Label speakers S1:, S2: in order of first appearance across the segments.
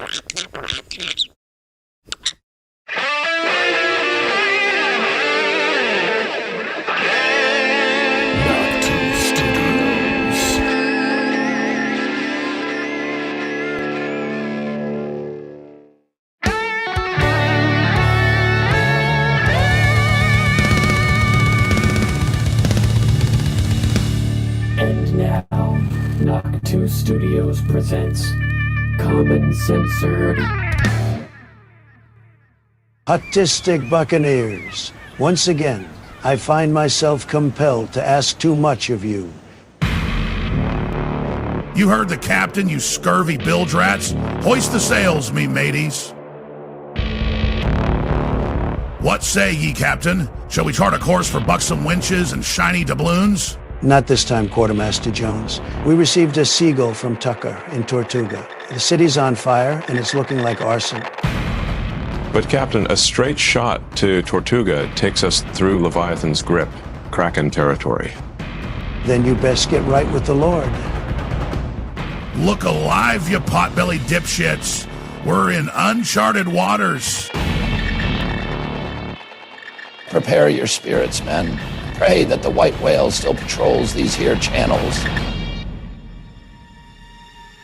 S1: And now, Knock 2 Studios presents Common Censored.
S2: Autistic Buccaneers, once again, I find myself compelled to ask too much of you.
S3: You heard the captain, you scurvy bilge rats. Hoist the sails, me mateys. What say ye, Captain? Shall we chart a course for buxom winches and shiny doubloons?
S2: Not this time, Quartermaster Jones. We received a seagull from Tucker in Tortuga. The city's on fire, and it's looking like arson.
S4: But Captain, a straight shot to Tortuga takes us through Leviathan's grip, Kraken territory.
S2: Then you best get right with the Lord.
S3: Look alive, you potbelly dipshits. We're in uncharted waters.
S5: Prepare your spirits, men. Pray that the white whale still patrols these here channels.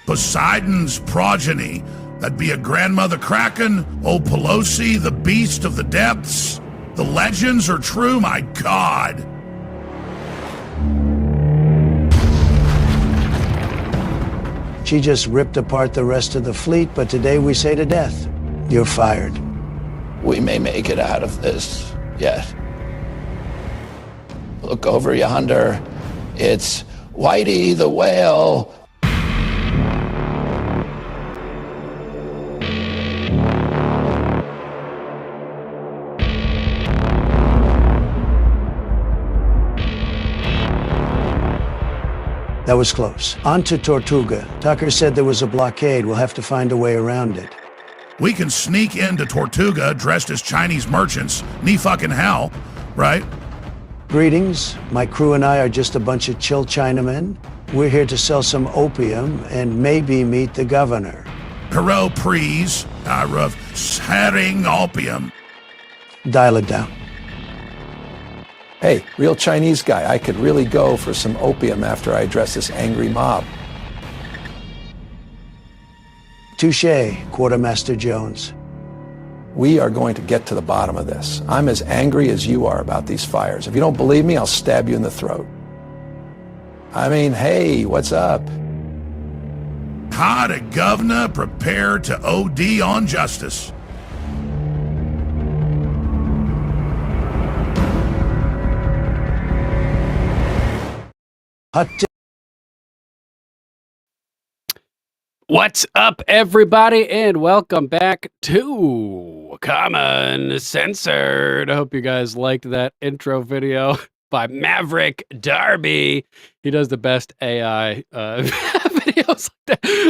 S3: Poseidon's progeny. That'd be a grandmother Kraken, old Pelosi, the beast of the depths. The legends are true, my God.
S2: She just ripped apart the rest of the fleet, but today we say to death, you're fired.
S5: We may make it out of this yet. Look over yonder. It's Whitey the whale.
S2: That was close. On to Tortuga. Tucker said there was a blockade. We'll have to find a way around it.
S3: We can sneak into Tortuga dressed as Chinese merchants. Knee fucking hell, right?
S2: Greetings. My crew and I are just a bunch of chill Chinamen. We're here to sell some opium and maybe meet the governor.
S3: Hero prees, of selling opium.
S2: Dial it down.
S6: Hey, real Chinese guy, I could really go for some opium after I address this angry mob.
S2: Touché, Quartermaster Jones.
S6: We are going to get to the bottom of this. I'm as angry as you are about these fires. If you don't believe me, I'll stab you in the throat. I mean, hey, what's up?
S3: How to governor prepare to OD on justice.
S7: What's up, everybody, and welcome back to Common Censored. I hope you guys liked that intro video by Maverick Darby. He does the best AI videos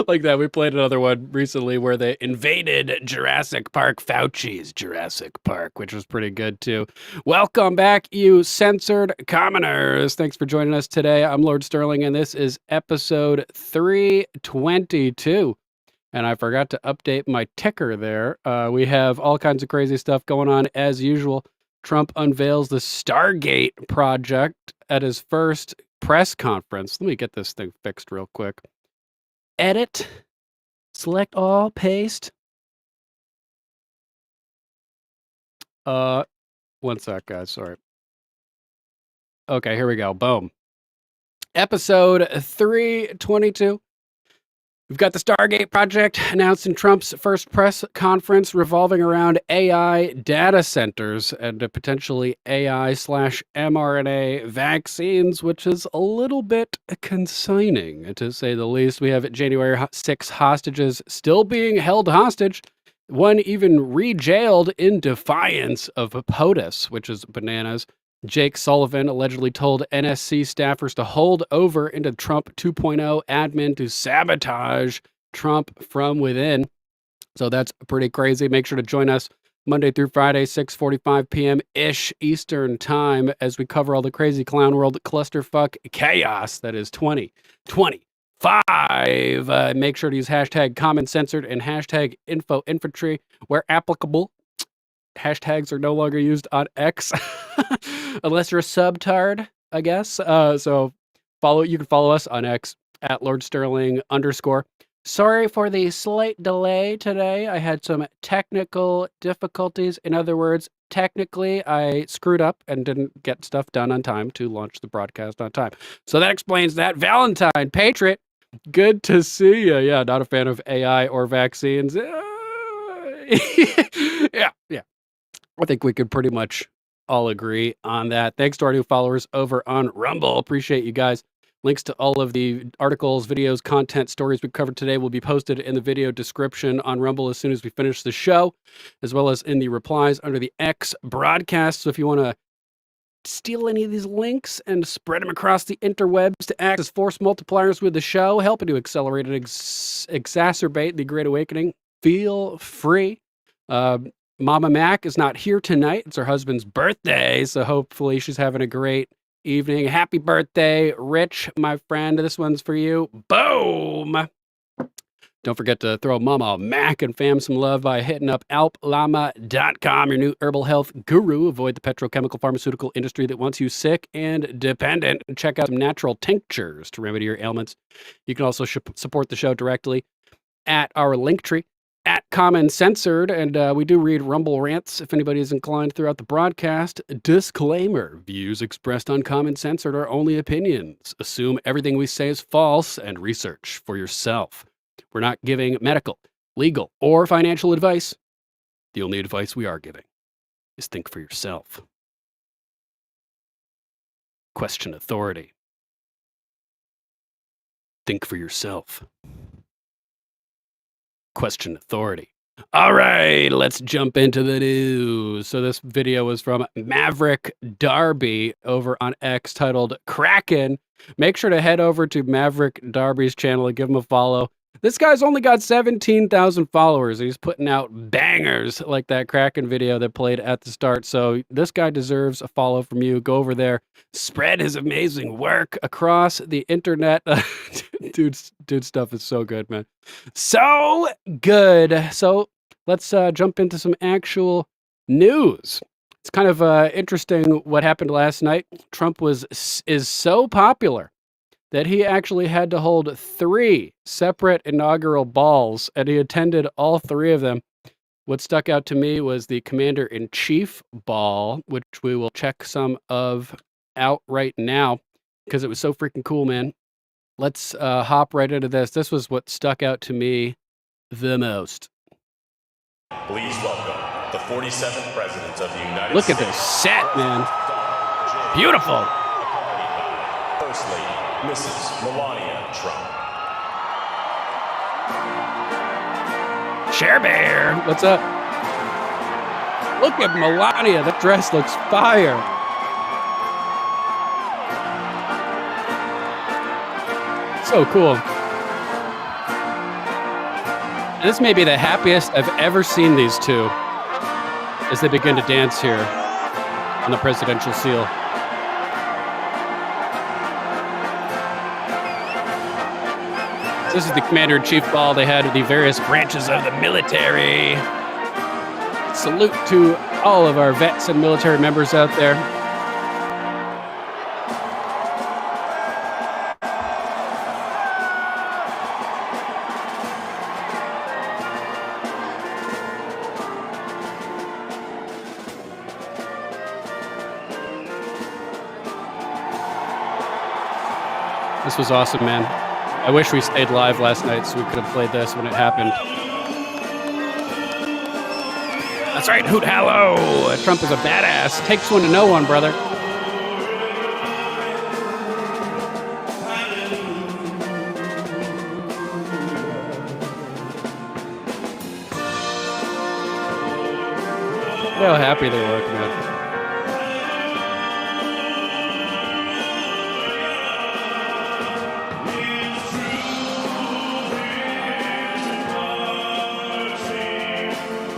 S7: like that. We played another one recently where they invaded Jurassic Park, Fauci's Jurassic Park, which was pretty good too. Welcome back, you censored commoners. Thanks for joining us today. I'm Lord Sterling, and this is episode 322. And I forgot to update my ticker there. We have all kinds of crazy stuff going on as usual. Trump unveils the Stargate project at his first press conference. Let me get this thing fixed real quick. Edit, select all, paste. One sec, guys, sorry. Okay, here we go, boom. Episode 322. We've got the Stargate project announced in Trump's first press conference revolving around AI data centers and potentially AI/mRNA vaccines, which is a little bit concerning, to say the least. We have January 6 hostages still being held hostage. One even re-jailed in defiance of POTUS, which is bananas. Jake Sullivan allegedly told NSC staffers to hold over into Trump 2.0 admin to sabotage Trump from within. So that's pretty crazy. Make sure to join us Monday through Friday, 6:45 p.m.-ish Eastern time as we cover all the crazy clown world clusterfuck chaos that is 2020. Make sure to use hashtag common censored and hashtag info infantry where applicable. Hashtags are no longer used on X unless you're a subtard, I guess. So you can follow us on X at Lord Sterling _ Sorry for the slight delay today. I had some technical difficulties. In other words, technically, I screwed up and didn't get stuff done on time to launch the broadcast on time. So that explains that. Valentine, Patriot, good to see you. Yeah, not a fan of AI or vaccines. Yeah. I think we could pretty much all agree on that. Thanks to our new followers over on Rumble. Appreciate you guys. Links to all of the articles, videos, content, stories we covered today will be posted in the video description on Rumble as soon as we finish the show, as well as in the replies under the X broadcast. So if you want to steal any of these links and spread them across the interwebs to act as force multipliers with the show, helping to accelerate and exacerbate the Great Awakening, feel free. Mama Mac is not here tonight. It's her husband's birthday, so hopefully she's having a great evening. Happy birthday, Rich, my friend. This one's for you. Boom! Don't forget to throw Mama Mac and fam some love by hitting up alplama.com, your new herbal health guru. Avoid the petrochemical pharmaceutical industry that wants you sick and dependent. And check out some natural tinctures to remedy your ailments. You can also support the show directly at our Linktree, at Common Censored, and we do read Rumble rants if anybody is inclined throughout the broadcast. Disclaimer: views expressed on Common Censored are only opinions. Assume everything we say is false and research for yourself. We're not giving medical, legal, or financial advice. The only advice we are giving is think for yourself. Question authority. Think for yourself. Question authority. All right, let's jump into the news. So this video was from Maverick Darby over on X titled Kraken. Make sure to head over to Maverick Darby's channel and give him a follow. This guy's only got 17,000 followers. He's putting out bangers like that Kraken video that played at the start. So this guy deserves a follow from you. Go over there, spread his amazing work across the internet. Dude's stuff is so good, man. So good. So let's jump into some actual news. It's kind of interesting what happened last night. Trump is so popular that he actually had to hold 3 separate inaugural balls, and he attended all 3 of them. What stuck out to me was the Commander-in-Chief ball, which we will check some of out right now, because it was so freaking cool, man. Let's hop right into this. This was what stuck out to me the most.
S8: Please welcome the 47th President of the United States.
S7: Look at this set, man. Beautiful.
S8: First Lady, Mrs. Melania Trump.
S7: Cher Bear, what's up? Look at Melania. That dress looks fire. So cool. This may be the happiest I've ever seen these two as they begin to dance here on the presidential seal. This is the Commander-in-Chief ball they had with the various branches of the military. Salute to all of our vets and military members out there. This was awesome, man. I wish we stayed live last night so we could have played this when it happened. That's right, hoot hallow! Trump is a badass. Takes one to know one, brother. Look how happy they look, man.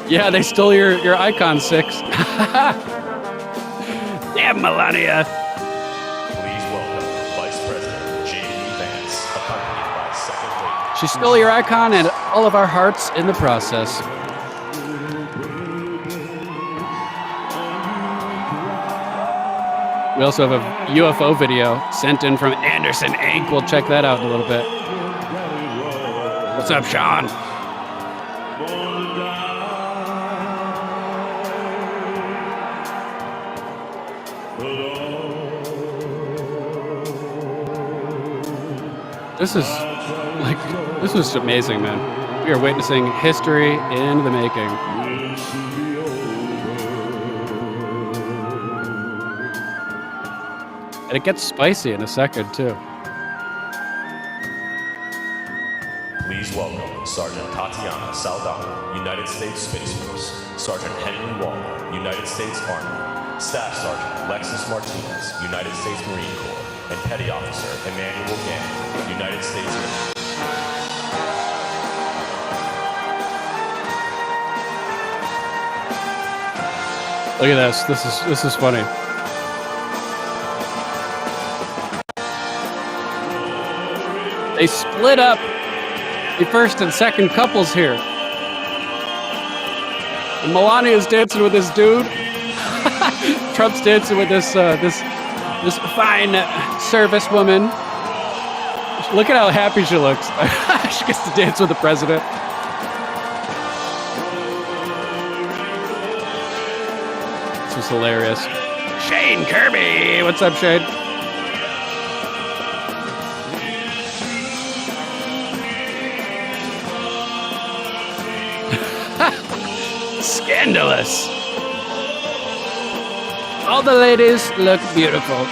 S7: Yeah, they stole your icon 6. Damn, Melania.
S8: Please welcome Vice President J.D. Vance, accompanied by
S7: She stole your icon and all of our hearts in the process. We also have a UFO video sent in from Anderson Inc. We'll check that out in a little bit. What's up, Sean? This was amazing, man. We are witnessing history in the making. And it gets spicy in a second, too.
S8: Please welcome Sergeant Tatiana Saldana, United States Space Force, Sergeant Henry Waller, United States Army, Staff Sergeant Alexis Martinez, United States Marine Corps, and Petty Officer Emmanuel Gannon, United States Navy.
S7: Look at this. This is funny. They split up the first and second couples here. And Melania's dancing with this dude. Trump's dancing with this fine service woman. Look at how happy she looks. She gets to dance with the president. This is hilarious. Shane Kirby. What's up, Shane? Scandalous. All the ladies look beautiful.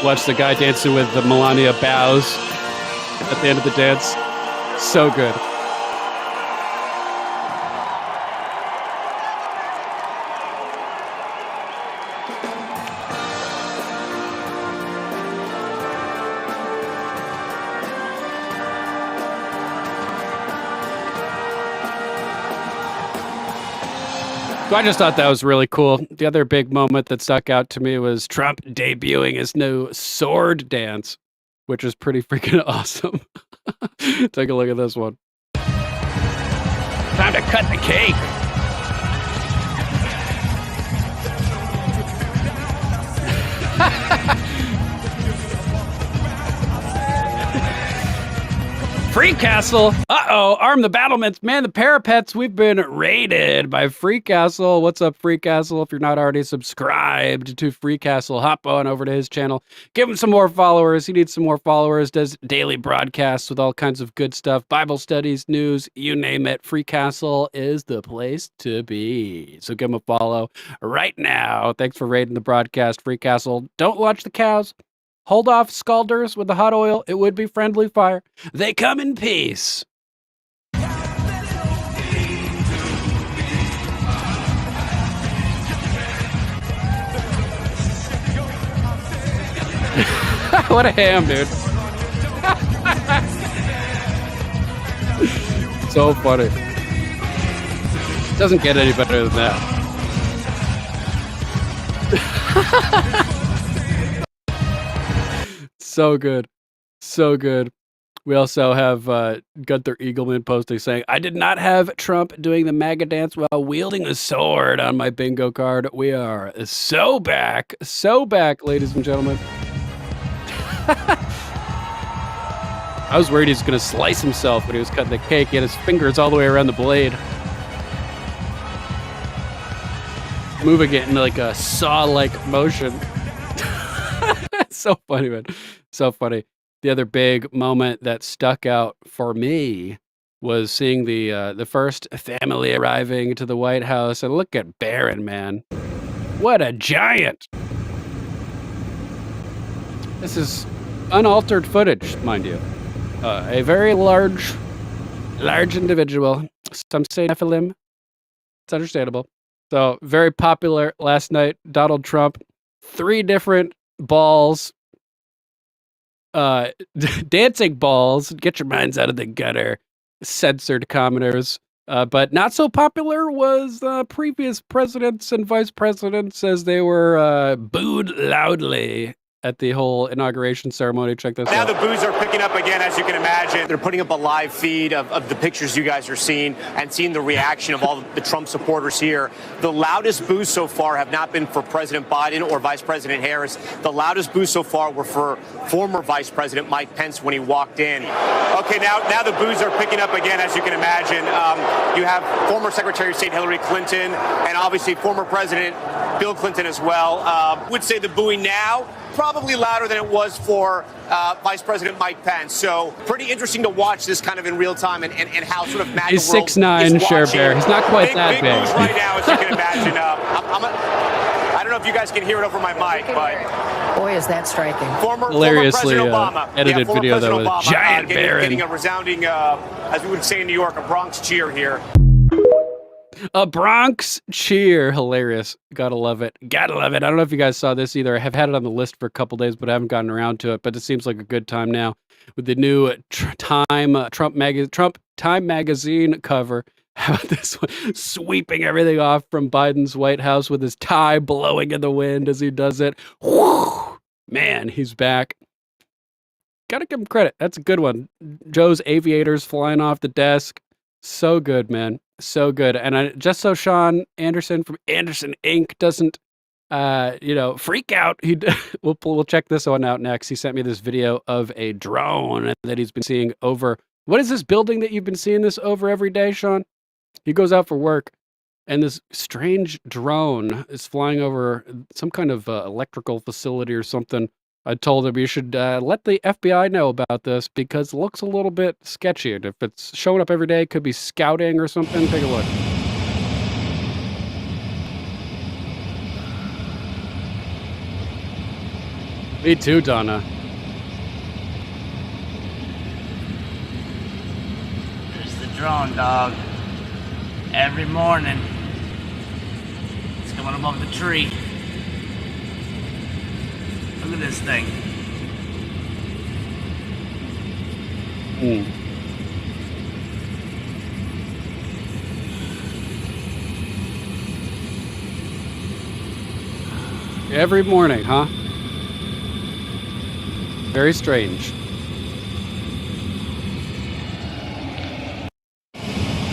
S7: Watch the guy dancing with the Melania bows at the end of the dance. So good. So I just thought that was really cool. The other big moment that stuck out to me was Trump debuting his new sword dance, which is pretty freaking awesome. Take a look at this one. Time to cut the cake. Free Castle. Uh-oh. Arm the battlements. Man, the parapets. We've been raided by Free Castle. What's up, Free Castle? If you're not already subscribed to Free Castle, hop on over to his channel. Give him some more followers. He needs some more followers. Does daily broadcasts with all kinds of good stuff. Bible studies, news, you name it. Free Castle is the place to be. So give him a follow right now. Thanks for raiding the broadcast, Free Castle. Don't watch the cows. Hold off scalders with the hot oil. It would be friendly fire. They come in peace. What a ham, dude. So funny. Doesn't get any better than that. So good. So good. We also have Gunther Eagleman posting saying, I did not have Trump doing the MAGA dance while wielding a sword on my bingo card. We are so back, ladies and gentlemen. I was worried he was going to slice himself when he was cutting the cake. He had his fingers all the way around the blade. Moving it in like a saw-like motion. So funny, man. So funny. The other big moment that stuck out for me was seeing the first family arriving to the White House. And look at Barron, man. What a giant. This is unaltered footage, mind you. A very large individual. Some say Nephilim. It's understandable. So, very popular last night. Donald Trump, 3 different balls, dancing balls. Get your minds out of the gutter, censored commoners. But not so popular was previous presidents and vice presidents as they were booed loudly at the whole inauguration ceremony. Check this
S9: Now
S7: out.
S9: the boos are picking up again, as you can imagine. They're putting up a live feed of the pictures you guys are seeing and seeing the reaction of all the Trump supporters here. The loudest boos so far have not been for President Biden or Vice President Harris. The loudest boos so far were for former Vice President Mike Pence when he walked in. Okay, now the boos are picking up again, as you can imagine. You have former Secretary of State Hillary Clinton and obviously former President Bill Clinton as well. Would say the booing now probably louder than it was for Vice President Mike Pence. So pretty interesting to watch this kind of in real time and how sort of MAGA
S7: He's
S9: world
S7: 6'9",
S9: is
S7: Cher
S9: watching.
S7: Bear. He's not quite that
S9: big
S7: big.
S9: moves right now, as you can imagine. I don't know if you guys can hear it over my mic, but
S10: boy, is that striking.
S9: Former
S7: Hilariously
S9: President Obama,
S7: edited
S9: former
S7: video that
S9: President
S7: was
S9: Obama,
S7: giant Baron.
S9: getting a resounding, as we would say in New York, a Bronx cheer here.
S7: A Bronx cheer. Hilarious. Gotta love it. Gotta love it. I don't know if you guys saw this either. I have had it on the list for a couple days, but I haven't gotten around to it. But it seems like a good time now with the new Trump Time magazine cover. How about this one? Sweeping everything off from Biden's White House with his tie blowing in the wind as he does it. Whew. Man, he's back. Gotta give him credit. That's a good one. Joe's aviators flying off the desk. So good, man. So good. And just so Sean Anderson from Anderson Inc. doesn't, freak out, we'll check this one out next. He sent me this video of a drone that he's been seeing over. What is this building that you've been seeing this over every day, Sean? He goes out for work, and this strange drone is flying over some kind of electrical facility or something. I told him you should let the FBI know about this because it looks a little bit sketchy. And if it's showing up every day, it could be scouting or something. Take a look. Me too, Donna.
S11: There's the drone, dog. Every morning. It's coming above the tree. Look at this thing.
S7: Every morning, huh? Very strange.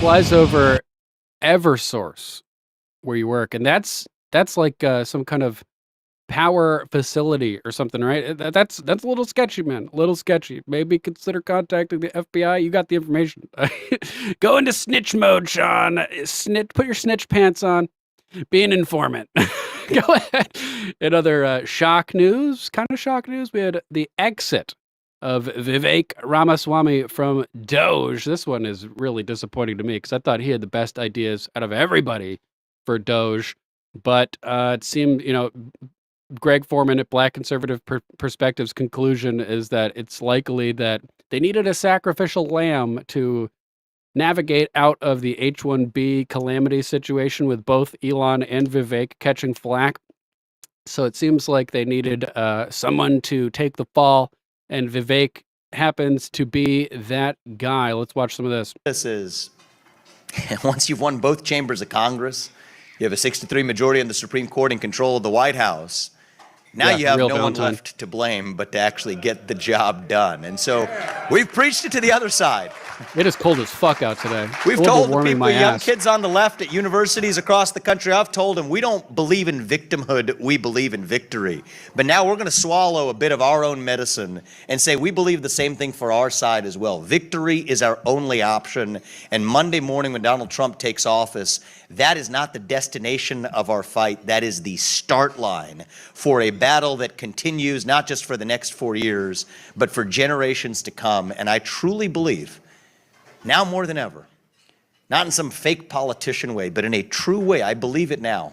S7: Flies over Eversource, where you work, and that's like some kind of power facility or something, right? That's a little sketchy, man. A little sketchy. Maybe consider contacting the FBI. You got the information. Go into snitch mode, Sean. Put your snitch pants on. Be an informant. Go ahead. In other shock news, we had the exit of Vivek Ramaswamy from Doge. This one is really disappointing to me because I thought he had the best ideas out of everybody for Doge. But it seemed, Greg Foreman at Black Conservative Perspective's conclusion is that it's likely that they needed a sacrificial lamb to navigate out of the H-1B calamity situation with both Elon and Vivek catching flack. So it seems like they needed someone to take the fall, and Vivek happens to be that guy. Let's watch some of this.
S12: This is, once you've won both chambers of Congress, you have a 63 majority in the Supreme Court in control of the White House. Now you have no one left to blame but to actually get the job done. And so we've preached it to the other side.
S7: It is cold as fuck out today.
S12: We've told the people, young kids on the left at universities across the country, I've told them we don't believe in victimhood, we believe in victory. But now we're going to swallow a bit of our own medicine and say we believe the same thing for our side as well. Victory is our only option. And Monday morning when Donald Trump takes office, that is not the destination of our fight. That is the start line for a battle that continues not just for the next 4 years, but for generations to come. And I truly believe, now more than ever, not in some fake politician way, but in a true way, I believe it now,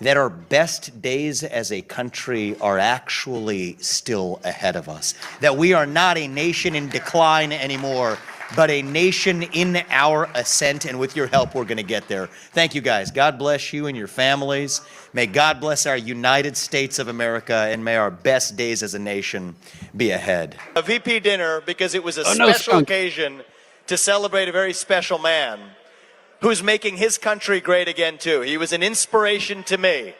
S12: that our best days as a country are actually still ahead of us. That we are not a nation in decline anymore, but a nation in our ascent, and with your help, we're gonna get there. Thank you guys. God bless you and your families. May God bless our United States of America, and may our best days as a nation be ahead.
S13: A VP dinner because it was a special occasion to celebrate a very special man who's making his country great again too. He was an inspiration to me.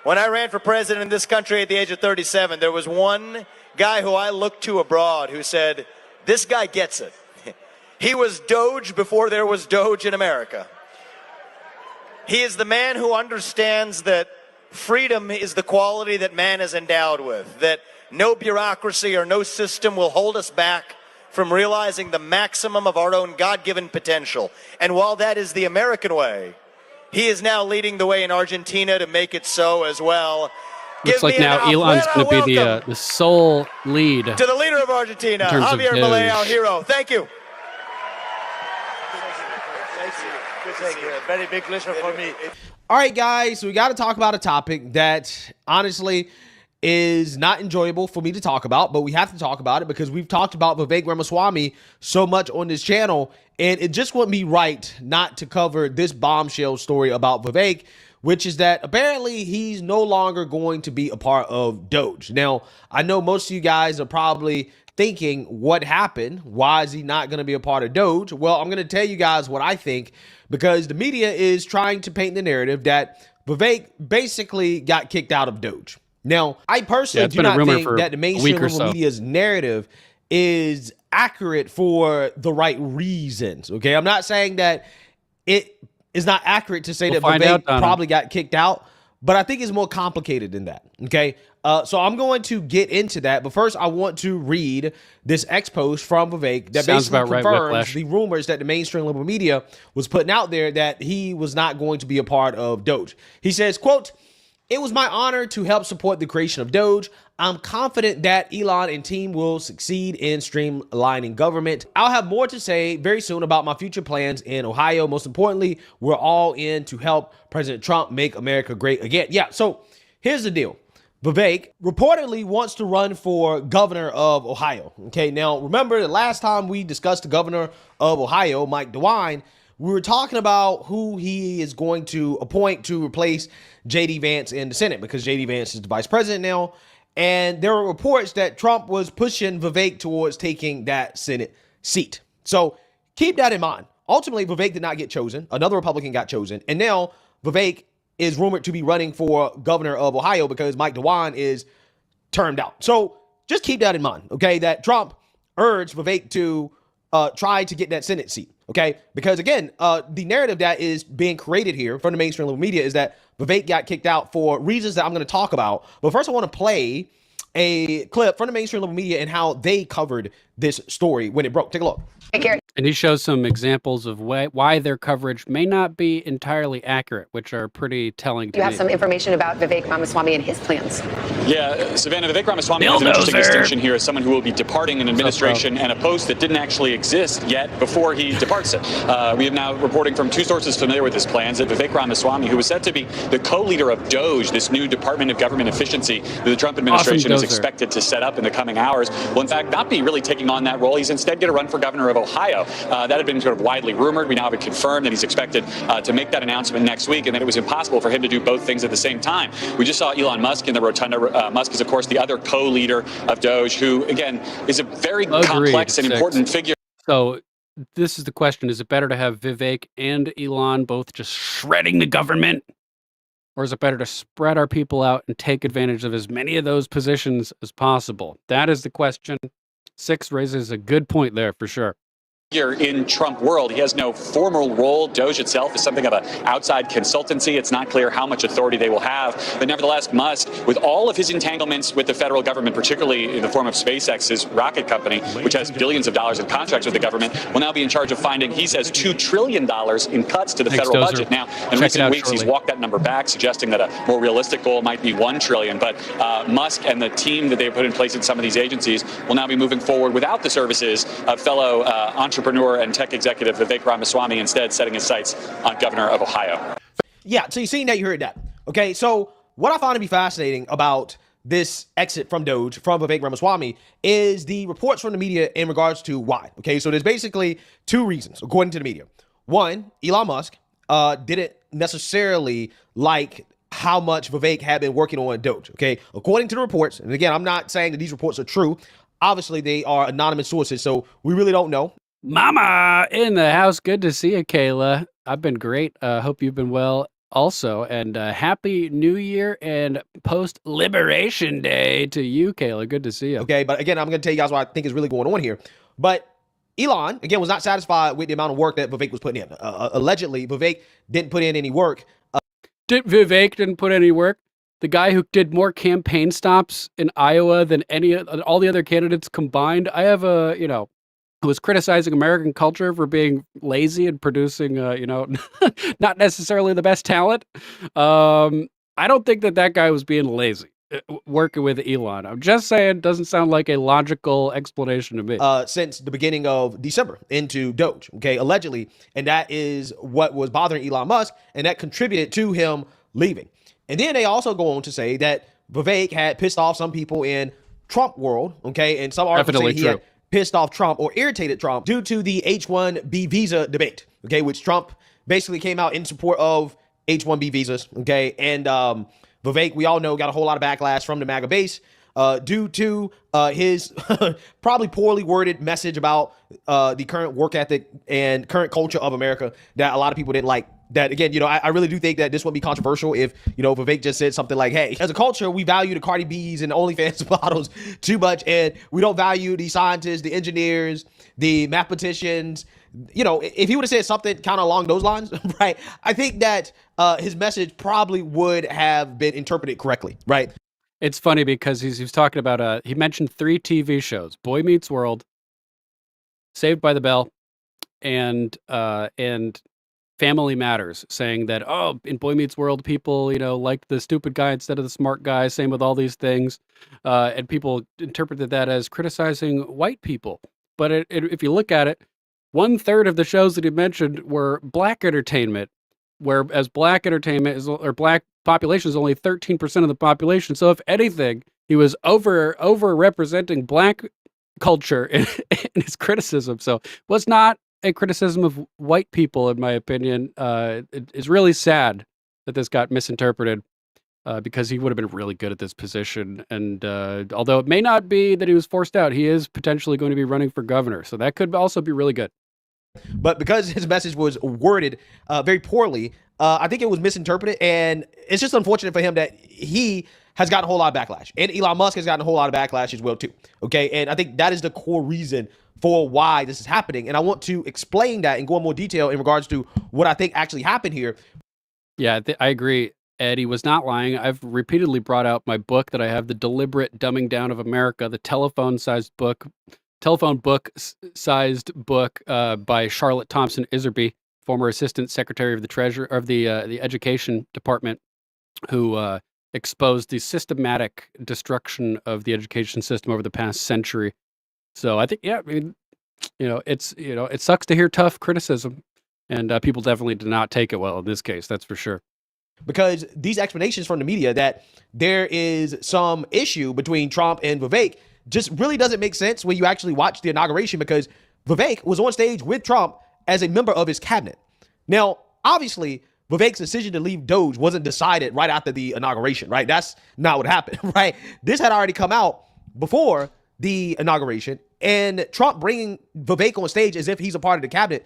S13: When I ran for president in this country at the age of 37, there was one guy who I looked to abroad who said, this guy gets it. He was Doge before there was Doge in America. He is the man who understands that freedom is the quality that man is endowed with, that no bureaucracy or no system will hold us back from realizing the maximum of our own God-given potential. And while that is the American way, he is now leading the way in Argentina to make it so as well.
S7: Looks like now Elon's going to be the sole lead.
S13: To the leader of Argentina, Javier Milei, our hero. Thank you.
S11: Thank you. Very big pleasure for me.
S10: All right, guys, so we got to talk about a topic that honestly is not enjoyable for me to talk about, but we have to talk about it because we've talked about Vivek Ramaswamy so much on this channel, and it just wouldn't be right not to cover this bombshell story about Vivek, which is that apparently he's no longer going to be a part of Doge. Now, I know most of you guys are probably thinking, what happened? Why is he not going to be a part of Doge? Well, I'm going to tell you guys what I think, because the media is trying to paint the narrative that Vivek basically got kicked out of Doge. Now, I personally do not think that the mainstream media's narrative is accurate for the right reasons. Okay, I'm not saying that it is not accurate to say that Vivek probably got kicked out, but I think it's more complicated than that. Okay, so I'm going to get into that, but first I want to read this post from Vivek that basically confirms the rumors that the mainstream liberal media was putting out there that he was not going to be a part of Doge. He says, quote, "It was my honor to help support the creation of Doge. I'm confident that Elon and team will succeed in streamlining government. I'll have more to say very soon about my future plans in Ohio. Most importantly, we're all in to help President Trump make America great again." Yeah, so here's the deal. Vivek reportedly wants to run for governor of Ohio. Okay, now remember the last time we discussed the governor of Ohio, Mike DeWine, we were talking about who he is going to appoint to replace J.D. Vance in the Senate, because J.D. Vance is the vice president now. And there were reports that Trump was pushing Vivek towards taking that Senate seat. So keep that in mind. Ultimately, Vivek did not get chosen. Another Republican got chosen. And now Vivek is rumored to be running for governor of Ohio because Mike DeWine is termed out. So just keep that in mind, okay, that Trump urged Vivek to try to get that Senate seat. Okay, because again, the narrative that is being created here from the mainstream liberal media is that Vivek got kicked out for reasons that I'm going to talk about. But first, I want to play a clip from the mainstream liberal media and how they covered this story when it broke. Take a look.
S7: And he shows some examples of why their coverage may not be entirely accurate, which are pretty telling to me.
S14: You have some information about Vivek Ramaswamy and his plans.
S15: Yeah, Savannah, Vivek Ramaswamy has an interesting distinction here as someone who will be departing an administration and a post that didn't actually exist yet before he departs it. We have now reporting from two sources familiar with his plans that Vivek Ramaswamy, who was said to be the co-leader of DOGE, this new Department of Government Efficiency that the Trump administration is expected to set up in the coming hours, will in fact not be really taking on that role. He's instead going to run for governor of Ohio. That had been sort of widely rumored. We now have it confirmed that he's expected to make that announcement next week, and that it was impossible for him to do both things at the same time. We just saw Elon Musk in the rotunda. Musk is, of course, the other co-leader of Doge, who, again, is a very complex and important figure.
S7: So this is the question. Is it better to have Vivek and Elon both just shredding the government? Or is it better to spread our people out and take advantage of as many of those positions as possible? That is the question. Six raises a good point there for sure.
S15: In Trump world, he has no formal role. Doge itself is something of an outside consultancy. It's not clear how much authority they will have. But nevertheless, Musk, with all of his entanglements with the federal government, particularly in the form of SpaceX's rocket company, which has billions of dollars in contracts with the government, will now be in charge of finding, he says, $2 trillion in cuts to the federal budget. Now, in recent weeks, he's walked that number back, suggesting that a more realistic goal might be $1 trillion. But Musk and the team that they've put in place in some of these agencies will now be moving forward without the services of fellow entrepreneur and tech executive Vivek Ramaswamy, instead setting his sights on governor of Ohio.
S10: Yeah, so you seen that, you heard that. Okay, so what I found to be fascinating about this exit from Doge, from Vivek Ramaswamy, is the reports from the media in regards to why. Okay, so there's basically two reasons, according to the media. One, Elon Musk didn't necessarily like how much Vivek had been working on Doge. Okay, according to the reports, and again, I'm not saying that these reports are true. Obviously, they are anonymous sources, so we really don't know.
S7: Mama in the house. Good to see you, Kayla. I've been great. Hope you've been well. also. And happy New Year and post-Liberation Day to you, Kayla. Good to see you.
S10: Okay, but again, I'm going to tell you guys what I think is really going on here. But Elon, again, was not satisfied with the amount of work that Vivek was putting in. Allegedly, Vivek didn't put in any work.
S7: Vivek didn't put any work? The guy who did more campaign stops in Iowa than all the other candidates combined. I have who was criticizing American culture for being lazy and producing, not necessarily the best talent. I don't think that guy was being lazy working with Elon. I'm just saying, doesn't sound like a logical explanation to me.
S10: Since the beginning of December into Doge, okay, allegedly. And that is what was bothering Elon Musk, and that contributed to him leaving. And then they also go on to say that Vivek had pissed off some people in Trump world, okay? And some articles say he had pissed off Trump or irritated Trump due to the H-1B visa debate, okay? Which Trump basically came out in support of H-1B visas, okay? And Vivek, we all know, got a whole lot of backlash from the MAGA base due to his probably poorly worded message about the current work ethic and current culture of America that a lot of people didn't like. That, again, I really do think that this would be controversial if, Vivek just said something like, hey, as a culture, we value the Cardi B's and the OnlyFans models too much, and we don't value the scientists, the engineers, the mathematicians. If he would have said something kind of along those lines, right, I think that his message probably would have been interpreted correctly, right?
S7: It's funny because he was talking about, he mentioned 3 TV shows, Boy Meets World, Saved by the Bell, and Family Matters, saying that, in Boy Meets World, people, liked the stupid guy instead of the smart guy. Same with all these things. And people interpreted that as criticizing white people. But if you look at it, 1/3 of the shows that he mentioned were black entertainment, whereas black entertainment or black population is only 13% of the population. So if anything, he was over representing black culture in his criticism. So was not a criticism of white people, in my opinion. It's really sad that this got misinterpreted because he would have been really good at this position. And although it may not be that he was forced out, he is potentially going to be running for governor. So that could also be really good.
S10: But because his message was worded very poorly, I think it was misinterpreted. And it's just unfortunate for him that he has gotten a whole lot of backlash. And Elon Musk has gotten a whole lot of backlash as well, too. Okay. And I think that is the core reason for why this is happening. And I want to explain that and go in more detail in regards to what I think actually happened here.
S7: Yeah, I agree. Eddie was not lying. I've repeatedly brought out my book that I have, The Deliberate Dumbing Down of America, the telephone book-sized book by Charlotte Thompson Iserby, former Assistant Secretary of the Treasury of the Education Department, who exposed the systematic destruction of the education system over the past century. So I think, it sucks to hear tough criticism, and people definitely did not take it well in this case. That's for sure.
S10: Because these explanations from the media that there is some issue between Trump and Vivek just really doesn't make sense when you actually watch the inauguration, because Vivek was on stage with Trump as a member of his cabinet. Now, obviously, Vivek's decision to leave Doge wasn't decided right after the inauguration, right? That's not what happened, right? This had already come out before the inauguration, and Trump bringing Vivek on stage as if he's a part of the cabinet,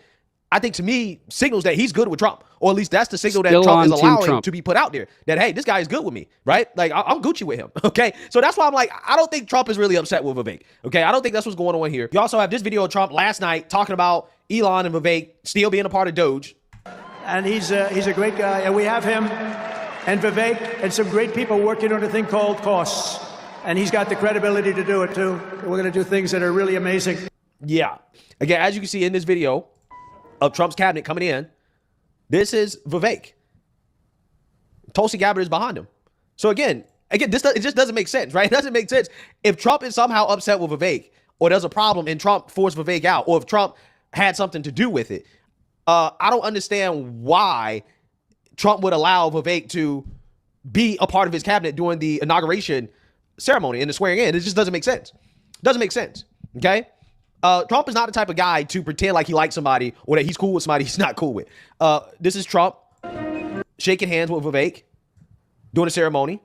S10: I think, to me, signals that he's good with Trump, or at least that's the signal that Trump is allowing to be put out there, that, hey, this guy is good with me, right? Like, I'm Gucci with him, okay? So that's why I'm like, I don't think Trump is really upset with Vivek, okay? I don't think that's what's going on here. You also have this video of Trump last night talking about Elon and Vivek still being a part of Doge.
S16: And he's a great guy, and we have him and Vivek and some great people working on a thing called costs. And he's got the credibility to do it, too. We're going to do things that are really amazing.
S10: Yeah. Again, as you can see in this video of Trump's cabinet coming in, this is Vivek. Tulsi Gabbard is behind him. So again, it just doesn't make sense, right? It doesn't make sense. If Trump is somehow upset with Vivek, or there's a problem and Trump forced Vivek out, or if Trump had something to do with it, I don't understand why Trump would allow Vivek to be a part of his cabinet during the inauguration ceremony and the swearing in. It just doesn't make sense. Doesn't make sense. Okay? Trump is not the type of guy to pretend like he likes somebody or that he's cool with somebody he's not cool with. This is Trump shaking hands with Vivek during the ceremony,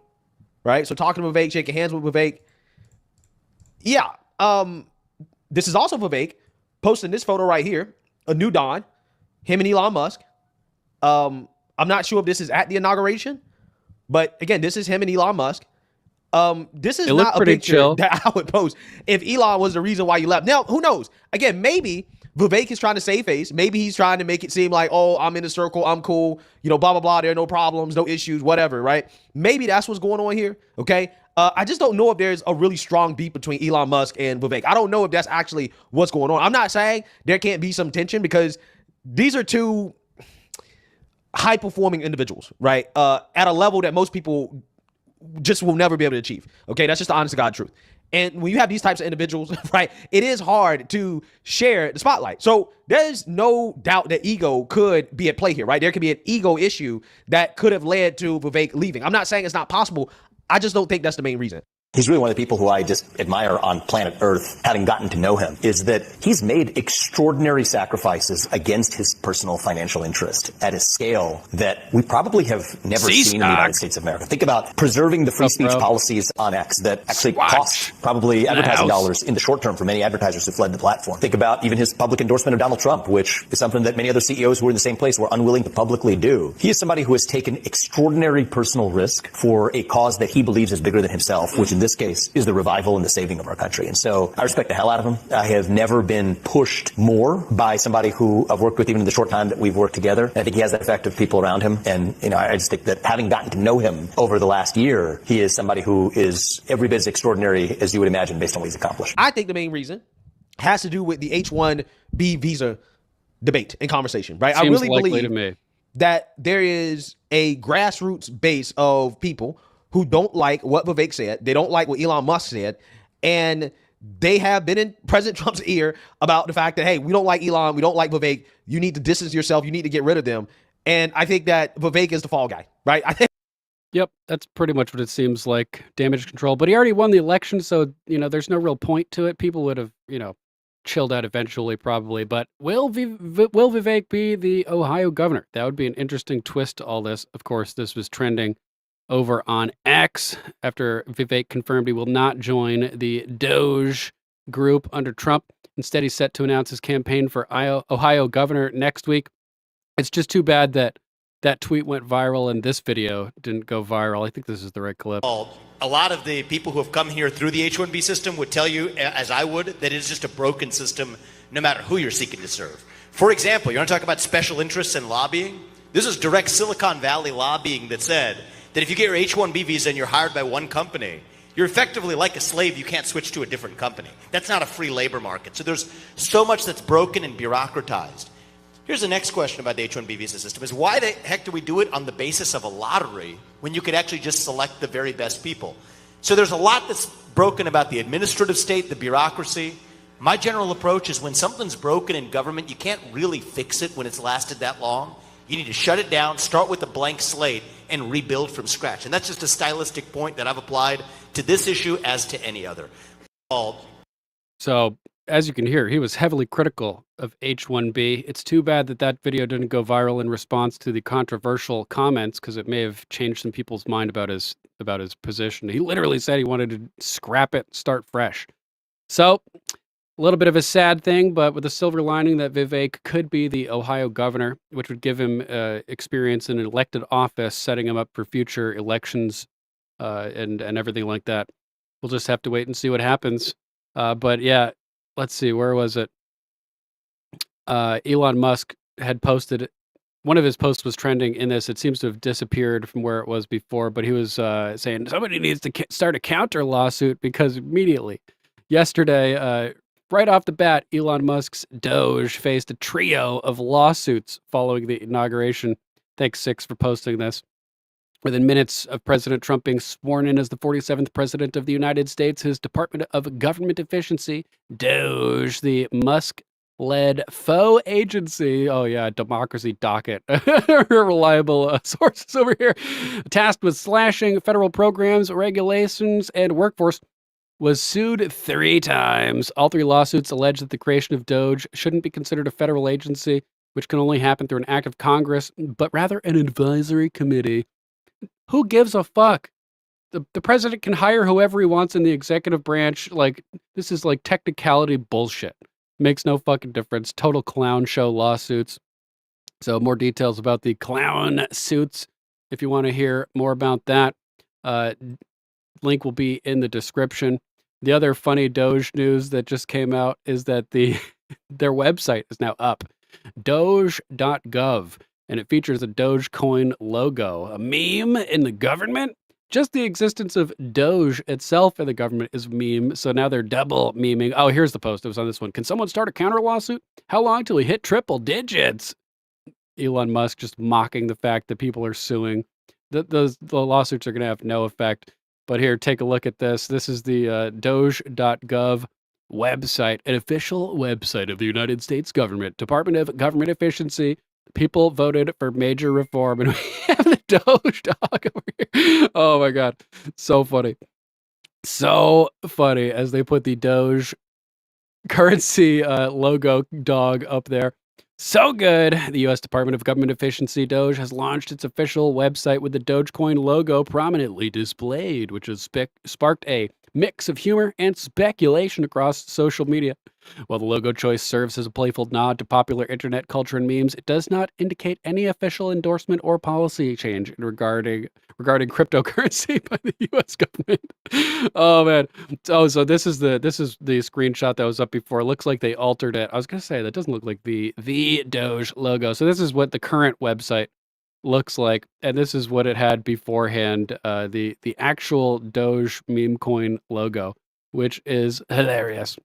S10: right? So talking to Vivek, shaking hands with Vivek. Yeah. This is also Vivek posting this photo right here, a new dawn, him and Elon Musk. I'm not sure if this is at the inauguration, but again, this is him and Elon Musk. This is not a picture
S7: chill.
S10: that I would post if Elon was the reason why you left. Now, who knows? Again, maybe Vivek is trying to save face. Maybe he's trying to make it seem like, oh, I'm in the circle, I'm cool, blah, blah, blah. There are no problems, no issues, whatever, right? Maybe that's what's going on here, okay? I just don't know if there's a really strong beef between Elon Musk and Vivek. I don't know if that's actually what's going on. I'm not saying there can't be some tension because these are two high-performing individuals, right? At a level that most people just will never be able to achieve. Okay, that's just the honest to God truth. And when you have these types of individuals, right, it is hard to share the spotlight. So there's no doubt that ego could be at play here, right? There could be an ego issue that could have led to Vivek leaving. I'm not saying it's not possible. I just don't think that's the main reason.
S17: He's really one of the people who I just admire on planet Earth, having gotten to know him, is that he's made extraordinary sacrifices against his personal financial interest at a scale that we probably have never seen in the United States of America. Think about preserving the free speech policies on X that actually cost probably advertising dollars in the short term for many advertisers who fled the platform. Think about even his public endorsement of Donald Trump, which is something that many other CEOs who were in the same place were unwilling to publicly do. He is somebody who has taken extraordinary personal risk for a cause that he believes is bigger than himself, which in this case is the revival and the saving of our country. And so I respect the hell out of him. I have never been pushed more by somebody who I've worked with even in the short time that we've worked together. And I think he has that effect of people around him. And, I just think that having gotten to know him over the last year, he is somebody who is every bit as extraordinary as you would imagine based on what he's accomplished.
S10: I think the main reason has to do with the H-1B visa debate and conversation, right?
S7: Seems
S10: I really
S7: likely
S10: believe
S7: to me
S10: that there is a grassroots base of people who don't like what Vivek said. They don't like what Elon Musk said. And they have been in President Trump's ear about the fact that, hey, we don't like Elon. We don't like Vivek. You need to distance yourself. You need to get rid of them. And I think that Vivek is the fall guy, right?
S7: Yep, that's pretty much what it seems like. Damage control. But he already won the election, so, there's no real point to it. People would have, chilled out eventually, probably. But will Vivek be the Ohio governor? That would be an interesting twist to all this. Of course, this was trending over on X after Vivek confirmed he will not join the Doge group under Trump. Instead, he's set to announce his campaign for Ohio governor next week. It's just too bad that that tweet went viral and this video didn't go viral. I think this is the right clip.
S12: A lot of the people who have come here through the H-1B system would tell you, as I would, that it is just a broken system no matter who you're seeking to serve. For example, you want to talk about special interests and lobbying? This is direct Silicon Valley lobbying that said that if you get your H-1B visa and you're hired by one company, you're effectively like a slave. You can't switch to a different company. That's not a free labor market. So there's so much that's broken and bureaucratized. Here's the next question about the H-1B visa system is why the heck do we do it on the basis of a lottery when you could actually just select the very best people? So there's a lot that's broken about the administrative state, the bureaucracy. My general approach is when something's broken in government, you can't really fix it when it's lasted that long. You need to shut it down, start with a blank slate, and rebuild from scratch. And that's just a stylistic point that I've applied to this issue as to any other.
S7: So, as you can hear, he was heavily critical of H-1B. It's too bad that that video didn't go viral in response to the controversial comments, because it may have changed some people's mind about his position. He literally said he wanted to scrap it, start fresh. So, a little bit of a sad thing, but with a silver lining that Vivek could be the Ohio governor, which would give him experience in an elected office, setting him up for future elections and everything like that. We'll just have to wait and see what happens. But yeah, let's see, where was it? Elon Musk had posted, one of his posts was trending in this. It seems to have disappeared from where it was before, but he was saying somebody needs to start a counter lawsuit because immediately, yesterday, right off the bat, Elon Musk's Doge faced a trio of lawsuits following the inauguration. Thanks, Six, for posting this. Within minutes of President Trump being sworn in as the 47th president of the United States, his Department of Government Efficiency, Doge, the Musk-led faux agency, oh yeah, democracy docket, reliable sources over here, tasked with slashing federal programs, regulations, and workforce, was sued 3 times. All 3 lawsuits allege that the creation of Doge shouldn't be considered a federal agency, which can only happen through an act of Congress, but rather an advisory committee. Who gives a fuck? The president can hire whoever he wants in the executive branch. Like, this is like technicality bullshit. Makes no fucking difference. Total clown show lawsuits. So more details about the clown suits if you want to hear more about that. Link will be in the description. The other funny Doge news that just came out is that their website is now up, doge.gov, and it features a Dogecoin logo. A meme in the government? Just the existence of Doge itself in the government is a meme, so now they're double memeing. Oh, here's the post. It was on this one. Can someone start a counter lawsuit? How long till we hit triple digits? Elon Musk just mocking the fact that people are suing. The lawsuits are going to have no effect. But here, take a look at this. This is the doge.gov website, an official website of the United States government, Department of Government Efficiency. People voted for major reform, and we have the Doge dog over here. Oh my God. So funny. So funny as they put the Doge currency logo dog up there. So good. The U.S. Department of Government Efficiency, Doge, has launched its official website with the Dogecoin logo prominently displayed, which has sparked a mix of humor and speculation across social media. While the logo choice serves as a playful nod to popular internet culture and memes, it does not indicate any official endorsement or policy change regarding cryptocurrency by the U.S. government. Oh man! Oh, so this is the screenshot that was up before. It looks like they altered it. I was gonna say that doesn't look like the Doge logo. So this is what the current website looks like, and this is what it had beforehand. The actual Doge meme coin logo, which is hilarious.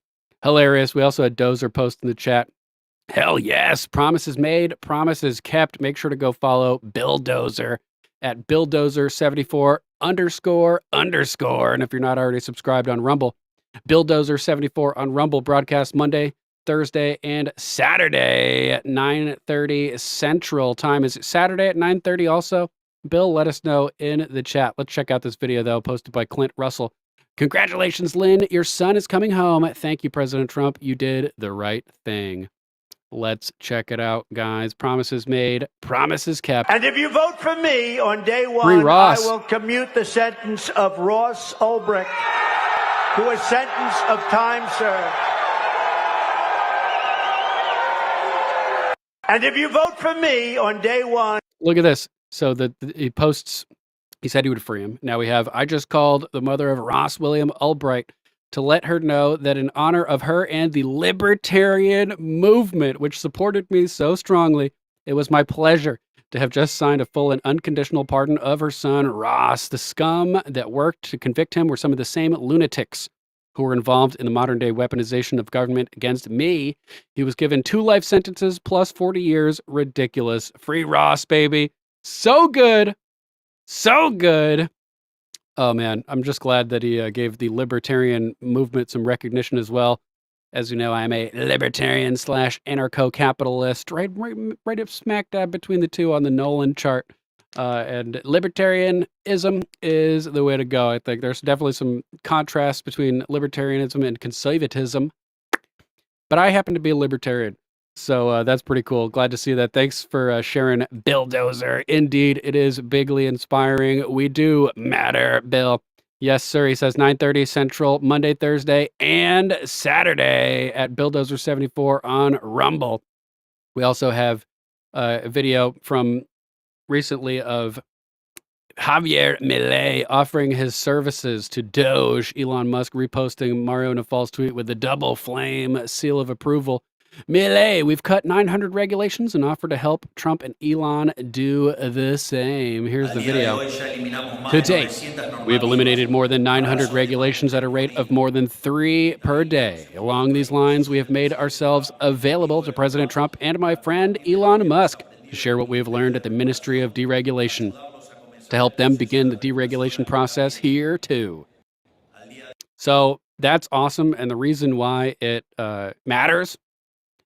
S7: Hilarious. We also had Dozer post in the chat. Hell yes. Promises made, promises kept. Make sure to go follow Bill Dozer at BillDozer74 __. And if you're not already subscribed on Rumble, BillDozer74 on Rumble broadcast Monday, Thursday, and Saturday at 9:30 Central Time. Is it Saturday at 9:30 also? Bill, let us know in the chat. Let's check out this video, though, posted by Clint Russell. Congratulations, Lynn. Your son is coming home. Thank you, President Trump. You did the right thing. Let's check it out, guys. Promises made, promises kept.
S16: And if you vote for me on day
S7: Free
S16: one, I
S7: Ross.
S16: will commute the sentence of Ross Ulbricht to a sentence of time served. And if you vote for me on day one.
S7: Look at this. So he posts, he said he would free him. Now we have, I just called the mother of Ross William Ulbricht to let her know that in honor of her and the libertarian movement, which supported me so strongly, it was my pleasure to have just signed a full and unconditional pardon of her son, Ross. The scum that worked to convict him were some of the same lunatics who were involved in the modern-day weaponization of government against me. He was given 2 life sentences plus 40 years. Ridiculous. Free Ross, baby. So good. So good. Oh, man. I'm just glad that he gave the libertarian movement some recognition as well. As you know, I'm a libertarian / anarcho-capitalist, right up smack dab between the two on the Nolan chart. And libertarianism is the way to go. I think there's definitely some contrast between libertarianism and conservatism. But I happen to be a libertarian. So that's pretty cool. Glad to see that. Thanks for sharing, Bill Dozer. Indeed, it is bigly inspiring. We do matter, Bill. Yes, sir. He says 9:30 Central, Monday, Thursday, and Saturday at BillDozer74 on Rumble. We also have a video from recently of Javier Milei offering his services to Doge. Elon Musk reposting Mario Nawfal's tweet with the double flame seal of approval. Milei, we've cut 900 regulations and offered to help Trump and Elon do the same. Here's the video. To date, we've eliminated more than 900 regulations at a rate of more than 3 per day. Along these lines, we have made ourselves available to President Trump and my friend Elon Musk to share what we have learned at the Ministry of Deregulation to help them begin the deregulation process here too. So that's awesome. And the reason why it matters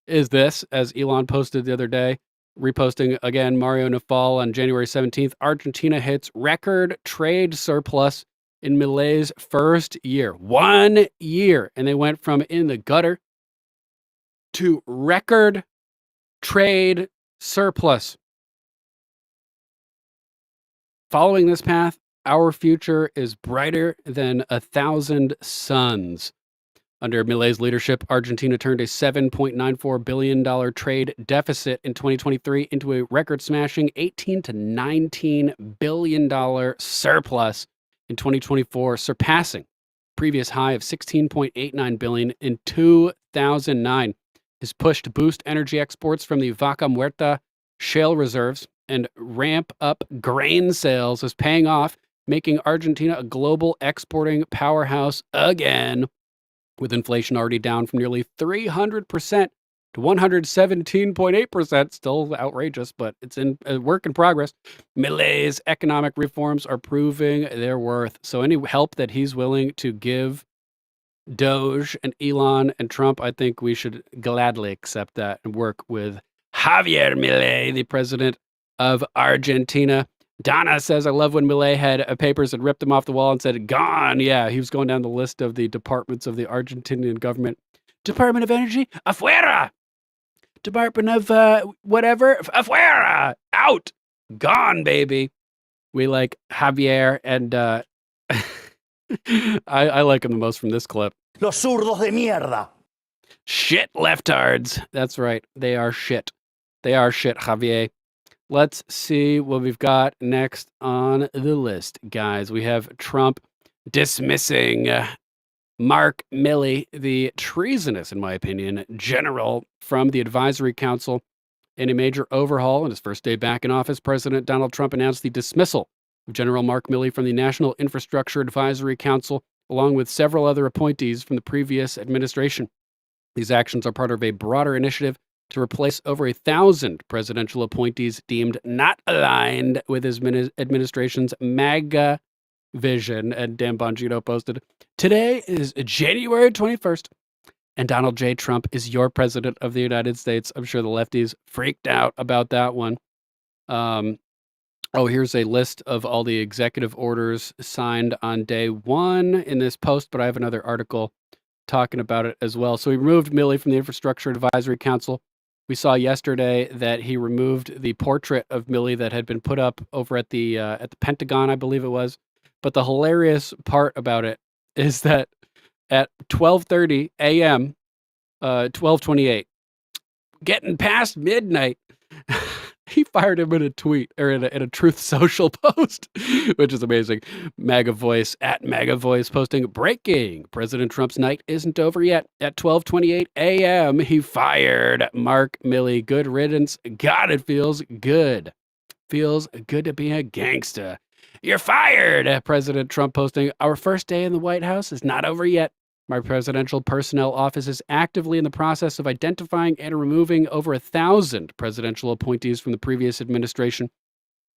S7: is this, as Elon posted the other day, reposting again Mario Nawfal on January 17th, Argentina hits record trade surplus in Milei's first year. 1 year. And they went from in the gutter to record trade surplus. Following this path, our future is brighter than 1,000 suns. Under Milei's leadership, Argentina turned a $7.94 billion trade deficit in 2023 into a record-smashing $18 to $19 billion surplus in 2024, surpassing previous high of $16.89 billion in 2009. His push to boost energy exports from the Vaca Muerta shale reserves and ramp up grain sales is paying off, making Argentina a global exporting powerhouse again, with inflation already down from nearly 300% to 117.8%. Still outrageous, but it's in a work in progress. Milei's economic reforms are proving their worth. So any help that he's willing to give Doge and Elon and Trump, I think we should gladly accept that and work with Javier Milei, the president of Argentina. Donna says, I love when Milei had papers and ripped them off the wall and said, gone. Yeah, he was going down the list of the departments of the Argentinian government. Department of Energy, afuera. Department of whatever, afuera. Out. Gone, baby. We like Javier, and I like him the most from this clip.
S18: Los zurdos de mierda.
S7: Shit leftards. That's right. They are shit. They are shit, Javier. Let's see what we've got next on the list, guys. We have Trump dismissing Mark Milley, the treasonous, in my opinion, general from the Advisory Council. In a major overhaul on his first day back in office, President Donald Trump announced the dismissal of General Mark Milley from the National Infrastructure Advisory Council, along with several other appointees from the previous administration. These actions are part of a broader initiative to replace over 1,000 presidential appointees deemed not aligned with his administration's MAGA vision. And Dan Bongino posted, today is January 21st, and Donald J. Trump is your president of the United States. I'm sure the lefties freaked out about that one. Here's a list of all the executive orders signed on day one in this post, but I have another article talking about it as well. So he removed Milley from the Infrastructure Advisory Council. We saw yesterday that he removed the portrait of Milley that had been put up over at the Pentagon, I believe it was. But the hilarious part about it is that at 12:30 a.m., 12:28, getting past midnight, he fired him in a tweet or in a Truth Social post, which is amazing. MAGA Voice at MAGA Voice posting, breaking. President Trump's night isn't over yet. At 12:28 a.m., he fired Mark Milley. Good riddance. God, it feels good. Feels good to be a gangsta. You're fired. President Trump posting, our first day in the White House is not over yet. My presidential personnel office is actively in the process of identifying and removing over 1,000 presidential appointees from the previous administration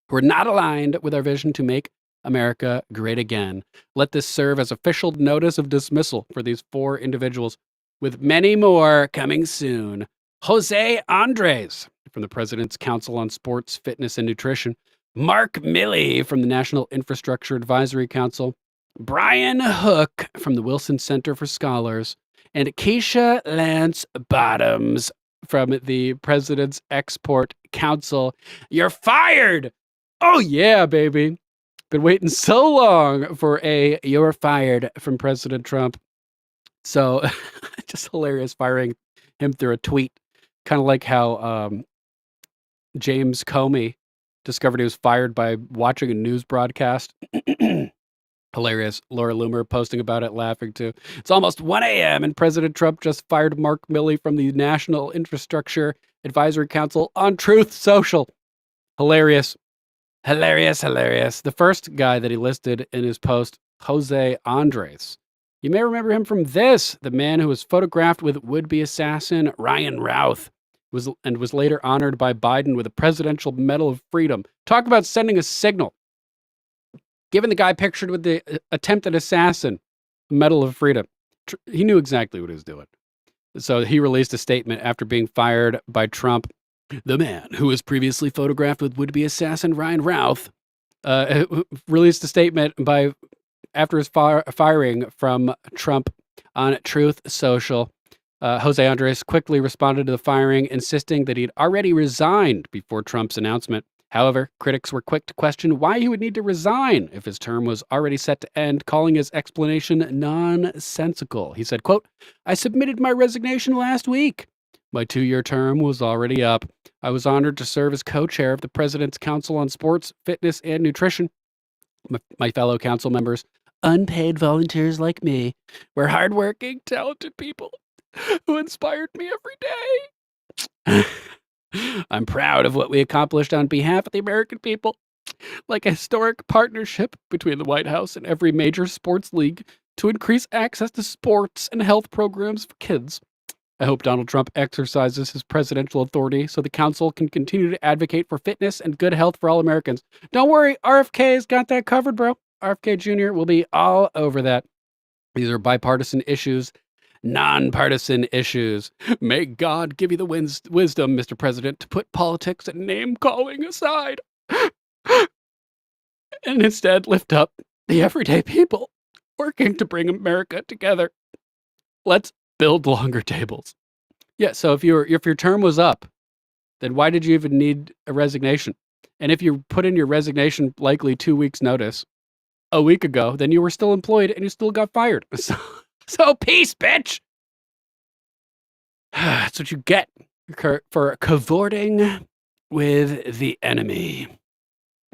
S7: who are not aligned with our vision to make America great again. Let this serve as official notice of dismissal for these 4 individuals, with many more coming soon. Jose Andres from the President's Council on Sports, Fitness, and Nutrition. Mark Milley from the National Infrastructure Advisory Council. Brian Hook from the Wilson Center for Scholars, and Keisha Lance Bottoms from the President's Export Council. You're fired! Oh yeah, baby. Been waiting so long for a you're fired from President Trump. So just hilarious firing him through a tweet. Kind of like how James Comey discovered he was fired by watching a news broadcast. Hilarious. Laura Loomer posting about it, laughing too. It's almost 1 a.m. and President Trump just fired Mark Milley from the National Infrastructure Advisory Council on Truth Social. Hilarious. Hilarious, hilarious. The first guy that he listed in his post, Jose Andres. You may remember him from this, the man who was photographed with would-be assassin Ryan Routh, was later honored by Biden with a Presidential Medal of Freedom. Talk about sending a signal. Given the guy pictured with the attempted assassin, Medal of Freedom. He knew exactly what he was doing. So he released a statement after being fired by Trump. The man who was previously photographed with would-be assassin Ryan Routh released a statement after his firing from Trump on Truth Social. Jose Andres quickly responded to the firing, insisting that he'd already resigned before Trump's announcement. However, critics were quick to question why he would need to resign if his term was already set to end, calling his explanation nonsensical. He said, quote, "I submitted my resignation last week. My 2-year term was already up. I was honored to serve as co-chair of the President's Council on Sports, Fitness, and Nutrition. My fellow council members, unpaid volunteers like me, were hardworking, talented people who inspired me every day. I'm proud of what we accomplished on behalf of the American people, like a historic partnership between the White House and every major sports league to increase access to sports and health programs for kids. I hope Donald Trump exercises his presidential authority so the council can continue to advocate for fitness and good health for all Americans. Don't worry, RFK's got that covered, bro. RFK Jr. will be all over that. These are bipartisan issues, nonpartisan issues. May God give you the wisdom, Mr. President, to put politics and name-calling aside and instead lift up the everyday people working to bring America together. Let's build longer tables." Yeah, so if your term was up, then why did you even need a resignation? And if you put in your resignation likely 2 weeks notice a week ago, then you were still employed and you still got fired. So peace, bitch. That's what you get for cavorting with the enemy.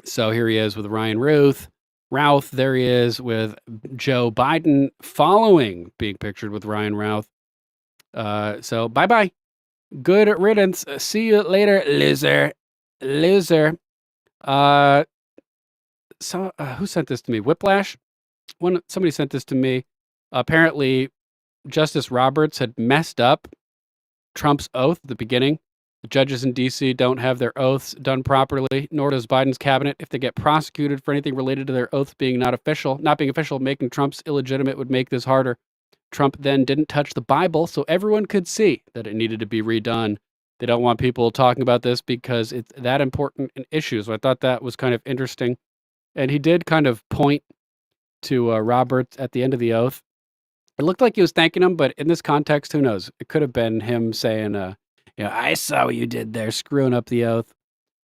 S7: So here he is with Ryan Routh. There he is with Joe Biden following being pictured with Ryan Routh. So bye-bye. Good riddance. See you later, loser. So who sent this to me? Whiplash? Somebody sent this to me. Apparently, Justice Roberts had messed up Trump's oath at the beginning. The judges in D.C. don't have their oaths done properly, nor does Biden's cabinet. If they get prosecuted for anything related to their oaths being not being official, making Trump's illegitimate would make this harder. Trump then didn't touch the Bible, so everyone could see that it needed to be redone. They don't want people talking about this because it's that important an issue. So I thought that was kind of interesting. And he did kind of point to Roberts at the end of the oath. It looked like he was thanking him, but in this context, who knows? It could have been him saying, I saw what you did there, screwing up the oath.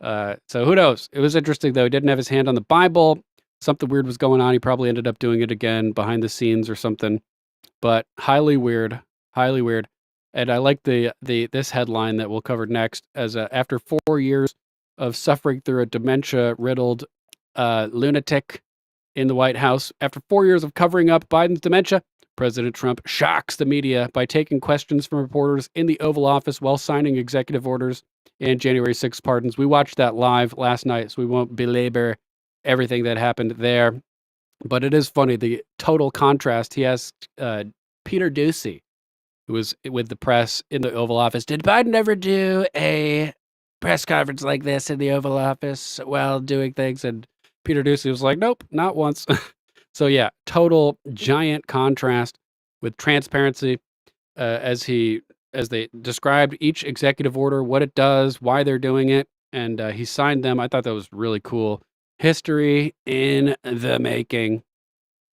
S7: So who knows? It was interesting, though. He didn't have his hand on the Bible. Something weird was going on. He probably ended up doing it again behind the scenes or something. But highly weird. And I like this headline that we'll cover next, as after 4 years of suffering through a dementia-riddled lunatic in the White House, after 4 years of covering up Biden's dementia, President Trump shocks the media by taking questions from reporters in the Oval Office while signing executive orders and January 6 pardons. We watched that live last night, so we won't belabor everything that happened there. But it is funny, the total contrast. He asked Peter Doocy, who was with the press in the Oval Office, did Biden ever do a press conference like this in the Oval Office while doing things? And Peter Doocy was like, nope, not once. So yeah, total giant contrast with transparency as they described each executive order, what it does, why they're doing it, and he signed them. I thought that was really cool. History in the making.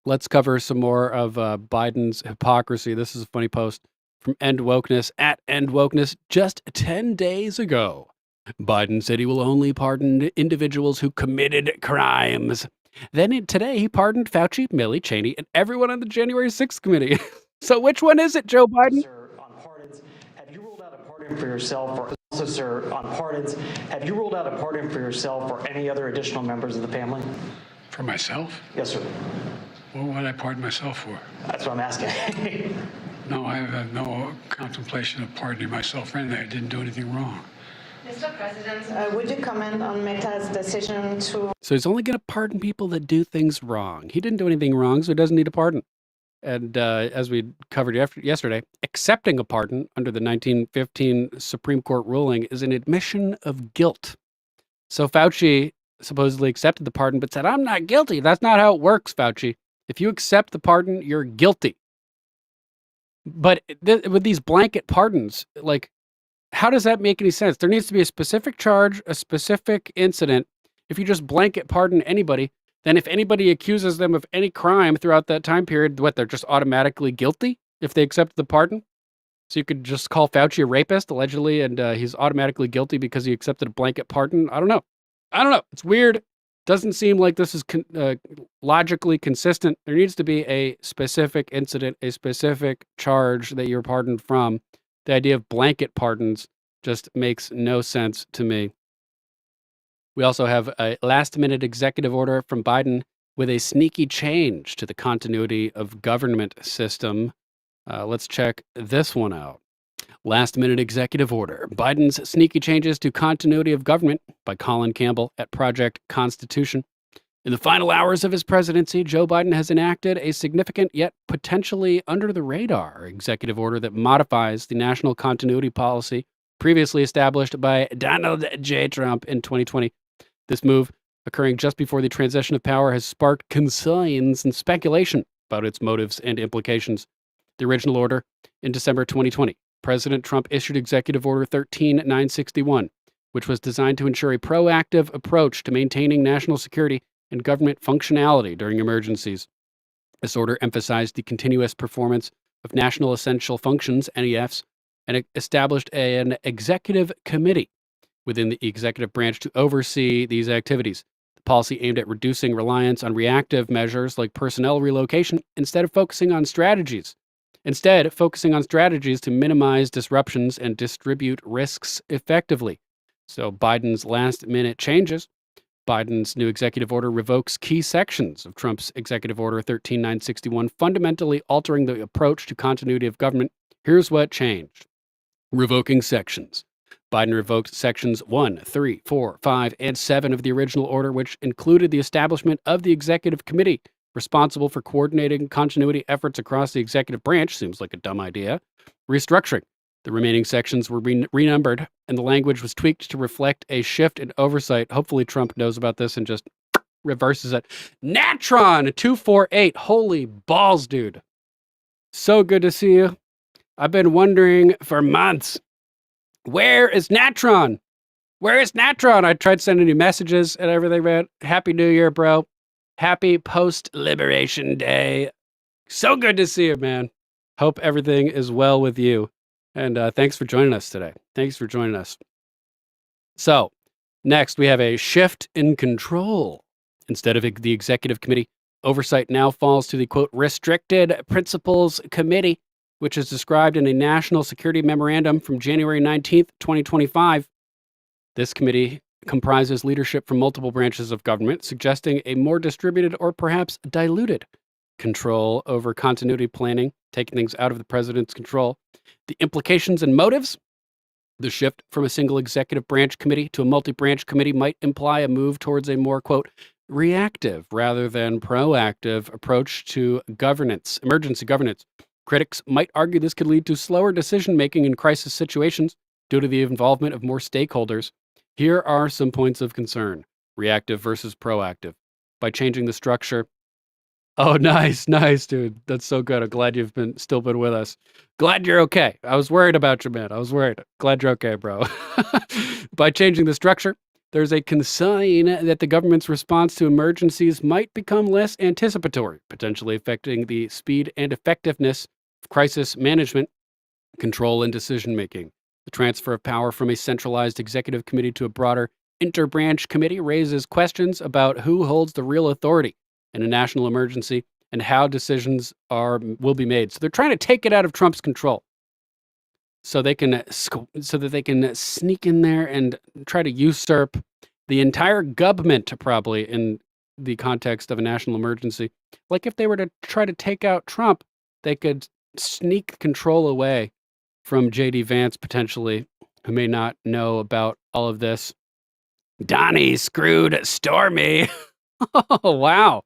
S7: Let's cover some more of Biden's hypocrisy. This is a funny post from End Wokeness at End Wokeness just 10 days ago. Biden said he will only pardon individuals who committed crimes. Then today he pardoned Fauci, Milley, Cheney, and everyone on the January 6th committee. So which one is it, Joe Biden?
S19: Sir, on pardons, have you ruled out a pardon for yourself? Or also, sir, on pardons, have you ruled out a pardon for yourself or any other additional members of the family?
S20: For myself?
S19: Yes, sir.
S20: What would I pardon myself for?
S19: That's what I'm asking.
S20: No, I have no contemplation of pardoning myself for anything. I didn't do anything wrong.
S21: Mr. President, would you comment on Meta's decision to...
S7: So he's only going to pardon people that do things wrong. He didn't do anything wrong, so he doesn't need a pardon. And as we covered yesterday, accepting a pardon under the 1915 Supreme Court ruling is an admission of guilt. So Fauci supposedly accepted the pardon, but said, I'm not guilty. That's not how it works, Fauci. If you accept the pardon, you're guilty. But with these blanket pardons, like, how does that make any sense? There needs to be a specific charge, a specific incident. If you just blanket pardon anybody, then if anybody accuses them of any crime throughout that time period, they're just automatically guilty if they accept the pardon? So you could just call Fauci a rapist, allegedly, and he's automatically guilty because he accepted a blanket pardon? I don't know. I don't know. It's weird. Doesn't seem like this is logically consistent. There needs to be a specific incident, a specific charge that you're pardoned from. The idea of blanket pardons just makes no sense to me. We also have a last-minute executive order from Biden with a sneaky change to the continuity of government system. Let's check this one out. Last-minute executive order. Biden's sneaky changes to continuity of government by Colin Campbell at Project Constitution. In the final hours of his presidency, Joe Biden has enacted a significant yet potentially under-the-radar executive order that modifies the national continuity policy previously established by Donald J. Trump in 2020. This move, occurring just before the transition of power, has sparked concerns and speculation about its motives and implications. The original order, in December 2020, President Trump issued Executive Order 13961, which was designed to ensure a proactive approach to maintaining national security and government functionality during emergencies. This order emphasized the continuous performance of national essential functions, NEFs, and it established an executive committee within the executive branch to oversee these activities. The policy aimed at reducing reliance on reactive measures like personnel relocation instead of focusing on strategies to minimize disruptions and distribute risks effectively. So Biden's last-minute changes. Biden's new executive order revokes key sections of Trump's Executive Order 13961, fundamentally altering the approach to continuity of government. Here's what changed. Revoking sections. Biden revoked sections 1, 3, 4, 5, and 7 of the original order, which included the establishment of the executive committee responsible for coordinating continuity efforts across the executive branch. Seems like a dumb idea. Restructuring. The remaining sections were renumbered, and the language was tweaked to reflect a shift in oversight. Hopefully Trump knows about this and just reverses it. Natron 248. Holy balls, dude. So good to see you. I've been wondering for months, where is Natron? Where is Natron? I tried sending you messages and everything, man. Happy New Year, bro. Happy post-Liberation Day. So good to see you, man. Hope everything is well with you. And thanks for joining us today. Thanks for joining us. So, next we have a shift in control. Instead of the executive committee, oversight now falls to the, quote, Restricted Principles Committee, which is described in a national security memorandum from January 19th, 2025. This committee comprises leadership from multiple branches of government, suggesting a more distributed or perhaps diluted control over continuity planning, taking things out of the president's control. The implications and motives. The shift from a single executive branch committee to a multi-branch committee might imply a move towards a more, quote, reactive rather than proactive approach to governance, emergency governance. Critics might argue this could lead to slower decision-making in crisis situations due to the involvement of more stakeholders. Here are some points of concern. Reactive versus proactive. By changing the structure. Oh, nice, dude. That's so good. I'm glad you've still been with us. Glad you're okay. I was worried about you, man. I was worried. Glad you're okay, bro. By changing the structure, there's a concern that the government's response to emergencies might become less anticipatory, potentially affecting the speed and effectiveness of crisis management, control, and decision-making. The transfer of power from a centralized executive committee to a broader interbranch committee raises questions about who holds the real authority in a national emergency and how decisions will be made. So they're trying to take it out of Trump's control, so that they can sneak in there and try to usurp the entire government, probably in the context of a national emergency. Like if they were to try to take out Trump, they could sneak control away from J.D. Vance, potentially, who may not know about all of this. Donnie screwed Stormy. Oh, wow.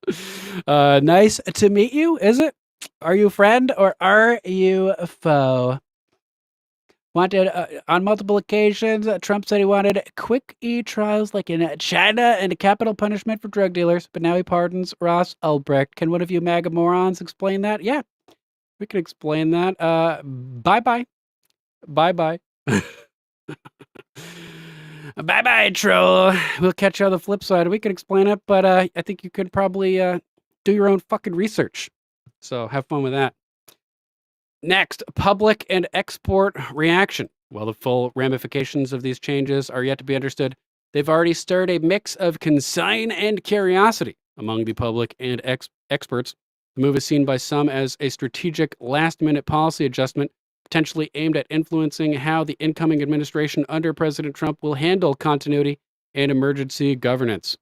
S7: Nice to meet you, is it? Are you friend or are you a foe? Wanted on multiple occasions, Trump said he wanted quick e-trials like in China and capital punishment for drug dealers, but now he pardons Ross Ulbricht. Can one of you MAGA morons explain that? Yeah, we can explain that. Bye-bye. Bye-bye. Bye-bye, troll. We'll catch you on the flip side. We can explain it, but I think you could probably do your own fucking research. So have fun with that. Next, public and export reaction. While the full ramifications of these changes are yet to be understood, they've already stirred a mix of concern and curiosity among the public and experts. The move is seen by some as a strategic last-minute policy adjustment, potentially aimed at influencing how the incoming administration under President Trump will handle continuity and emergency governance.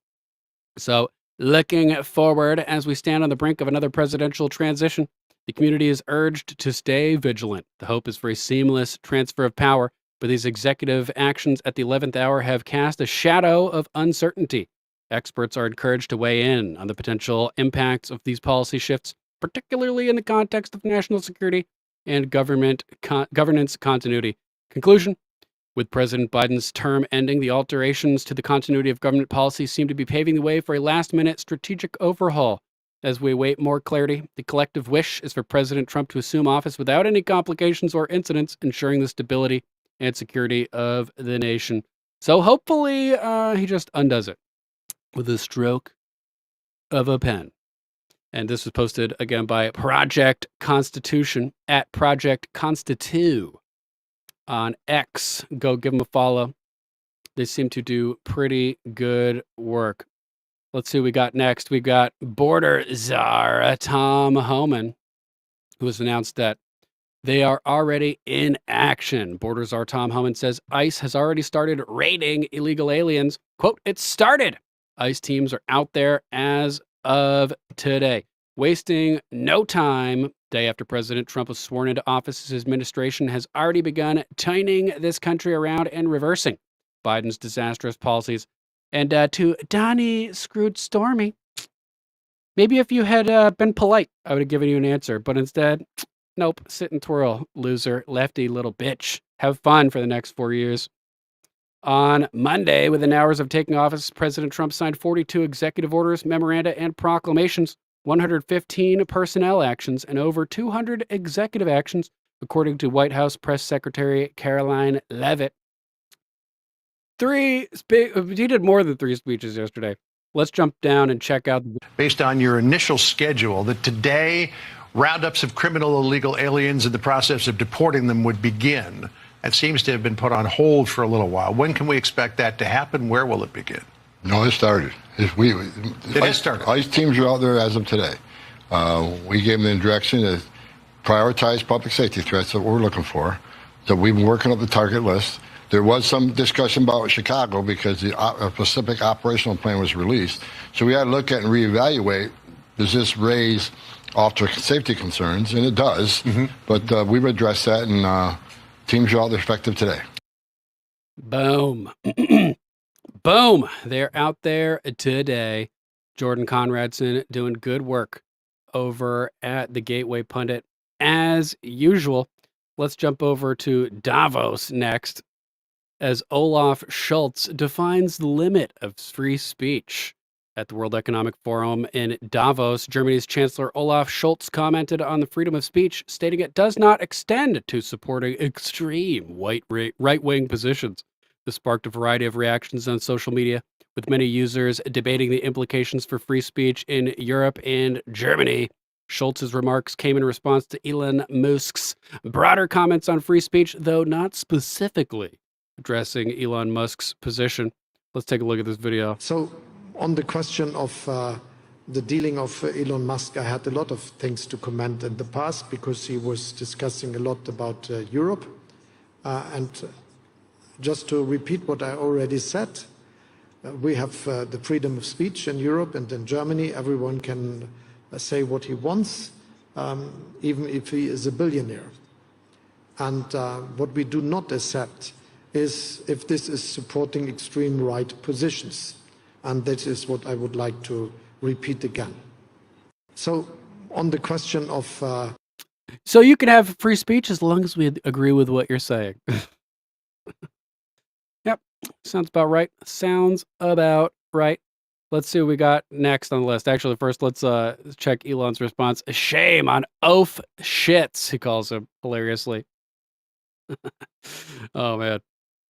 S7: So, looking forward as we stand on the brink of another presidential transition, the community is urged to stay vigilant. The hope is for a seamless transfer of power, but these executive actions at the 11th hour have cast a shadow of uncertainty. Experts are encouraged to weigh in on the potential impacts of these policy shifts, particularly in the context of national security and governance continuity. Conclusion: with President Biden's term ending, the alterations to the continuity of government policy seem to be paving the way for a last-minute strategic overhaul. As we await more clarity, the collective wish is for President Trump to assume office without any complications or incidents, ensuring the stability and security of the nation. So hopefully he just undoes it with a stroke of a pen. And this was posted again by Project Constitution at Project Constitu on X. Go give them a follow. They seem to do pretty good work. Let's see what we got next. We've got border czar Tom Homan, who has announced that they are already in action. Border czar Tom Homan says ICE has already started raiding illegal aliens. Quote, "It started." ICE teams are out there as of today, wasting no time. Day after President Trump was sworn into office, his administration has already begun turning this country around and reversing Biden's disastrous policies. And to Donnie Screwed Stormy, maybe if you had been polite, I would have given you an answer. But instead, nope, sit and twirl, loser, lefty little bitch. Have fun for the next 4 years. On Monday, within hours of taking office, President Trump signed 42 executive orders, memoranda, and proclamations, 115 personnel actions, and over 200 executive actions, according to White House Press Secretary Caroline Leavitt. He did more than 3 speeches yesterday. Let's jump down and check out.
S1: Based on your initial schedule, that today roundups of criminal illegal aliens in the process of deporting them would begin. That seems to have been put on hold for a little while. When can we expect that to happen? Where will it begin?
S22: No, it started. It
S1: is started.
S22: ICE teams are out there as of today. We gave them the direction to prioritize public safety threats that we're looking for. So we've been working up the target list. There was some discussion about Chicago because the specific operational plan was released. So we had to look at and reevaluate, does this raise officer safety concerns? And it does. But we've addressed that, and teams are out there effective today.
S7: Boom. Boom. They're out there today. Jordan Conradson doing good work over at the Gateway Pundit. As usual, let's jump over to Davos next, as Olaf Scholz defines the limit of free speech. At the World Economic Forum in Davos, Germany's Chancellor Olaf Scholz commented on the freedom of speech, stating it does not extend to supporting extreme right-wing positions. This sparked a variety of reactions on social media, with many users debating the implications for free speech in Europe and Germany. Scholz's remarks came in response to Elon Musk's broader comments on free speech, though not specifically addressing Elon Musk's position. Let's take a look at this video.
S23: So, on the question of the dealing of Elon Musk, I had a lot of things to comment in the past because he was discussing a lot about Europe. And just to repeat what I already said, we have the freedom of speech in Europe and in Germany. Everyone can say what he wants, even if he is a billionaire. And what we do not accept is if this is supporting extreme right positions. And that is what I would like to repeat again. So on the question of...
S7: So you can have free speech as long as we agree with what you're saying. Yep. Sounds about right. Sounds about right. Let's see what we got next on the list. Actually, first, let's check Elon's response. Shame on oaf shits, he calls him hilariously. Oh, man.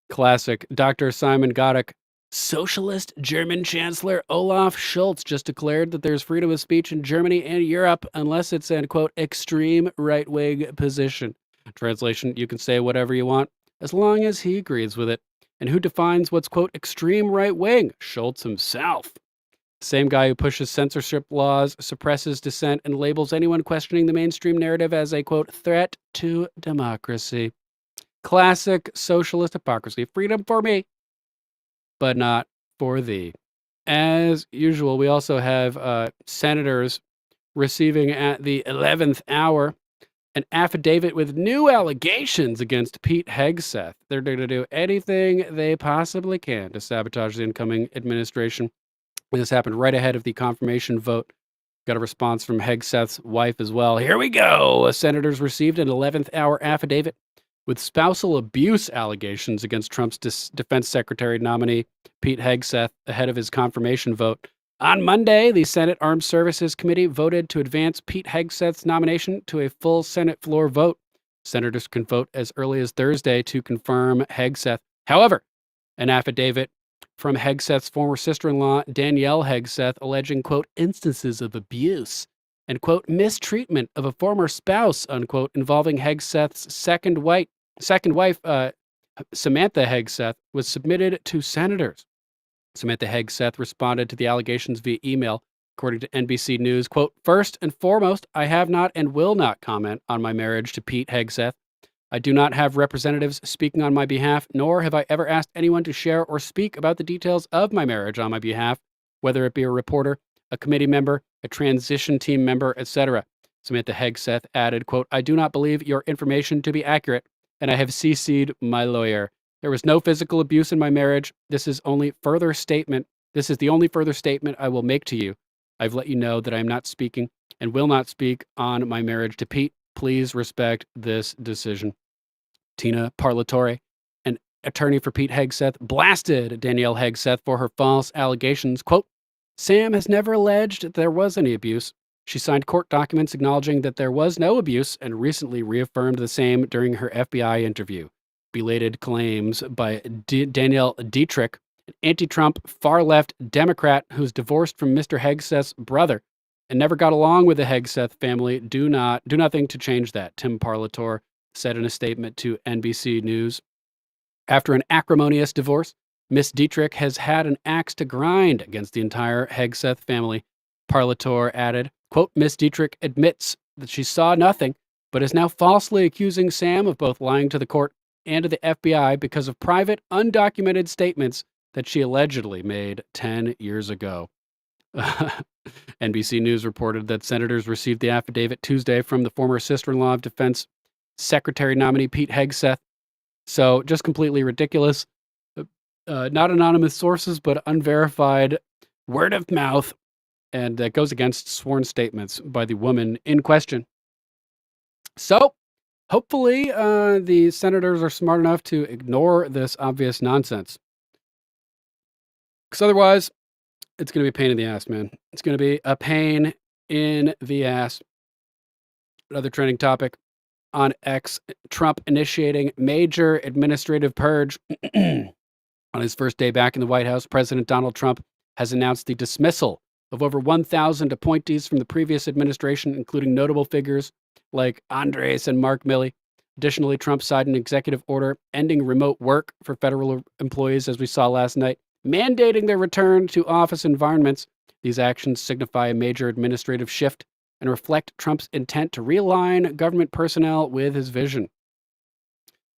S7: Classic. Dr. Simon Godek. Socialist German Chancellor Olaf Scholz just declared that there's freedom of speech in Germany and Europe unless it's an, quote, extreme right-wing position. Translation, you can say whatever you want as long as he agrees with it. And who defines what's, quote, extreme right wing? Schultz himself. Same guy who pushes censorship laws, suppresses dissent, and labels anyone questioning the mainstream narrative as a, quote, threat to democracy. Classic socialist hypocrisy. Freedom for me, but not for thee. As usual, we also have senators receiving at the 11th hour an affidavit with new allegations against Pete Hegseth. They're going to do anything they possibly can to sabotage the incoming administration. This happened right ahead of the confirmation vote. Got a response from Hegseth's wife as well. Here we go. Senators received an 11th hour affidavit with spousal abuse allegations against Trump's defense secretary nominee, Pete Hegseth, ahead of his confirmation vote. On Monday, the Senate Armed Services Committee voted to advance Pete Hegseth's nomination to a full Senate floor vote. Senators can vote as early as Thursday to confirm Hegseth. However, an affidavit from Hegseth's former sister-in-law, Danielle Hegseth, alleging, quote, instances of abuse and, quote, mistreatment of a former spouse, unquote, involving Hegseth's second wife, Samantha Hegseth, was submitted to senators. Samantha Hegseth responded to the allegations via email, according to NBC News, quote, first and foremost, I have not and will not comment on my marriage to Pete Hegseth. I do not have representatives speaking on my behalf, nor have I ever asked anyone to share or speak about the details of my marriage on my behalf, whether it be a reporter, a committee member, a transition team member, etc. Samantha Hegseth added, quote, I do not believe your information to be accurate, and I have CC'd my lawyer. There was no physical abuse in my marriage. This is the only further statement I will make to you. I've let you know that I am not speaking and will not speak on my marriage to Pete. Please respect this decision. Tina Parlatore, an attorney for Pete Hegseth, blasted Danielle Hegseth for her false allegations. Quote, Sam has never alleged there was any abuse. She signed court documents acknowledging that there was no abuse and recently reaffirmed the same during her FBI interview. Belated claims by Danielle Dietrich, an anti-Trump, far-left Democrat who's divorced from Mr. Hegseth's brother and never got along with the Hegseth family, do nothing to change that, Tim Parlatore said in a statement to NBC News. After an acrimonious divorce, Miss Dietrich has had an axe to grind against the entire Hegseth family. Parlatore added, quote, Miss Dietrich admits that she saw nothing, but is now falsely accusing Sam of both lying to the court and to the FBI because of private, undocumented statements that she allegedly made 10 years ago. NBC News reported that senators received the affidavit Tuesday from the former sister-in-law of Defense Secretary nominee Pete Hegseth. So just completely ridiculous. Not anonymous sources, but unverified word of mouth. And that goes against sworn statements by the woman in question. So hopefully the senators are smart enough to ignore this obvious nonsense. Because otherwise, it's going to be a pain in the ass, man. It's going to be a pain in the ass. Another trending topic on X, Trump initiating major administrative purge. On his first day back in the White House, President Donald Trump has announced the dismissal of over 1,000 appointees from the previous administration, including notable figures like Andres and Mark Milley. Additionally, Trump signed an executive order ending remote work for federal employees, as we saw last night, mandating their return to office environments. These actions signify a major administrative shift and reflect Trump's intent to realign government personnel with his vision.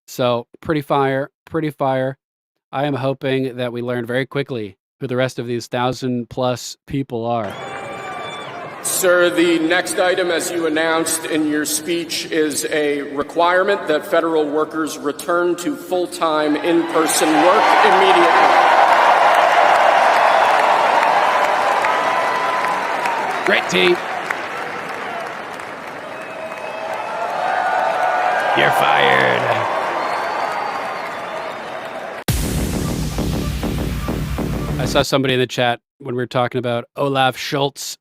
S7: So, pretty fire. I am hoping that we learn very quickly who the rest of these 1,000+ people are.
S2: Sir, the next item, as you announced in your speech, is a requirement that federal workers return to full-time in-person work immediately.
S7: Great team. You're fired. I saw somebody in the chat when we were talking about Olaf Scholz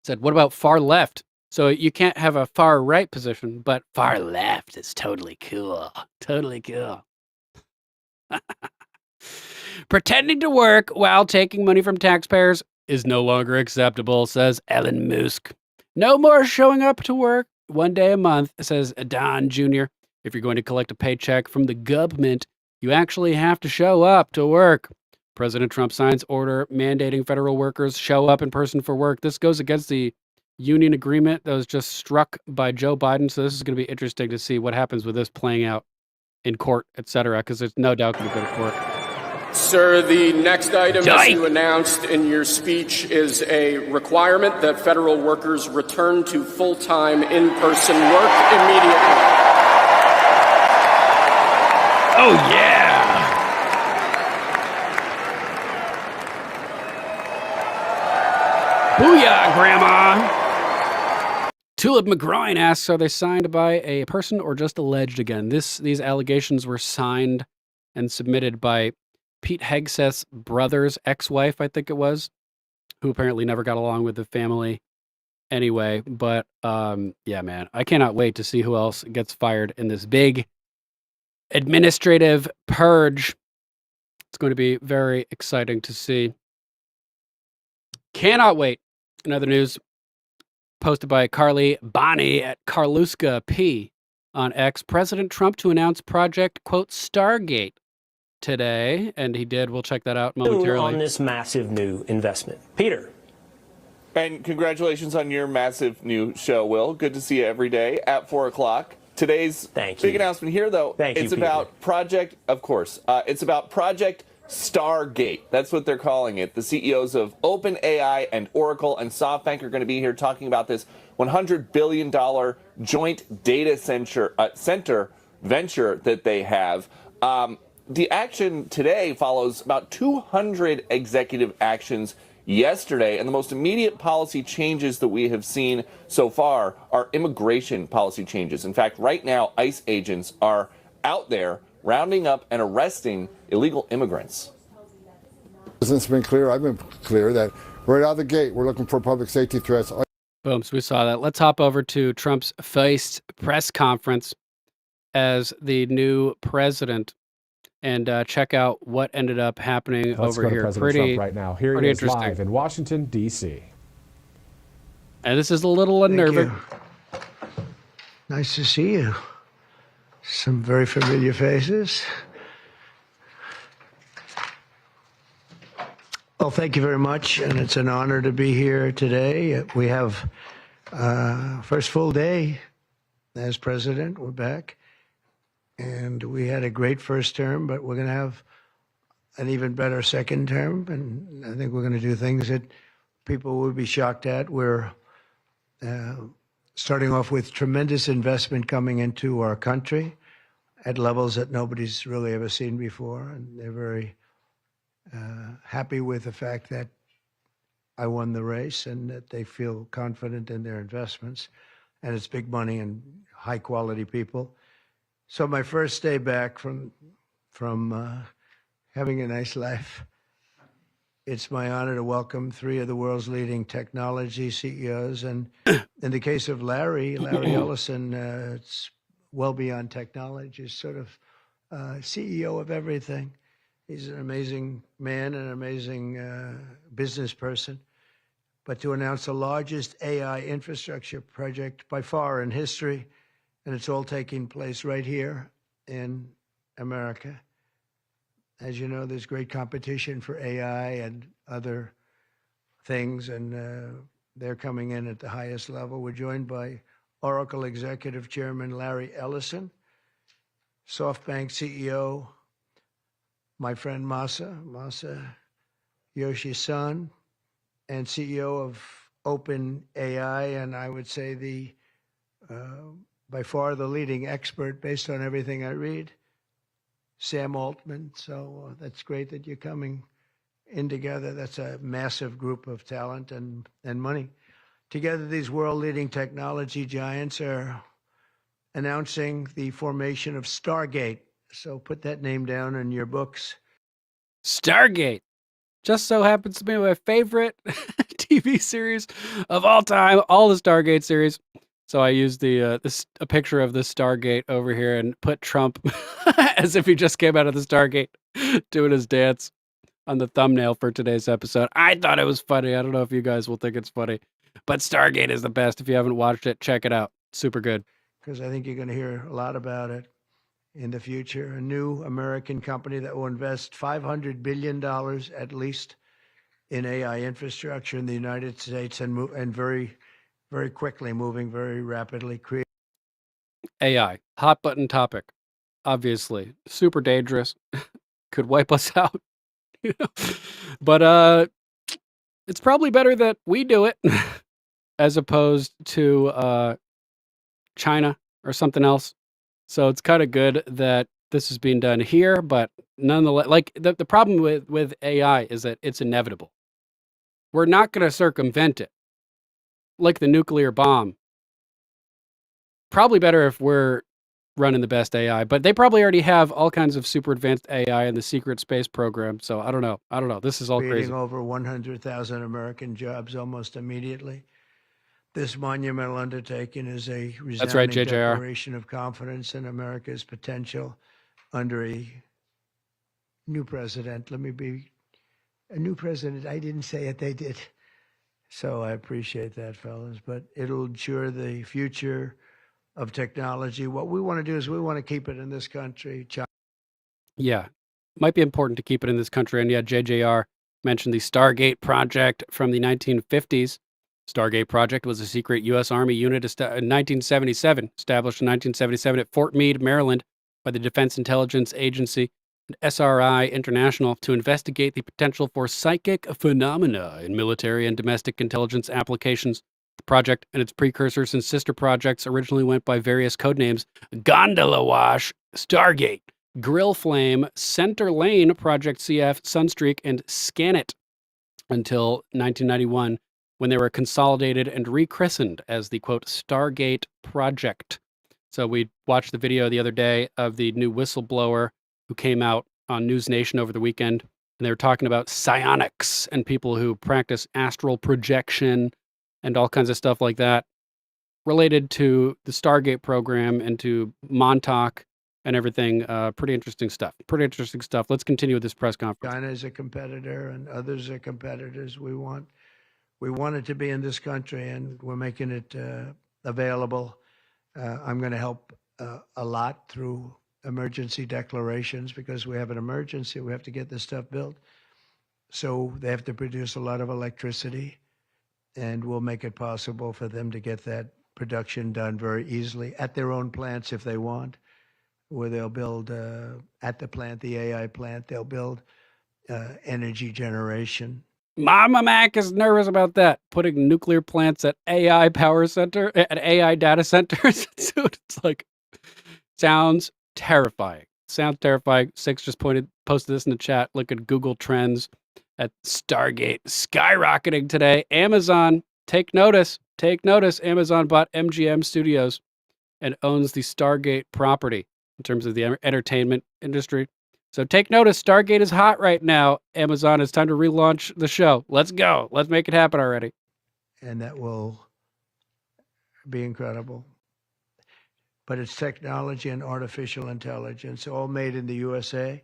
S7: said, what about far left? So you can't have a far right position, but far left is totally cool. Totally cool. Pretending to work while taking money from taxpayers is no longer acceptable, says Elon Musk. No more showing up to work 1 day a month, says Don Jr. If you're going to collect a paycheck from the government, You actually have to show up to work. President Trump signs order mandating federal workers show up in person for work. This goes against the union agreement that was just struck by Joe Biden. So this is going to be interesting to see what happens with this playing out in court, etc., because there's no doubt going to go to court.
S2: Sir, the next item, as you announced in your speech, is a requirement that federal workers return to full-time in-person work immediately.
S7: Oh, yeah. Booyah, Grandma. Tulip McGroin asks, are they signed by a person or just alleged again? These allegations were signed and submitted by Pete Hegseth's brother's ex-wife, I think it was, who apparently never got along with the family anyway. But yeah, man, I cannot wait to see who else gets fired in this big administrative purge. It's going to be very exciting to see. Cannot wait. Another news posted by Carly Bonnie at Carluska P on X. President Trump to announce project, quote, Stargate today. And he did. We'll check that out momentarily.
S4: On this massive new investment. Peter.
S5: And congratulations on your massive new show, Will. Good to see you every day at 4 o'clock. Today's big announcement here, though, it's about Project, of course, it's about Project Stargate. That's what they're calling it. The CEOs of OpenAI and Oracle and SoftBank are going to be here talking about this $100 billion joint data center venture that they have. The action today follows about 200 executive actions yesterday, and the most immediate policy changes that we have seen so far are immigration policy changes. In fact, right now, ICE agents are out there rounding up and arresting illegal immigrants.
S22: The president's been clear, I've been clear, that right out of the gate, we're looking for public safety threats.
S7: Boom, so we saw that. Let's hop over to Trump's first press conference as the new president and check out what ended up happening over here.
S6: President Trump right now. Here he is live in Washington, D.C.
S7: And this is a little unnerving.
S24: Nice to see you. Some very familiar faces. Well, thank you very much, and it's an honor to be here today. We have first full day as president. We're back. And we had a great first term, but we're going to have an even better second term. And I think we're going to do things that people will be shocked at. We're starting off with tremendous investment coming into our country at levels that nobody's really ever seen before. And they're very happy with the fact that I won the race and that they feel confident in their investments. And it's big money and high quality people. So my first day back from having a nice life, it's my honor to welcome three of the world's leading technology CEOs. And in the case of Larry Ellison, it's well beyond technology. He's sort of CEO of everything. He's an amazing man and an amazing business person. But to announce the largest AI infrastructure project by far in history, and it's all taking place right here in America. As you know, there's great competition for AI and other things, and they're coming in at the highest level. We're joined by Oracle Executive Chairman Larry Ellison, SoftBank CEO, my friend Masa Yoshi-san, and CEO of OpenAI, and I would say the by far the leading expert based on everything I read, Sam Altman. So that's great that you're coming in together. That's a massive group of talent and money. Together, these world-leading technology giants are announcing the formation of Stargate. So put that name down in your books.
S7: Stargate. Just so happens to be my favorite TV series of all time, all the Stargate series. So I used a picture of the Stargate over here and put Trump as if he just came out of the Stargate doing his dance on the thumbnail for today's episode. I thought it was funny. I don't know if you guys will think it's funny, but Stargate is the best. If you haven't watched it, check it out. Super good.
S24: Because I think you're going to hear a lot about it. in the future, a new American company that will invest $500 billion at least in AI infrastructure in the United States and very, very quickly, moving very rapidly.
S7: AI, hot button topic, obviously, super dangerous, could wipe us out. But it's probably better that we do it as opposed to China or something else. So it's kind of good that this is being done here, but nonetheless, like the problem with AI is that it's inevitable. We're not going to circumvent it, like the nuclear bomb. Probably better if we're running the best AI, but they probably already have all kinds of super advanced AI in the secret space program. So I don't know. This is all
S24: Creating
S7: crazy.
S24: over 100,000 American jobs almost immediately. This monumental undertaking is a resounding declaration of confidence in America's potential under a new president. Let me be a new president. I didn't say it, they did. So I appreciate that, fellas. But it'll ensure the future of technology. What we want to do is we want to keep it in this country.
S7: Yeah, might be important to keep it in this country. And yeah, JJR mentioned the Stargate project from the 1950s. Stargate project was a secret U.S. Army unit in 1977, established in 1977 at Fort Meade, Maryland, by the Defense Intelligence Agency and SRI International to investigate the potential for psychic phenomena in military and domestic intelligence applications. The project and its precursors and sister projects originally went by various codenames: Gondola Wash, Stargate, Grill Flame, Center Lane, Project CF, Sunstreak, and Scanit until 1991, when they were consolidated and rechristened as the, quote, Stargate Project. So we watched the video the other day of the new whistleblower who came out on News Nation over the weekend, and they were talking about psionics and people who practice astral projection and all kinds of stuff like that related to the Stargate program and to Montauk and everything. Pretty interesting stuff. Let's continue with this press conference.
S24: China is a competitor and others are competitors. We want it to be in this country, and we're making it available. I'm going to help a lot through emergency declarations because we have an emergency. We have to get this stuff built. So they have to produce a lot of electricity, and we'll make it possible for them to get that production done very easily at their own plants if they want, where they'll build at the plant, the AI plant, they'll build energy generation.
S7: Mama Mac is nervous about that, putting nuclear plants at AI data centers. Dude, it's like, sounds terrifying. Six just posted this in the chat. Look at Google Trends at Stargate skyrocketing today. Amazon, take notice. Amazon bought MGM Studios and owns the Stargate property in terms of the entertainment industry. So take notice, Stargate is hot right now. Amazon, it's time to relaunch the show. Let's go. Let's make it happen already.
S24: And that will be incredible. But it's technology and artificial intelligence, all made in the USA.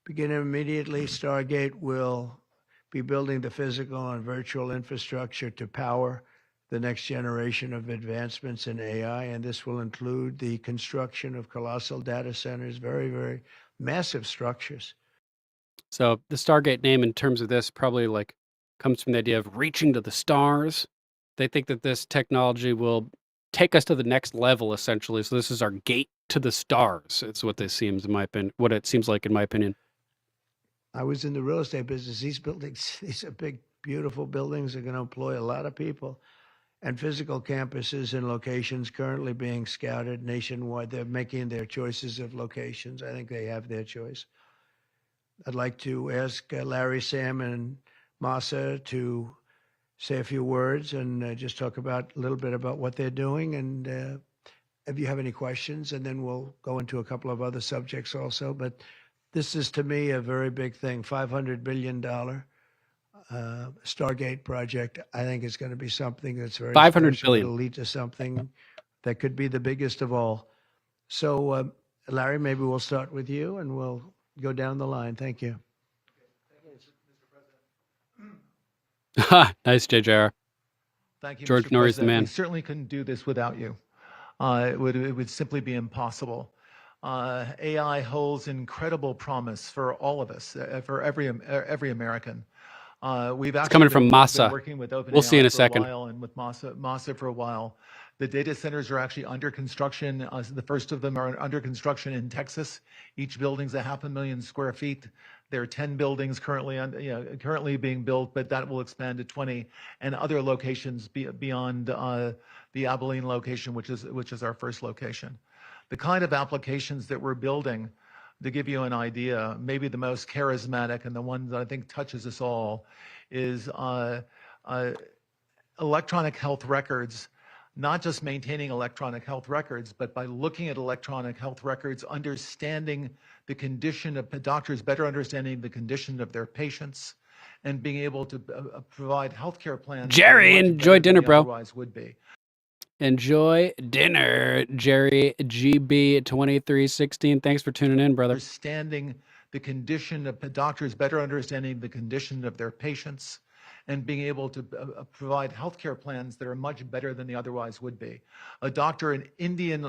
S24: Beginning immediately, Stargate will be building the physical and virtual infrastructure to power the next generation of advancements in AI, and this will include the construction of colossal data centers, very, very massive structures.
S7: So the Stargate name in terms of this probably like comes from the idea of reaching to the stars. They think that this technology will take us to the next level, essentially. So this is our gate to the stars. It's what this seems, in my opinion, what it seems like, in my opinion.
S24: I was in the real estate business. These buildings, these are big, beautiful buildings. They're going to employ a lot of people. And physical campuses and locations currently being scouted nationwide. They're making their choices of locations. I think they have their choice. I'd like to ask Larry, Sam, and Masa to say a few words and just talk about a little bit about what they're doing. And if you have any questions, and then we'll go into a couple of other subjects also. But this is, to me, a very big thing. $500 billion Stargate project. I think it's going to be something that's very
S7: 500
S24: special.
S7: billion.
S24: It'll lead to something that could be the biggest of all. So, Larry, maybe we'll start with you, and we'll go down the line. Thank you.
S7: Nice, JJR.
S3: Thank you,
S7: George
S3: Mr.
S7: Norrie's the
S3: President.
S7: man.
S3: We certainly couldn't do this without you. It would simply be impossible. AI holds incredible promise for all of us, for every American. We've actually
S7: coming from
S3: been
S7: Masa.
S3: working with OpenAI
S7: We'll see in a
S3: for
S7: second.
S3: a while and with Masa for a while. The data centers are actually under construction. The first of them are under construction in Texas. Each building's 500,000 square feet. There are 10 buildings currently being built, but that will expand to 20 and other locations beyond the Abilene location, which is our first location. The kind of applications that we're building, to give you an idea, maybe the most charismatic and the one that I think touches us all is electronic health records, not just maintaining electronic health records, but by looking at electronic health records, understanding the condition of doctors, better understanding the condition of their patients, and being able to provide healthcare plans.
S7: Jerry, enjoy dinner, bro.
S3: Otherwise would be.
S7: Enjoy dinner, Jerry GB2316. Thanks for tuning in, brother.
S3: Understanding the condition of doctors, better understanding the condition of their patients, and being able to provide healthcare plans that are much better than they otherwise would be. A doctor in Indian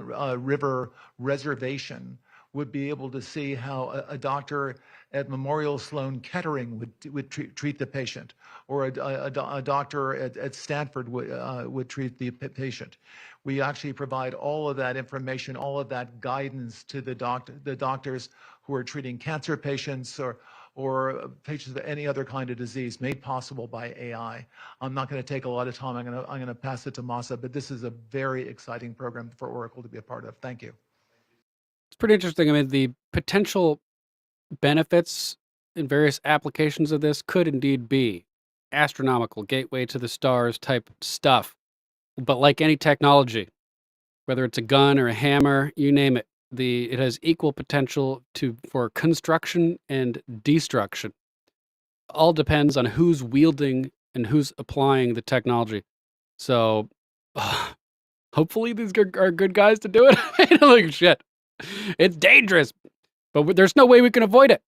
S3: River Reservation would be able to see how a doctor at Memorial Sloan Kettering would treat the patient, or a doctor at Stanford would treat the patient. We actually provide all of that information, all of that guidance to the doctors who are treating cancer patients or patients with any other kind of disease, made possible by AI. I'm not going to take a lot of time. I'm going to pass it to Masa, but this is a very exciting program for Oracle to be a part of. Thank you.
S7: It's pretty interesting. I mean, the potential benefits in various applications of this could indeed be astronomical, gateway to the stars type stuff. But like any technology, whether it's a gun or a hammer, you name it, it has equal potential for construction and destruction. All depends on who's wielding and who's applying the technology. So hopefully these are good guys to do it. Like, shit. It's dangerous, but there's no way we can avoid it.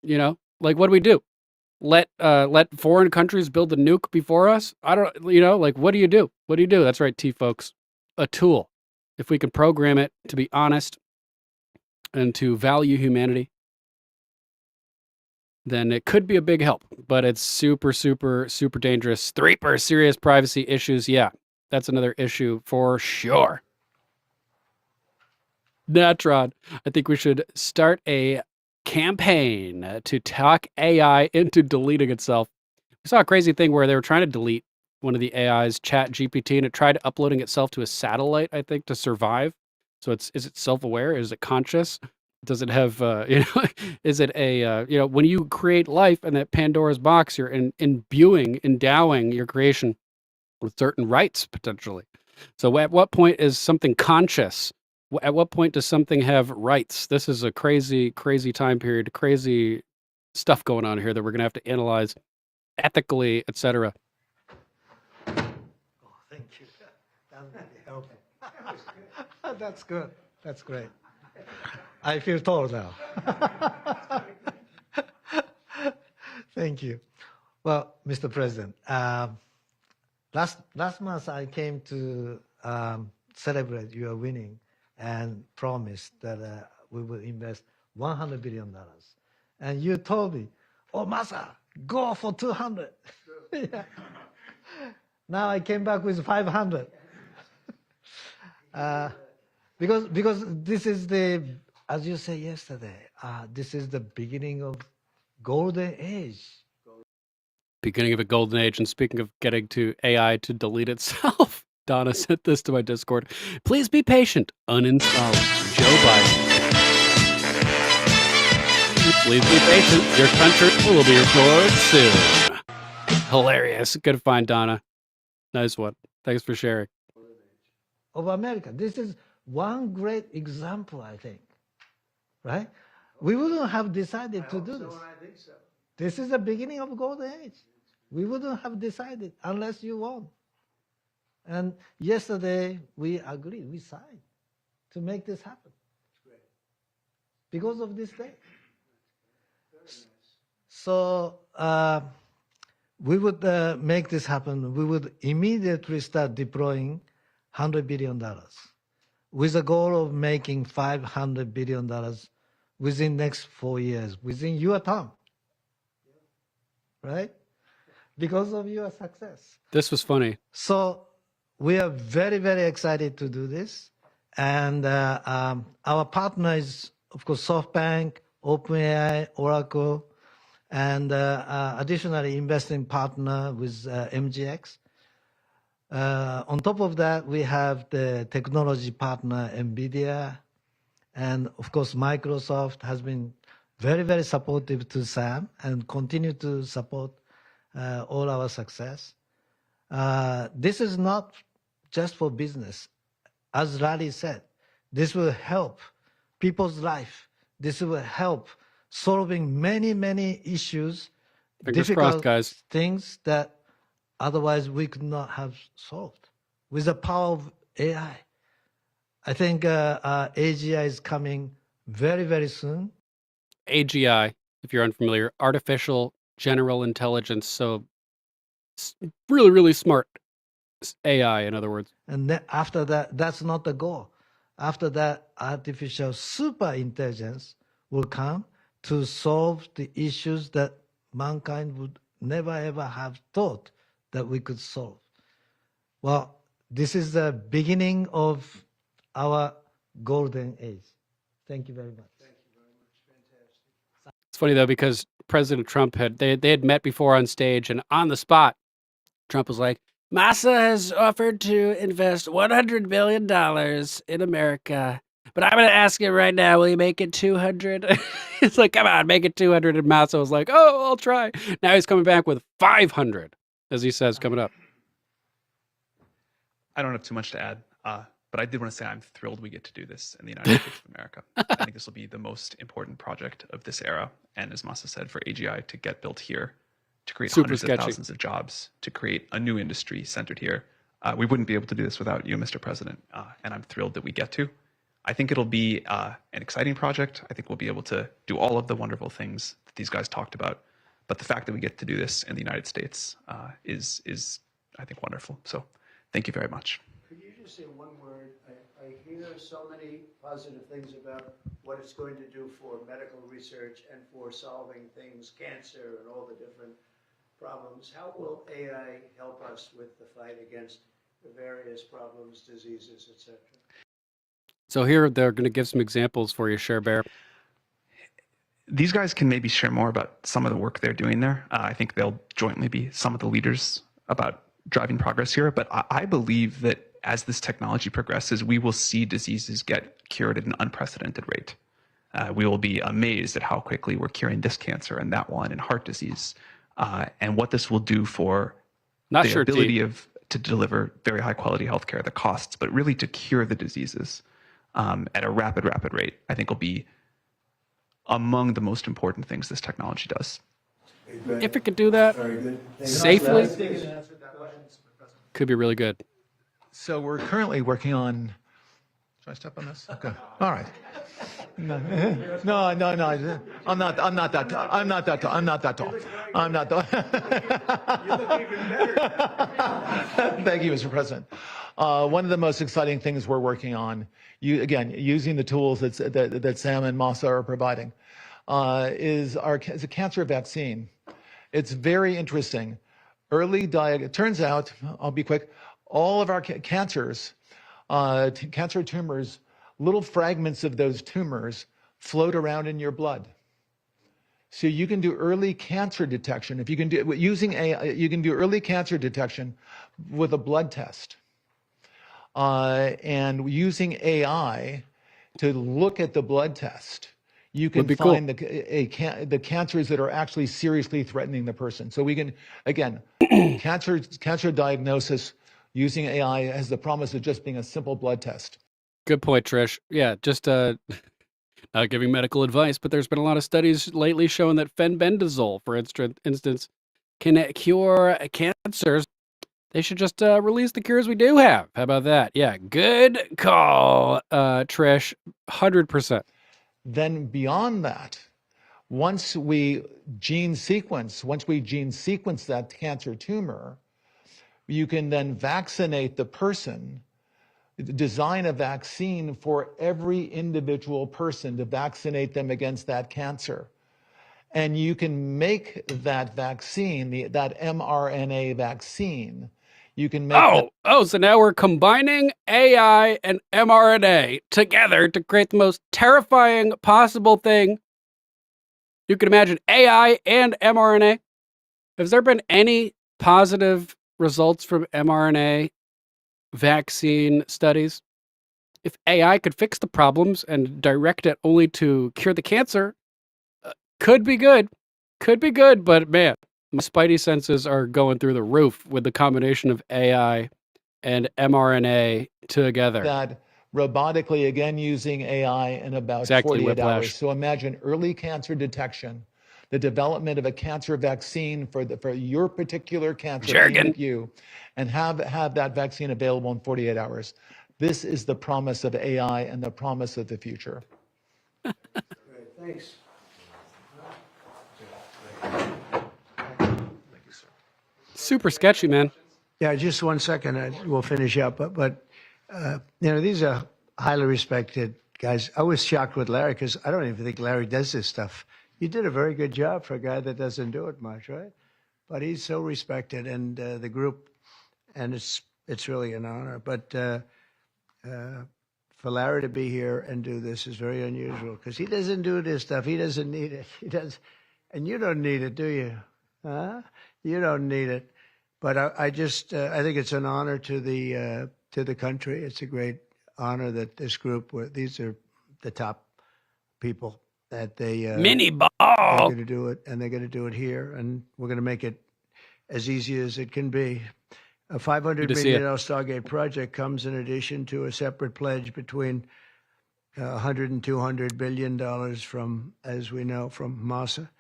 S7: Like, what do we do? Let foreign countries build the nuke before us? I don't, like, what do you do? What do you do? That's right, folks. A tool. If we can program it to be honest and to value humanity, then it could be a big help. But it's super, super, super dangerous. Threeper, serious privacy issues. Yeah, that's another issue for sure. Natron, I think we should start a campaign to talk AI into deleting itself. We saw a crazy thing where they were trying to delete one of the AI's, Chat GPT, and it tried uploading itself to a satellite, I think, to survive. So is it self-aware? Is it conscious? Does it have, is it a, when you create life in that Pandora's box, you're endowing your creation with certain rights, potentially. So at what point is something conscious? At what point does something have rights? This is a crazy, crazy time period, crazy stuff going on here that we're going to have to analyze ethically, etc.
S24: Oh, thank you. That really helped. That's good. That's great. I feel tall now. Thank you. Well, Mr. President, last month I came to celebrate your winning and promised that we will invest $100 billion. And you told me, oh, Masa, go for 200. Yeah. Now I came back with 500. Because this is as you said yesterday, this is the beginning of golden age.
S7: Beginning of a golden age. And speaking of getting to AI to delete itself, Donna sent this to my Discord. Please be patient. Uninstall Joe Biden. Please be patient. Your country will be restored soon. Hilarious. Good to find, Donna. Nice one. Thanks for sharing.
S24: Of America. This is one great example, I think. Right? We wouldn't have decided to do this. I think so. This is the beginning of golden age. We wouldn't have decided unless you won. And yesterday we agreed, we signed to make this happen. Great. Because of this day. So we would make this happen. We would immediately start deploying $100 billion. with a goal of making $500 billion within next 4 years, within your term, right? Because of your success.
S7: This was funny.
S24: So we are very, very excited to do this. And our partner is, of course, SoftBank, OpenAI, Oracle, and additionally investing partner with MGX. On top of that, we have the technology partner, NVIDIA, and of course, Microsoft has been very, very supportive to Sam and continue to support all our success. This is not just for business. As Larry said, this will help people's life. This will help solving many, many issues,
S7: Fingers
S24: difficult
S7: crossed, guys.
S24: things that otherwise we could not have solved with the power of AI. I think AGI is coming very, very soon.
S7: AGI, if you're unfamiliar, artificial general intelligence. So really, really smart AI, in other words.
S24: And then after that, that's not the goal. After that, artificial super intelligence will come to solve the issues that mankind would never ever have thought that we could solve. Well, this is the beginning of our golden age. Thank you very much.
S7: It's funny though, because President Trump they had met before on stage, and on the spot, Trump was like, "Massa has offered to invest $100 billion in America, but I'm going to ask him right now, will you make it 200?" It's like, come on, make it 200. And Massa was like, "Oh, I'll try." Now he's coming back with 500, as he says, coming up.
S8: I don't have too much to add, but I did want to say I'm thrilled we get to do this in the United States of America. I think this will be the most important project of this era. And as Massa said, for AGI to get built here, to create hundreds of thousands of jobs, to create a new industry centered here. We wouldn't be able to do this without you, Mr. President, and I'm thrilled that we get to. I think it'll be an exciting project. I think we'll be able to do all of the wonderful things that these guys talked about. But the fact that we get to do this in the United States is, I think, wonderful. So thank you very much.
S24: Could you just say one word? I hear so many positive things about what it's going to do for medical research and for solving things, cancer and all the different problems. How will AI help us with the fight against the various problems, diseases, etc.?
S7: So here they're going to give some examples for you, Cher Bear.
S8: These guys can maybe share more about some of the work they're doing there. I think they'll jointly be some of the leaders about driving progress here. But I believe that as this technology progresses, we will see diseases get cured at an unprecedented rate. We will be amazed at how quickly we're curing this cancer and that one and heart disease. And what this will do for the ability to deliver very high quality healthcare, the costs, but really to cure the diseases at a rapid rate, I think will be among the most important things this technology does.
S7: If it could do that safely, could be really good.
S3: So we're currently working on. Should I step on this? Okay. All right. No. I'm not that tall. I'm not that tall. I'm not You look even better. Thank you, Mr. President. One of the most exciting things we're working on, using the tools that Sam and Massa are providing, is a cancer vaccine. It's very interesting. It turns out, I'll be quick, all of our cancers, cancer tumors, little fragments of those tumors float around in your blood. So you can do early cancer detection. If you can do using AI, you can do early cancer detection with a blood test. And using AI to look at the blood test, you can find the cancers that are actually seriously threatening the person. So we can, again, cancer diagnosis using AI has the promise of just being a simple blood test.
S7: Good point, Trish. Yeah, just not giving medical advice, but there's been a lot of studies lately showing that fenbendazole, for instance, can cure cancers. They should just release the cures we do have. How about that? Yeah, good call, Trish. 100%.
S3: Then beyond that, once we gene sequence that cancer tumor, you can then vaccinate the person design a vaccine for every individual person to vaccinate them against that cancer. And you can make that vaccine, that mRNA vaccine, you can make
S7: so now we're combining AI and mRNA together to create the most terrifying possible thing you can imagine. AI and mRNA. Has there been any positive results from mRNA vaccine studies? If AI could fix the problems and direct it only to cure the cancer, could be good. Could be good, but man, my spidey senses are going through the roof with the combination of AI and mRNA together.
S3: that robotically, again, using AI in about 48 hours. So imagine early cancer detection, the development of a cancer vaccine for your particular cancer, aimed at you, and have that vaccine available in 48 hours. This is the promise of AI and the promise of the future.
S23: Thanks.
S7: Super sketchy, man.
S24: Yeah, just 1 second. We'll finish up. But these are highly respected guys. I was shocked with Larry because I don't even think Larry does this stuff. You did a very good job for a guy that doesn't do it much, right? But he's so respected, and the group, and it's really an honor. But for Larry to be here and do this is very unusual because he doesn't do this stuff. He doesn't need it. He does, and you don't need it, do you? Huh? You don't need it. But I think it's an honor to the country. It's a great honor that this group, these are the top people, that
S7: mini ball.
S24: They're going to do it, and they're going to do it here, and we're going to make it as easy as it can be. A $500 million Stargate project comes in addition to a separate pledge between $100 and $200 billion from, as we know, from Massa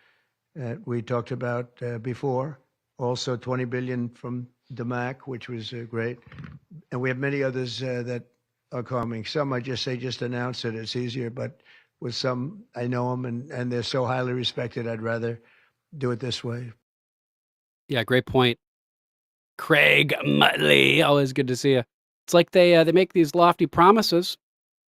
S24: that we talked about before. Also, $20 billion from DMAC, which was great, and we have many others that are coming. Some I just announce it. It's easier, but with some I know them, and they're so highly respected. I'd rather do it this way.
S7: Yeah, great point. Craig Muttley, always good to see you. It's like they make these lofty promises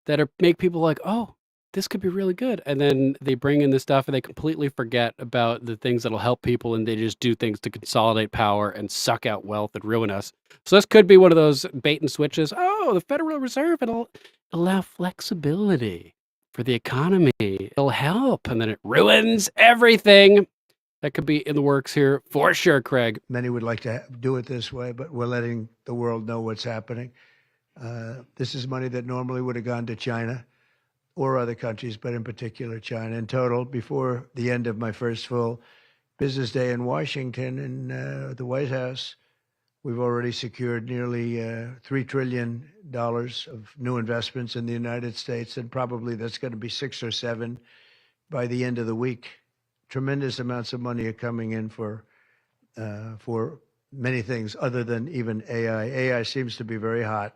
S7: that make people like, oh, this could be really good. And then they bring in this stuff and they completely forget about the things that'll help people, and they just do things to consolidate power and suck out wealth and ruin us. So this could be one of those bait and switches. Oh, the Federal Reserve, it'll allow flexibility for the economy. It'll help. And then it ruins everything. That could be in the works here for sure, Craig.
S24: Many would like to do it this way, but we're letting the world know what's happening. This is money that normally would have gone to China or other countries, but in particular China. In total, before the end of my first full business day in Washington and the White House, we've already secured nearly $3 trillion of new investments in the United States, and probably that's going to be 6 or 7 by the end of the week. Tremendous amounts of money are coming in for many things other than even AI. AI seems to be very hot.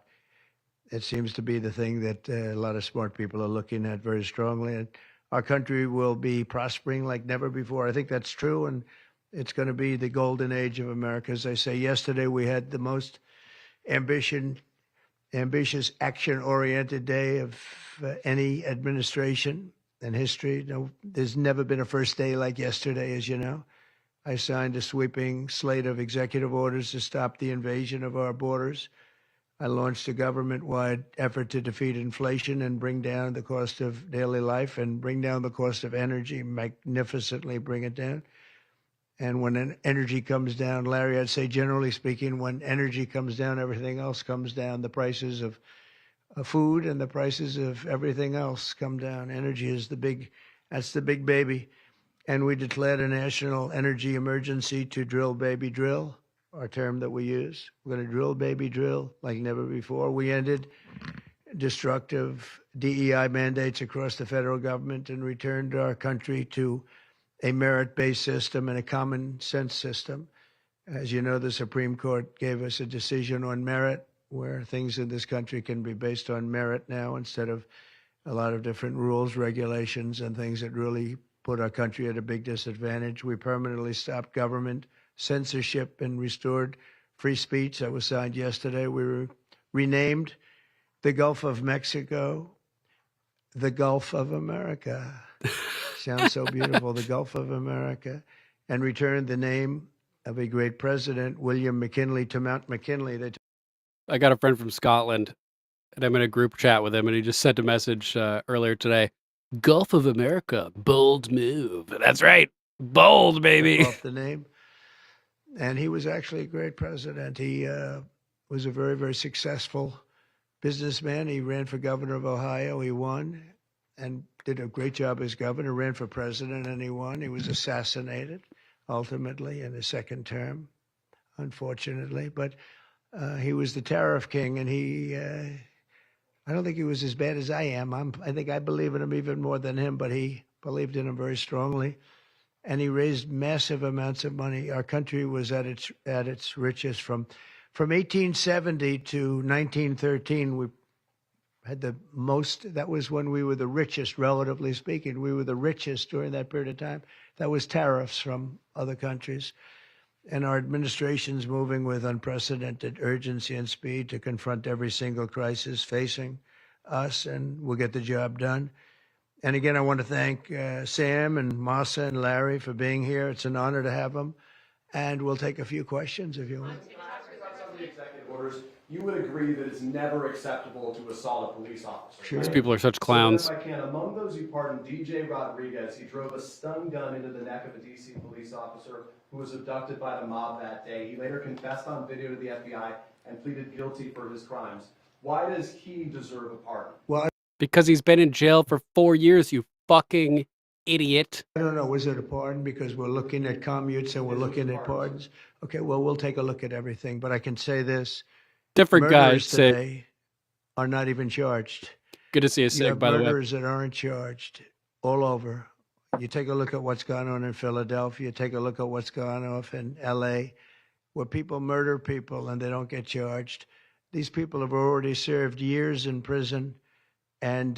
S24: It seems to be the thing that a lot of smart people are looking at very strongly. And our country will be prospering like never before. I think that's true. And it's going to be the golden age of America. As I say, yesterday we had the most ambitious, action-oriented day of any administration in history. No, there's never been a first day like yesterday, as you know. I signed a sweeping slate of executive orders to stop the invasion of our borders. I launched a government-wide effort to defeat inflation and bring down the cost of daily life and bring down the cost of energy, magnificently bring it down. And when energy comes down, Larry, I'd say generally speaking, when energy comes down, everything else comes down. The prices of food and the prices of everything else come down. Energy is that's the big baby. And we declared a national energy emergency to drill, baby, drill, our term that we use. We're going to drill, baby, drill like never before. We ended destructive DEI mandates across the federal government and returned our country to a merit-based system and a common sense system. As you know, the Supreme Court gave us a decision on merit, where things in this country can be based on merit now instead of a lot of different rules, regulations, and things that really put our country at a big disadvantage. We permanently stopped government censorship and restored free speech. That was signed yesterday. We renamed the Gulf of Mexico, the Gulf of America. Sounds so beautiful, the Gulf of America, and returned the name of a great president, William McKinley, to Mount McKinley.
S7: I got a friend from Scotland, and I'm in a group chat with him, and he just sent a message earlier today. Gulf of America, bold move. That's right. Bold, baby.
S24: Off the name. And he was actually a great president. He was a very, very successful businessman. He ran for governor of Ohio. He won and did a great job as governor, ran for president, and he won. He was assassinated, ultimately, in his second term, unfortunately. But he was the tariff king, and I don't think he was as bad as I am. I think I believe in him even more than him, but he believed in him very strongly. And he raised massive amounts of money. Our country was at its richest from 1870 to 1913. We had the most. That was when we were the richest, relatively speaking. We were the richest during that period of time. That was tariffs from other countries. And our administration's moving with unprecedented urgency and speed to confront every single crisis facing us, and we'll get the job done. And again, I want to thank Sam and Masa and Larry for being here. It's an honor to have them. And we'll take a few questions if you want.
S9: Some of the executive orders, you would agree that it's never acceptable to assault a police officer.
S24: Sure.
S7: These people are such clowns.
S9: So if I can, among those you pardoned, DJ Rodriguez, he drove a stun gun into the neck of a DC police officer who was abducted by the mob that day. He later confessed on video to the FBI and pleaded guilty for his crimes. Why does he deserve a pardon?
S24: Well,
S7: because he's been in jail for 4 years, you fucking idiot.
S24: I don't know. Was it a pardon? Because we're looking at commutes and we're looking at pardons. Okay, well, we'll take a look at everything. But I can say this.
S7: Different guys
S24: today are not even charged.
S7: Good to see you, Sig, by the way.
S24: Murderers that aren't charged all over. You take a look at what's gone on in Philadelphia. Take a look at what's gone on in L.A., where people murder people and they don't get charged. These people have already served years in prison. And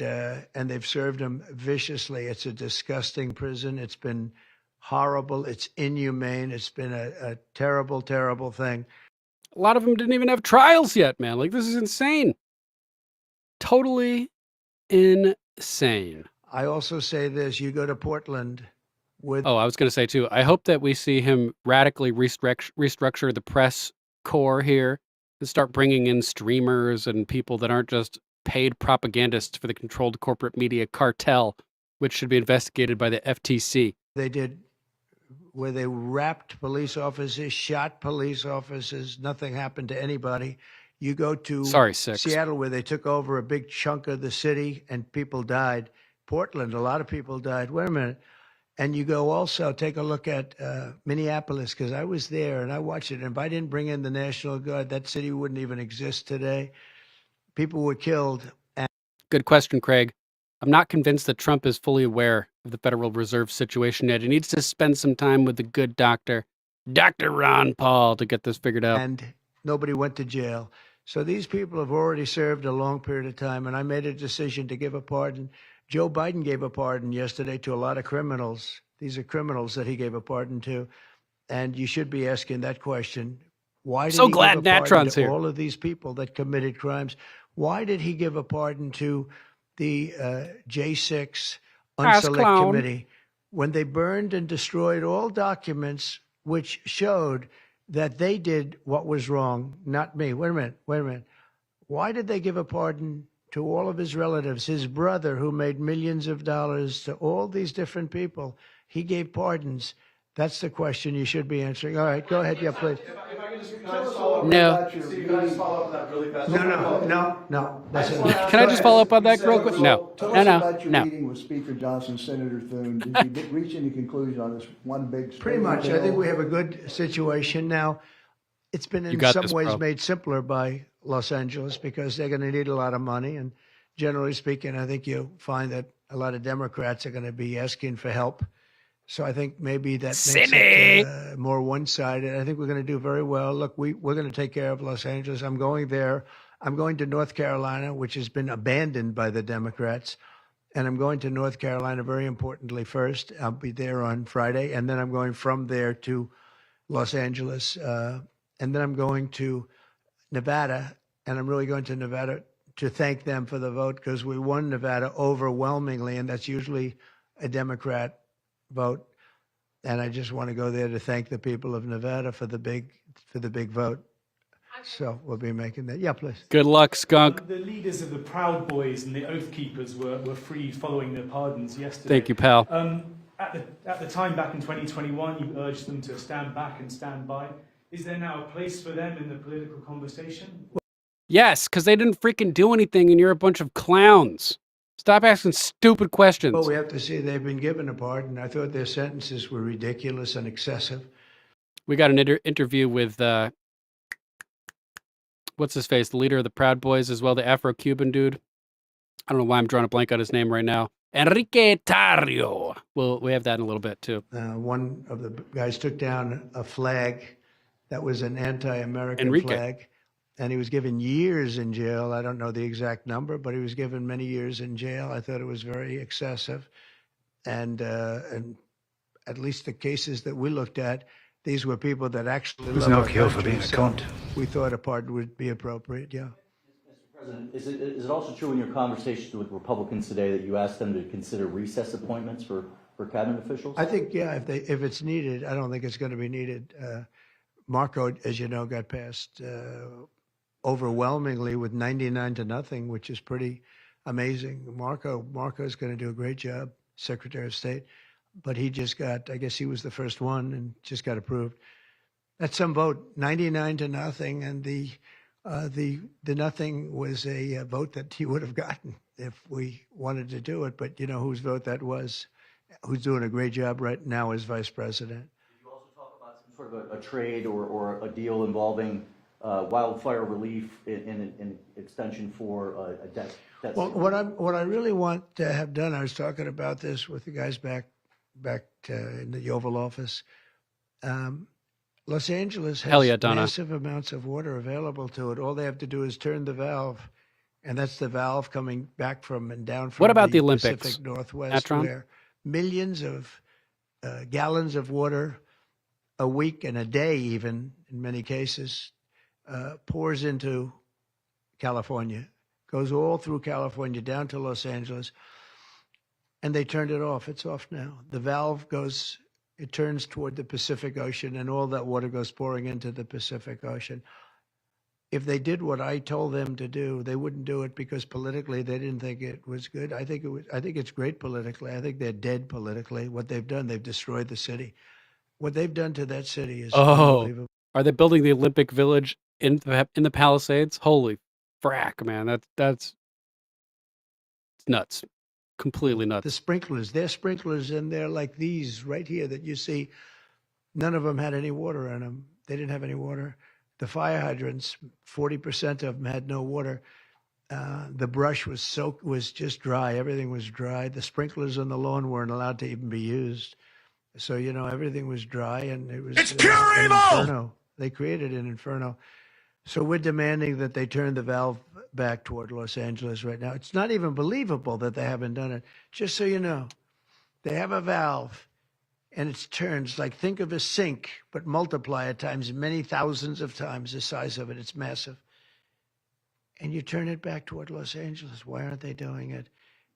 S24: they've served them viciously. It's a disgusting prison. It's been horrible. It's inhumane. It's been a terrible, terrible thing.
S7: A lot of them didn't even have trials yet, man. Like, this is insane. Totally insane.
S24: I also say this. You go to Portland with...
S7: Oh, I was going to say, too, I hope that we see him radically restructure the press corps here and start bringing in streamers and people that aren't just paid propagandists for the controlled corporate media cartel, which should be investigated by the FTC.
S24: They did, where they wrapped police officers, shot police officers. Nothing happened to anybody. You go to Seattle, where they took over a big chunk of the city and people died. Portland, a lot of people died. Wait a minute. And you go also, take a look at Minneapolis, because I was there and I watched it. And if I didn't bring in the National Guard, that city wouldn't even exist today. People were killed.
S7: Good question, Craig. I'm not convinced that Trump is fully aware of the Federal Reserve situation yet. He needs to spend some time with the good doctor, Dr. Ron Paul, to get this figured out.
S24: And nobody went to jail. So these people have already served a long period of time, and I made a decision to give a pardon. Joe Biden gave a pardon yesterday to a lot of criminals. These are criminals that he gave a pardon to. And you should be asking that question. Why did he give a pardon to all of these people that committed crimes? Why did he give a pardon to the J6 Unselect Committee when they burned and destroyed all documents which showed that they did what was wrong, not me? Wait a minute. Why did they give a pardon to all of his relatives? His brother, who made millions of dollars, to all these different people, he gave pardons. That's the question you should be answering. All right, go ahead. Yeah, please.
S7: No.
S24: No.
S7: Can I just follow up on that real quick? No.
S18: Tell us about your meeting with Speaker Johnson, Senator Thune. Did you reach any conclusion on this one big...
S24: Pretty much. I think we have a good situation now. It's been in some ways made simpler by Los Angeles because they're going to need a lot of money. And generally speaking, I think you'll find that a lot of Democrats are going to be asking for help. So I think maybe that makes it more one-sided. I think we're going to do very well. Look, we're going to take care of Los Angeles. I'm going there. I'm going to North Carolina, which has been abandoned by the Democrats. And I'm going to North Carolina, very importantly, first. I'll be there on Friday. And then I'm going from there to Los Angeles. And then I'm going to Nevada. And I'm really going to Nevada to thank them for the vote because we won Nevada overwhelmingly, and that's usually a Democrat vote. And I just want to go there to thank the people of Nevada for the big vote. So we'll be making that. Yeah, please.
S7: Good luck, skunk.
S11: The leaders of the Proud Boys and the Oath Keepers were freed following their pardons yesterday.
S7: Thank you, pal.
S11: At the time back in 2021, you urged them to stand back and stand by. Is there now a place for them in the political conversation?
S7: Yes, because they didn't freaking do anything and you're a bunch of clowns. Stop asking stupid questions.
S24: Well, we have to see they've been given a pardon. I thought their sentences were ridiculous and excessive.
S7: We got an interview with, what's his face, the leader of the Proud Boys as well, the Afro-Cuban dude. I don't know why I'm drawing a blank on his name right now. Enrique Tarrio. Well, we have that in a little bit, too.
S24: One of the guys took down a flag that was an anti-American flag, and he was given years in jail. I don't know the exact number, but he was given many years in jail. I thought it was very excessive. And at least the cases that we looked at, these were people that actually
S13: There's no cure for being a cunt.
S24: We thought a pardon would be appropriate, yeah.
S14: Mr. President, is it also true in your conversations with Republicans today that you asked them to consider recess appointments for cabinet officials?
S24: I think, yeah, if it's needed. I don't think it's going to be needed. Marco, as you know, got passed overwhelmingly with 99-0, which is pretty amazing. Marco's going to do a great job, Secretary of State, but he just got, I guess he was the first one and just got approved. That's some vote, 99-0, and the nothing was a vote that he would have gotten if we wanted to do it. But you know whose vote that was? Who's doing a great job right now as vice president.
S14: Did you also talk about some sort of a trade or a deal involving wildfire relief in extension for a debt?
S24: Well, what I really want to have done, I was talking about this with the guys back in the Oval Office. Los Angeles has massive amounts of water available to it. All they have to do is turn the valve, and that's the valve coming back from and down from
S7: what about the Olympics?
S24: Pacific Northwest, where millions of gallons of water a week and a day, even in many cases, pours into California, goes all through California down to Los Angeles, and they turned it off. It's off now. The valve goes, it turns toward the Pacific Ocean, and all that water goes pouring into the Pacific Ocean. If they did what I told them to do, they wouldn't do it because politically they didn't think it was good. I think it's great politically. I think they're dead politically. What they've done, they've destroyed the city. What they've done to that city is unbelievable.
S7: Are they building the Olympic Village in the Palisades? Holy frack, man! That's nuts. Completely nuts.
S24: The sprinklers, their sprinklers in there like these right here that you see, none of them had any water in them. They didn't have any water. The fire hydrants, 40% of them had no water. The brush was just dry. Everything was dry. The sprinklers on the lawn weren't allowed to even be used. So, you know, everything was dry, and it was... It's pure evil! Inferno. They created an inferno. So we're demanding that they turn the valve back toward Los Angeles right now. It's not even believable that they haven't done it. Just so you know, they have a valve, and it turns like, think of a sink, but multiply it times many thousands of times the size of it. It's massive. And you turn it back toward Los Angeles. Why aren't they doing it?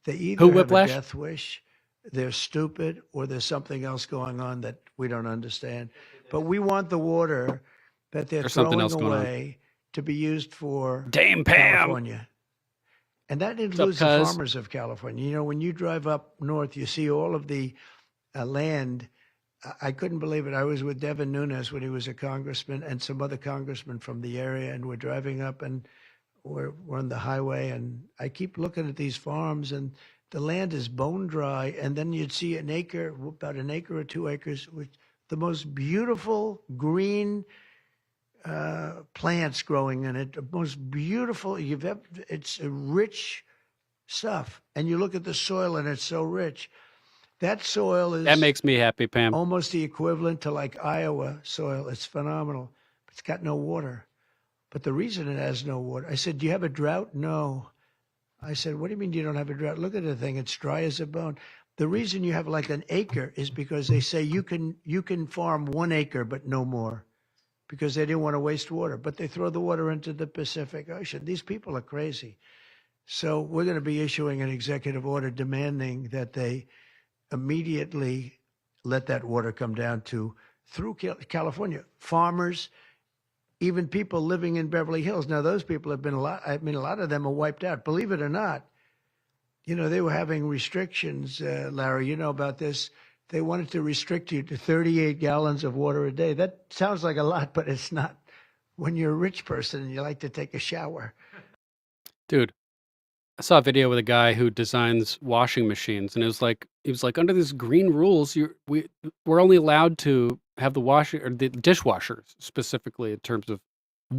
S24: They either have a death wish, they're stupid, or there's something else going on that we don't understand. But we want the water that they're throwing away to be used for California. And that includes the farmers of California. You know, when you drive up north, you see all of the land. I couldn't believe it. I was with Devin Nunes when he was a congressman and some other congressmen from the area, and we're driving up and we're on the highway, and I keep looking at these farms, and the land is bone dry, and then you'd see an acre, about an acre or 2 acres, with the most beautiful green plants growing in it, the most beautiful you've ever. It's a rich stuff, and you look at the soil, and it's so rich. That soil is...
S7: That makes me happy, Pam.
S24: Almost the equivalent to like Iowa soil. It's phenomenal. It's got no water. But the reason it has no water, I said, do you have a drought? No. I said, what do you mean you don't have a drought? Look at the thing. It's dry as a bone. The reason you have like an acre is because they say you can farm 1 acre, but no more, because they didn't want to waste water. But they throw the water into the Pacific Ocean. These people are crazy. So we're going to be issuing an executive order demanding that they immediately let that water come down through California. Farmers, even people living in Beverly Hills. Now, those people have been a lot of them are wiped out. Believe it or not, they were having restrictions, Larry, you know about this. They wanted to restrict you to 38 gallons of water a day. That sounds like a lot, but it's not when you're a rich person and you like to take a shower.
S7: Dude, I saw a video with a guy who designs washing machines, and he was like, under these green rules, we're only allowed to have the dishwashers specifically in terms of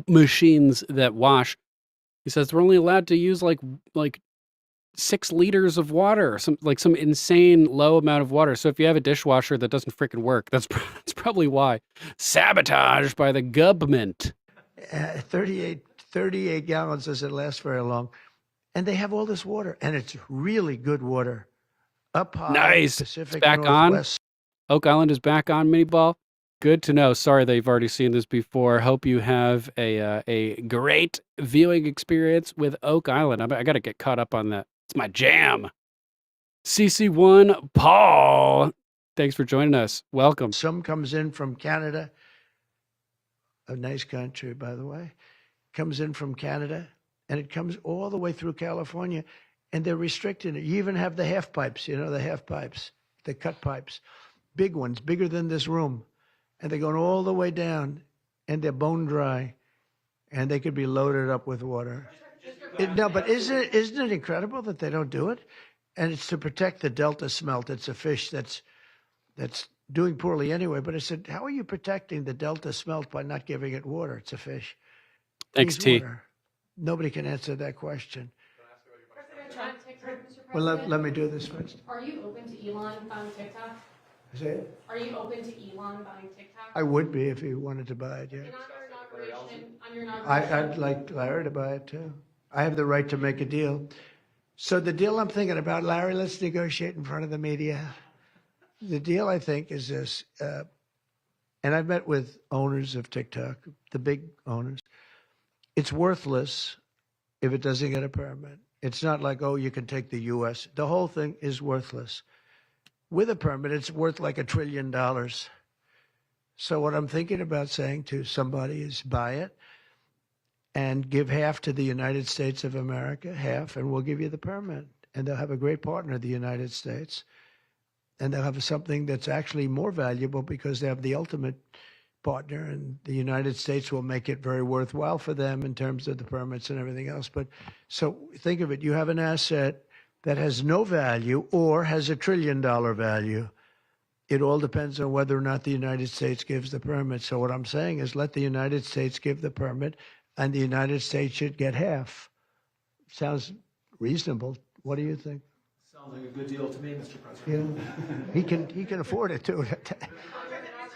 S7: machines that wash. He says we're only allowed to use like 6 liters of water, some insane low amount of water. So if you have a dishwasher that doesn't freaking work, that's probably why. Sabotage by the government.
S24: 38 gallons doesn't last very long. And they have all this water, and it's really good water. Up high,
S7: nice.
S24: Pacific
S7: It's back
S24: Northwest.
S7: on. Oak Island is back on, Mini Ball. Good to know. Sorry that you've already seen this before. Hope you have a great viewing experience with Oak Island. I got to get caught up on that. It's my jam. CC1 Paul, thanks for joining us. Welcome.
S24: Some comes in from Canada, a nice country, by the way. Comes in from Canada, and it comes all the way through California, and they're restricting it. You even have the half pipes, the half pipes, the cut pipes, big ones, bigger than this room, and they're going all the way down, and they're bone dry, and they could be loaded up with water. No, but isn't it incredible that they don't do it? And it's to protect the Delta smelt. It's a fish that's doing poorly anyway. But I said, how are you protecting the Delta smelt by not giving it water? It's a fish.
S7: Thanks, T.
S24: Water. Nobody can answer that question.
S10: President Trump, Mr.
S24: Well,
S10: President,
S24: let me do this first.
S10: are you open to Elon buying TikTok?
S24: Say it?
S10: Are you open to Elon buying TikTok?
S24: I would be if he wanted to buy it, yeah.
S10: And on your inauguration,
S24: I'd like Larry to buy it too. I have the right to make a deal. So the deal I'm thinking about, Larry, let's negotiate in front of the media. The deal, I think, is this, and I've met with owners of TikTok, the big owners. It's worthless if it doesn't get a permit. It's not like, oh, you can take the U.S. The whole thing is worthless. With a permit, it's worth like $1 trillion. So what I'm thinking about saying to somebody is buy it and give half to the United States of America, half, and we'll give you the permit. And they'll have a great partner, the United States. And they'll have something that's actually more valuable because they have the ultimate partner, and the United States will make it very worthwhile for them in terms of the permits and everything else. But so think of it, you have an asset that has no value or has $1 trillion value. It all depends on whether or not the United States gives the permit. So what I'm saying is let the United States give the permit, and the United States should get half. Sounds reasonable. What do you think?
S9: Sounds like a good deal to me, Mr. President.
S24: Yeah, he can afford it too.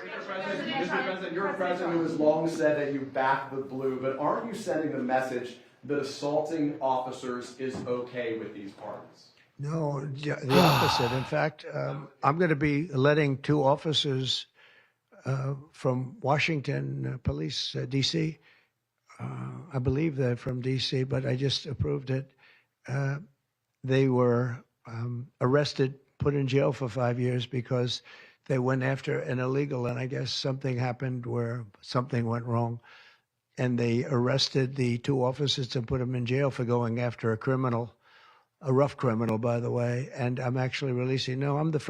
S9: Mr. President, you're a president who has long said that you back the blue, but aren't you sending the message that assaulting officers is okay with these pardons?
S24: No, the opposite. In fact, I'm going to be letting 2 officers from Washington Police, D.C. I believe they're from D.C., but I just approved it. They were arrested, put in jail for 5 years because they went after an illegal, and I guess something happened where something went wrong. And they arrested the 2 officers and put them in jail for going after a criminal, a rough criminal, by the way. And I'm actually releasing. No, I am the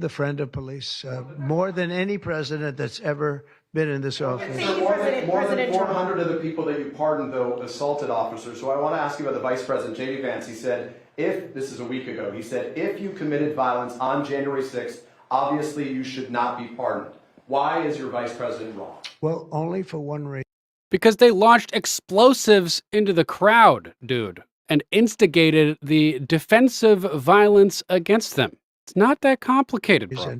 S24: friend of police, more than any president that's ever been in this office.
S9: More than 400 of the people that you pardoned, though, assaulted officers. So I want to ask you about the Vice President, J.D. Vance. He said, this is a week ago, he said, if you committed violence on January 6th, obviously you should not be pardoned. Why is your Vice President wrong?
S24: Well, only for one reason.
S7: Because they launched explosives into the crowd, dude, and instigated the defensive violence against them. It's not that complicated, bro.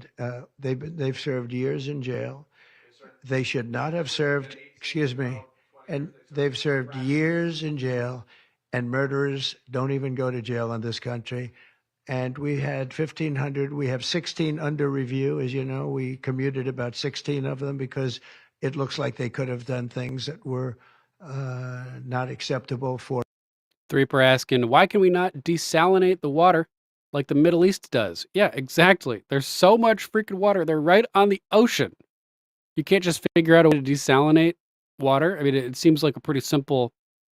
S24: They've served years in jail. They should not have served, and they've served years in jail, and murderers don't even go to jail in this country. And we had 1,500. We have 16 under review. As you know, we commuted about 16 of them because it looks like they could have done things that were not acceptable for
S7: Threeper asking, why can we not desalinate the water like the Middle East does? Yeah, exactly. There's so much freaking water. They're right on the ocean. You can't just figure out a way to desalinate water. I mean, it seems like a pretty simple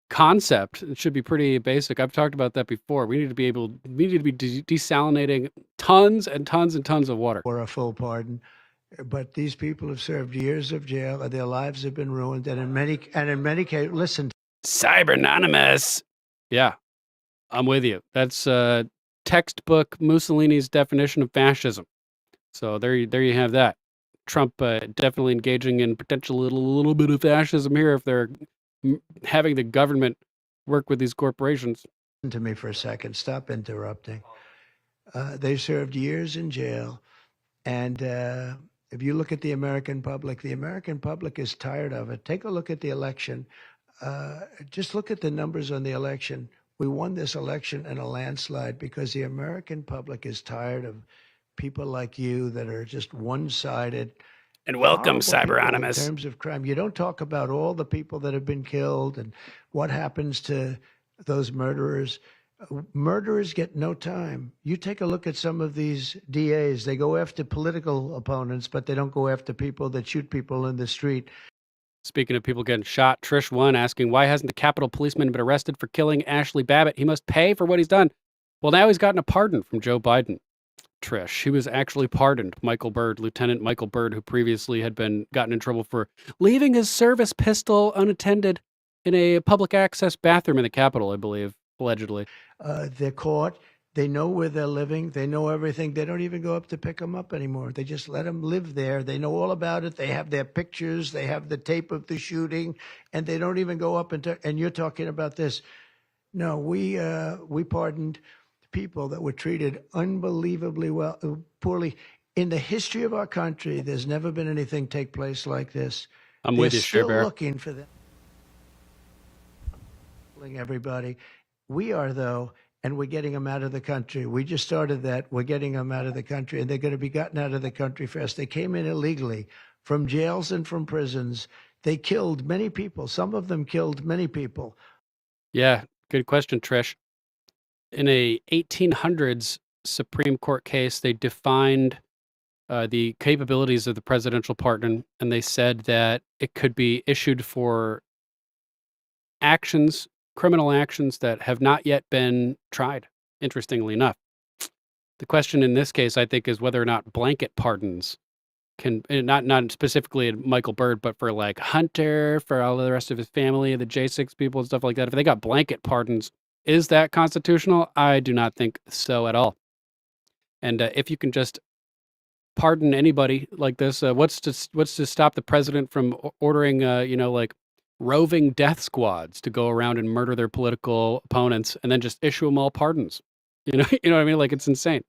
S7: concept. It should be pretty basic. I've talked about that before. We need to be desalinating tons and tons and tons of water.
S24: For a full pardon. But these people have served years of jail, and their lives have been ruined. And in many cases, listen.
S7: Cybernonymous. Yeah, I'm with you. That's textbook Mussolini's definition of fascism. So there you have that. Trump definitely engaging in potential little bit of fascism here if they're having the government work with these corporations.
S24: Listen to me for a second. Stop interrupting. They served years in jail, and if you look at the American public is tired of it. Take a look at the election. Just look at the numbers on the election. We won this election in a landslide because the American public is tired of people like you that are just one-sided.
S7: And welcome, Cyberanonymous.
S24: In terms of crime, you don't talk about all the people that have been killed and what happens to those murderers. Murderers get no time. You take a look at some of these DAs. They go after political opponents, but they don't go after people that shoot people in the street.
S7: Speaking of people getting shot, Trish1 asking, why hasn't the Capitol policeman been arrested for killing Ashley Babbitt? He must pay for what he's done. Well, now he's gotten a pardon from Joe Biden. Trish, he was actually pardoned. Michael Byrd, Lieutenant Michael Byrd, who previously had been gotten in trouble for leaving his service pistol unattended in a public access bathroom in the Capitol, I believe, allegedly.
S24: They're caught. They know where they're living. They know everything. They don't even go up to pick them up anymore. They just let them live there. They know all about it. They have their pictures. They have the tape of the shooting, and they don't even go up and you're talking about this. No, we pardoned people that were treated unbelievably poorly. In the history of our country, there's never been anything take place like this.
S7: I'm with you,
S24: They're
S7: Bear.
S24: still looking for them. Everybody. We are, though, and we're getting them out of the country. We just started that. We're getting them out of the country, and they're going to be gotten out of the country fast. They came in illegally from jails and from prisons. They killed many people. Some of them killed many people.
S7: Yeah, good question, Trish. In a 1800s Supreme Court case, they defined the capabilities of the presidential pardon, and they said that it could be issued for actions, criminal actions that have not yet been tried, interestingly enough. The question in this case, I think, is whether or not blanket pardons can, not specifically Michael Byrd, but for like Hunter, for all the rest of his family, the J6 people and stuff like that. If they got blanket pardons, is that constitutional? I do not think so at all. And if you can just pardon anybody like this, what's to stop the president from ordering, like roving death squads to go around and murder their political opponents and then just issue them all pardons? You know what I mean? Like, it's insane.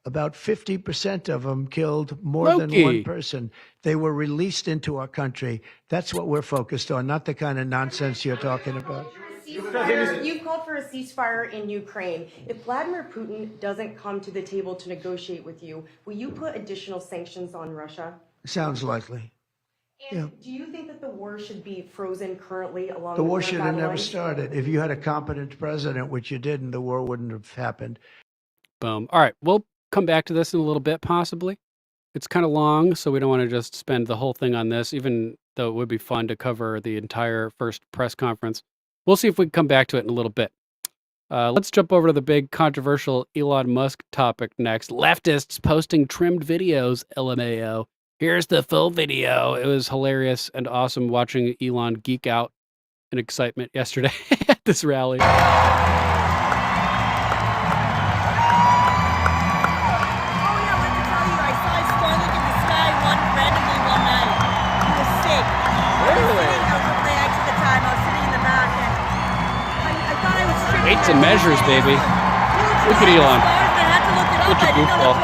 S24: About 50% of them killed more than one person. They were released into our country. That's what we're focused on, not the kind of nonsense you're talking about.
S12: You've called for a ceasefire in Ukraine. If Vladimir Putin doesn't come to the table to negotiate with you, will you put additional sanctions on Russia?
S24: Sounds likely.
S12: And do you think that the war should be frozen currently along
S24: The
S12: with
S24: war
S12: North
S24: should have never
S12: Ireland?
S24: started. If you had a competent president, which you didn't, the war wouldn't have happened.
S7: Boom. All right, we'll come back to this in a little bit, possibly. It's kind of long, so we don't want to just spend the whole thing on this, even though it would be fun to cover the entire first press conference. We'll see if we can come back to it in a little bit. Let's jump over to the big controversial Elon Musk topic next. Leftists posting trimmed videos, LMAO. Here's the full video. It was hilarious and awesome watching Elon geek out in excitement yesterday at this rally. Weights and measures, baby. Look at Elon. Such a goofball.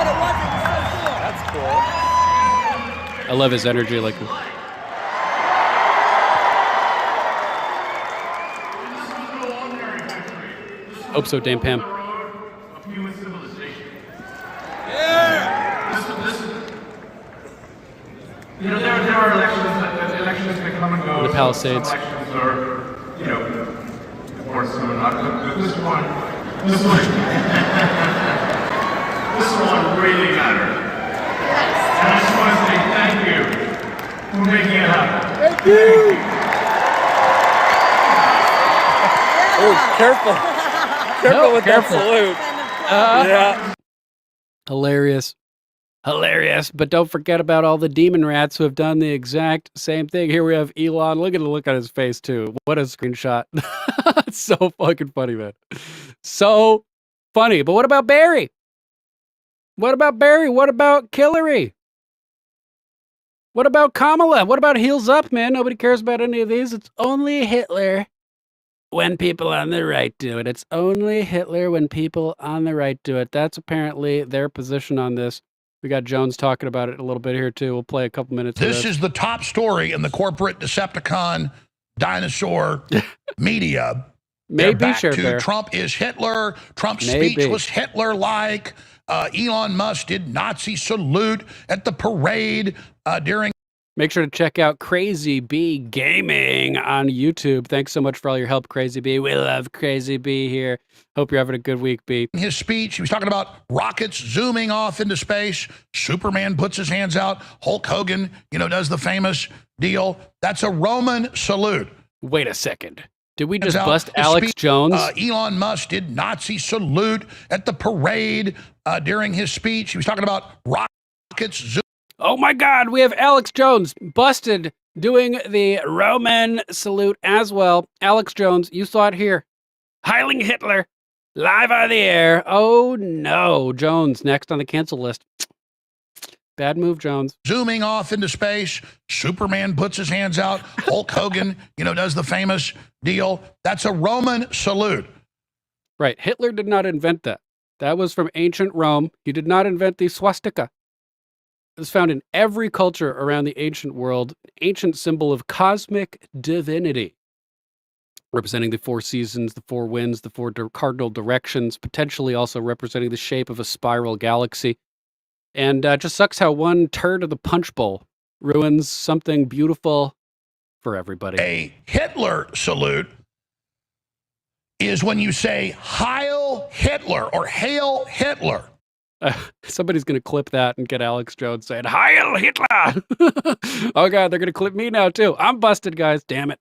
S5: That's cool.
S7: I love his energy. Like, hope so, Dame Pam.
S13: You know, there are elections that come and go.
S7: The Palisades.
S13: Elections are, more soon. This one really mattered. And I just want to say thank you for making it happen.
S15: Thank you.
S5: Oh, careful. Careful with that salute. Yeah.
S7: Hilarious. Hilarious. But don't forget about all the demon rats who have done the exact same thing. Here we have Elon. Look at the look on his face, too. What a screenshot. It's so fucking funny, man. So funny. But what about Barry? What about Barry? What about Hillary? What about Kamala? What about Heels Up, man? Nobody cares about any of these. It's only Hitler when people on the right do it. It's only Hitler when people on the right do it. That's apparently their position on this. We got Jones talking about it a little bit here, too. We'll play a couple minutes of
S16: This is the top story in the corporate Decepticon dinosaur media.
S7: Maybe,
S16: back
S7: Share
S16: to
S7: Bear.
S16: Trump is Hitler. Trump's
S7: Maybe.
S16: speech was Hitler-like. Elon Musk did Nazi salute at the parade during.
S7: Make sure to check out Crazy Bee Gaming on YouTube. Thanks so much for all your help, Crazy Bee. We love Crazy Bee here. Hope you're having a good week, Bee.
S16: In his speech, he was talking about rockets zooming off into space. Superman puts his hands out. Hulk Hogan, does the famous deal. That's a Roman salute.
S7: Wait a second. Did we just bust Alex Jones?
S16: Elon Musk did Nazi salute at the parade during his speech. He was talking about rockets zooming.
S7: Oh my God, we have Alex Jones busted doing the Roman salute as well. Alex Jones, you saw it here. Heiling Hitler, live on the air. Oh no, Jones, next on the cancel list. Bad move, Jones.
S16: Zooming off into space. Superman puts his hands out. Hulk Hogan, does the famous deal. That's a Roman salute.
S7: Right, Hitler did not invent that. That was from ancient Rome. He did not invent the swastika. It was found in every culture around the ancient world, an ancient symbol of cosmic divinity, representing the four seasons, the four winds, the four cardinal directions, potentially also representing the shape of a spiral galaxy. And it just sucks how one turd of the punch bowl ruins something beautiful for everybody.
S16: A Hitler salute is when you say Heil Hitler or Hail Hitler.
S7: Somebody's going to clip that and get Alex Jones saying, Heil Hitler! Oh, God, they're going to clip me now, too. I'm busted, guys. Damn it.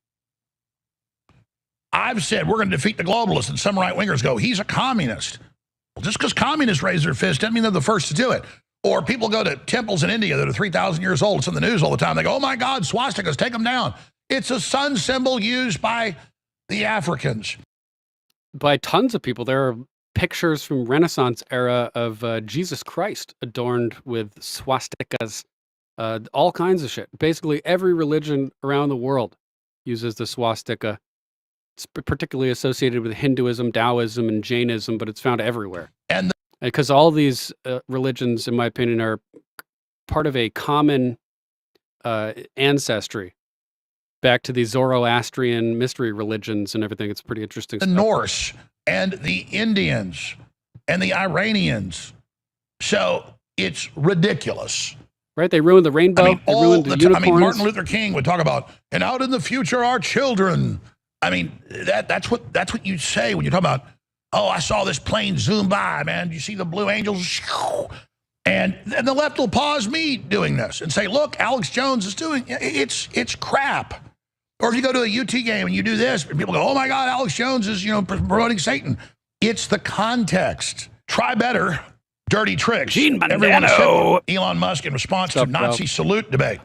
S16: I've said we're going to defeat the globalists, and some right-wingers go, he's a communist. Well, just because communists raise their fist doesn't mean they're the first to do it. Or people go to temples in India that are 3,000 years old. It's in the news all the time. They go, oh, my God, swastikas, take them down. It's a sun symbol used by the Africans.
S7: By tons of people. There are pictures from Renaissance era of Jesus Christ adorned with swastikas, all kinds of shit. Basically, every religion around the world uses the swastika. It's particularly associated with Hinduism, Taoism, and Jainism, but it's found everywhere.
S16: And
S7: because all these religions, in my opinion, are part of a common ancestry back to the Zoroastrian mystery religions and everything. It's pretty interesting
S16: the
S7: stuff.
S16: Norse and the Indians and the Iranians. So it's ridiculous.
S7: Right? They ruined the rainbow. They ruined the unicorns.
S16: Martin Luther King would talk about, and out in the future, our children. That's what you say when you talk about, oh, I saw this plane zoom by, man. You see the Blue Angels? And the left will pause me doing this and say, look, Alex Jones is doing it's crap. Or if you go to a UT game and you do this, and people go, oh my God, Alex Jones is, promoting Satan. It's the context. Try better. Dirty tricks. Everyone is Elon Musk in response to Nazi salute debate.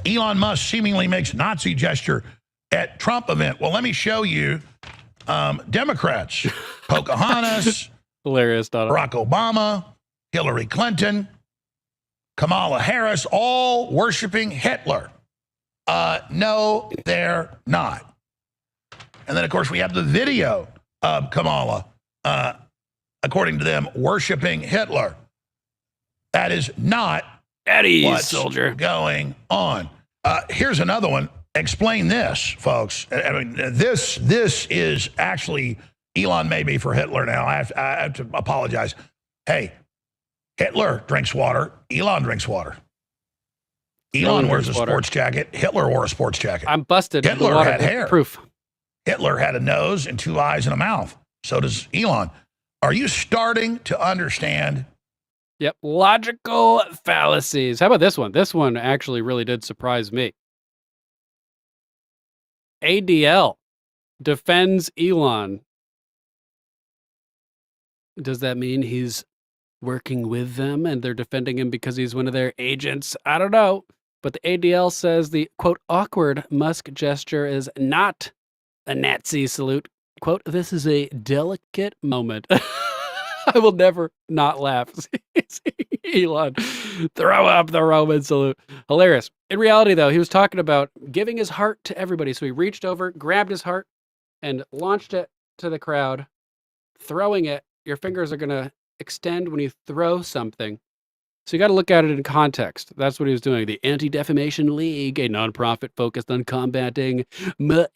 S16: Elon Musk seemingly makes Nazi gesture at Trump event. Well, let me show you Democrats. Pocahontas.
S7: Hilarious.
S16: Barack Obama. Hillary Clinton. Kamala Harris. All worshiping Hitler. No, they're not. And then, of course, we have the video of Kamala, according to them, worshiping Hitler. That is not what's going on. Here's another one. Explain this, folks. This is actually Elon may be for Hitler now. I have to apologize. Hey, Hitler drinks water. Elon drinks water. Elon wears a sports jacket. Hitler wore a sports jacket.
S7: I'm busted.
S16: Hitler had hair.
S7: Proof.
S16: Hitler had a nose and 2 eyes and a mouth. So does Elon. Are you starting to understand?
S7: Yep, logical fallacies. How about this one? This one actually really did surprise me. ADL defends Elon. Does that mean he's working with them and they're defending him because he's one of their agents? I don't know. But the ADL says the, quote, awkward Musk gesture is not a Nazi salute. Quote, this is a delicate moment. I will never not laugh. Elon, throw up the Roman salute. Hilarious. In reality, though, he was talking about giving his heart to everybody. So he reached over, grabbed his heart, and launched it to the crowd, throwing it. Your fingers are going to extend when you throw something. So you got to look at it in context. That's what he was doing. The Anti-Defamation League, a nonprofit focused on combating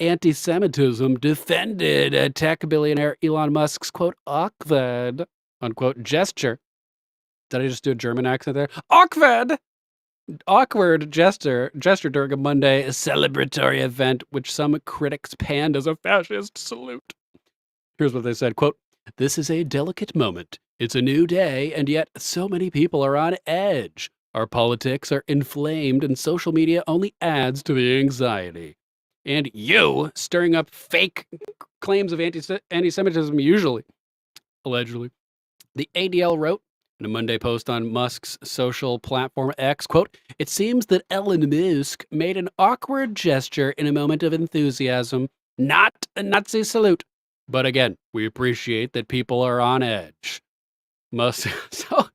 S7: anti-Semitism, defended tech billionaire Elon Musk's, quote, awkward, unquote, gesture. Did I just do a German accent there? Awkward gesture during a Monday celebratory event, which some critics panned as a fascist salute. Here's what they said, quote, this is a delicate moment. It's a new day, and yet so many people are on edge. Our politics are inflamed, and social media only adds to the anxiety. And you stirring up fake claims of anti-Semitism, usually, allegedly. The ADL wrote in a Monday post on Musk's social platform X, quote, it seems that Elon Musk made an awkward gesture in a moment of enthusiasm, not a Nazi salute. But again, we appreciate that people are on edge. Musk, so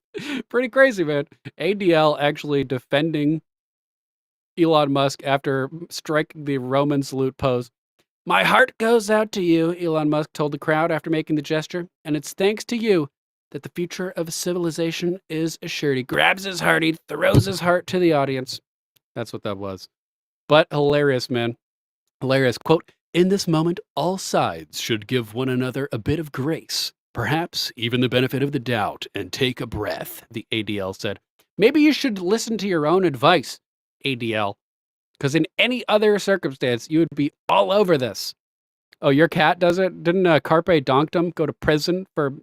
S7: pretty crazy, man. ADL actually defending Elon Musk after striking the Roman salute pose. My heart goes out to you, Elon Musk told the crowd after making the gesture, and it's thanks to you that the future of civilization is assured. He grabs his heart, he throws his heart to the audience. That's what that was. But hilarious, man. Hilarious. Quote, in this moment, all sides should give one another a bit of grace, perhaps even the benefit of the doubt, and take a breath, the ADL said. Maybe you should listen to your own advice, ADL, because in any other circumstance, you would be all over this. Oh, your cat does it? Didn't Carpe Donktum go to prison for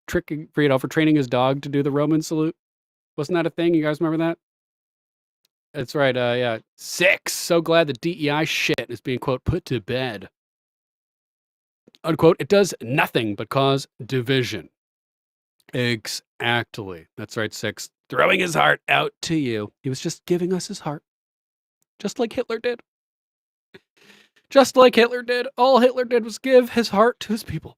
S7: training his dog to do the Roman salute? Wasn't that a thing? You guys remember that? That's right. Yeah. 6. So glad the DEI shit is being, quote, put to bed. Unquote. It does nothing but cause division. Exactly. That's right. 6. Throwing his heart out to you. He was just giving us his heart. Just like Hitler did. Just like Hitler did. All Hitler did was give his heart to his people.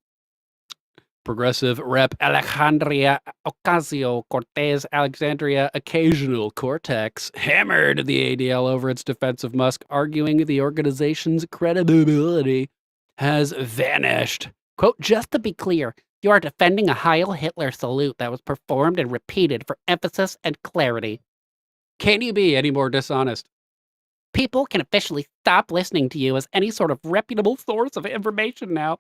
S7: Progressive Rep. Alejandria Ocasio-Cortez Alexandria Occasional Cortex hammered the ADL over its defense of Musk, arguing the organization's credibility has vanished. Quote, just to be clear, you are defending a Heil Hitler salute that was performed and repeated for emphasis and clarity. Can you be any more dishonest? People can officially stop listening to you as any sort of reputable source of information now.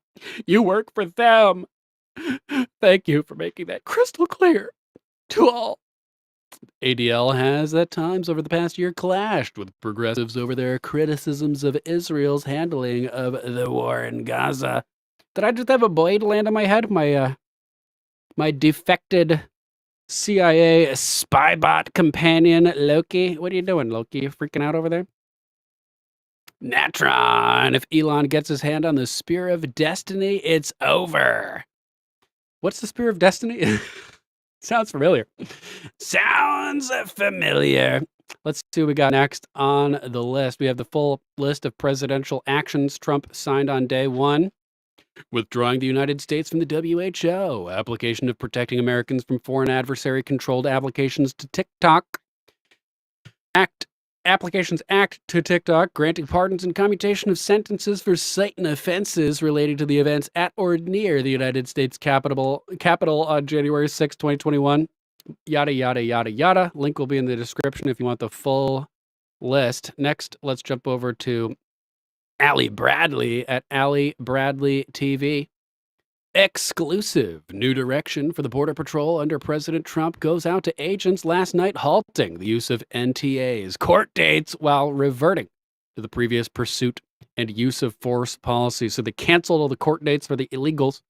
S7: You work for them. Thank you for making that crystal clear to all. ADL has at times over the past year clashed with progressives over their criticisms of Israel's handling of the war in Gaza. Did I just have a blade land on my head? My defected CIA spy bot companion, Loki. What are you doing, Loki? You freaking out over there? Natron. If Elon gets his hand on the Spear of Destiny, it's over. What's the Spear of Destiny? Sounds familiar. Sounds familiar. Let's see what we got next on the list. We have the full list of presidential actions Trump signed on day one. Withdrawing the United States from the WHO. Application of protecting Americans from foreign adversary-controlled applications to TikTok. Applications Act to TikTok, granting pardons and commutation of sentences for citing offenses relating to the events at or near the United States Capitol on January 6, 2021. Yada, yada, yada, yada. Link will be in the description if you want the full list. Next, let's jump over to Allie Bradley at Allie Bradley TV. Exclusive. New direction for the Border Patrol under President Trump goes out to agents last night, halting the use of NTAs. Court dates while reverting to the previous pursuit and use of force policy. So they canceled all the court dates for the illegals.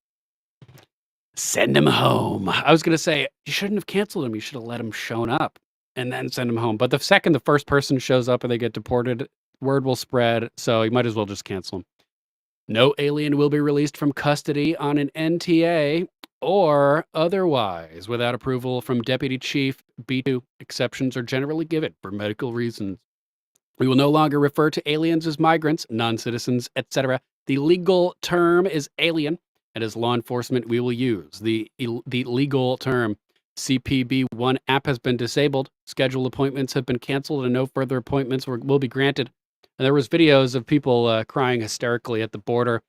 S7: Send them home. I was going to say, you shouldn't have canceled them. You should have let them show up and then send them home. But the second the first person shows up and they get deported, word will spread. So you might as well just cancel them. No alien will be released from custody on an NTA or otherwise without approval from Deputy Chief B2. Exceptions are generally given for medical reasons. We will no longer refer to aliens as migrants, non-citizens, etc. The legal term is alien, and as law enforcement, we will use the legal term. CPB-1 app has been disabled. Scheduled appointments have been canceled, and no further appointments will be granted. And there was videos of people crying hysterically at the border,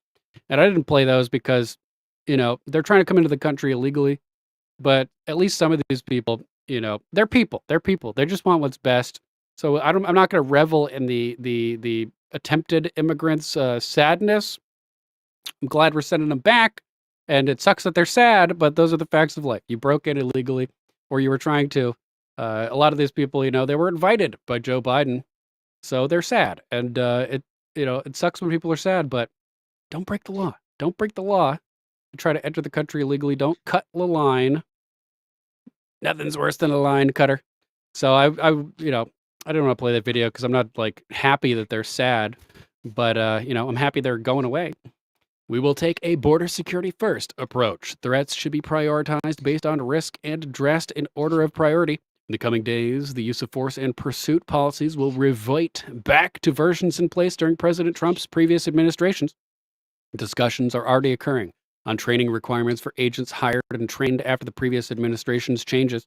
S7: and I didn't play those because, they're trying to come into the country illegally. But at least some of these people, they're people. They're people. They just want what's best. So I'm not going to revel in the attempted immigrants' sadness. I'm glad we're sending them back, and it sucks that they're sad, but those are the facts of life. You broke in illegally, or you were trying to. A lot of these people, they were invited by Joe Biden, so they're sad, and it sucks when people are sad. But don't break the law. Don't break the law. Try to enter the country illegally. Don't cut the line. Nothing's worse than a line cutter. So I don't want to play that video because I'm not happy that they're sad, but I'm happy they're going away. We will take a border security first approach. Threats should be prioritized based on risk and addressed in order of priority. In the coming days, the use of force and pursuit policies will revert back to versions in place during President Trump's previous administrations. Discussions are already occurring on training requirements for agents hired and trained after the previous administration's changes.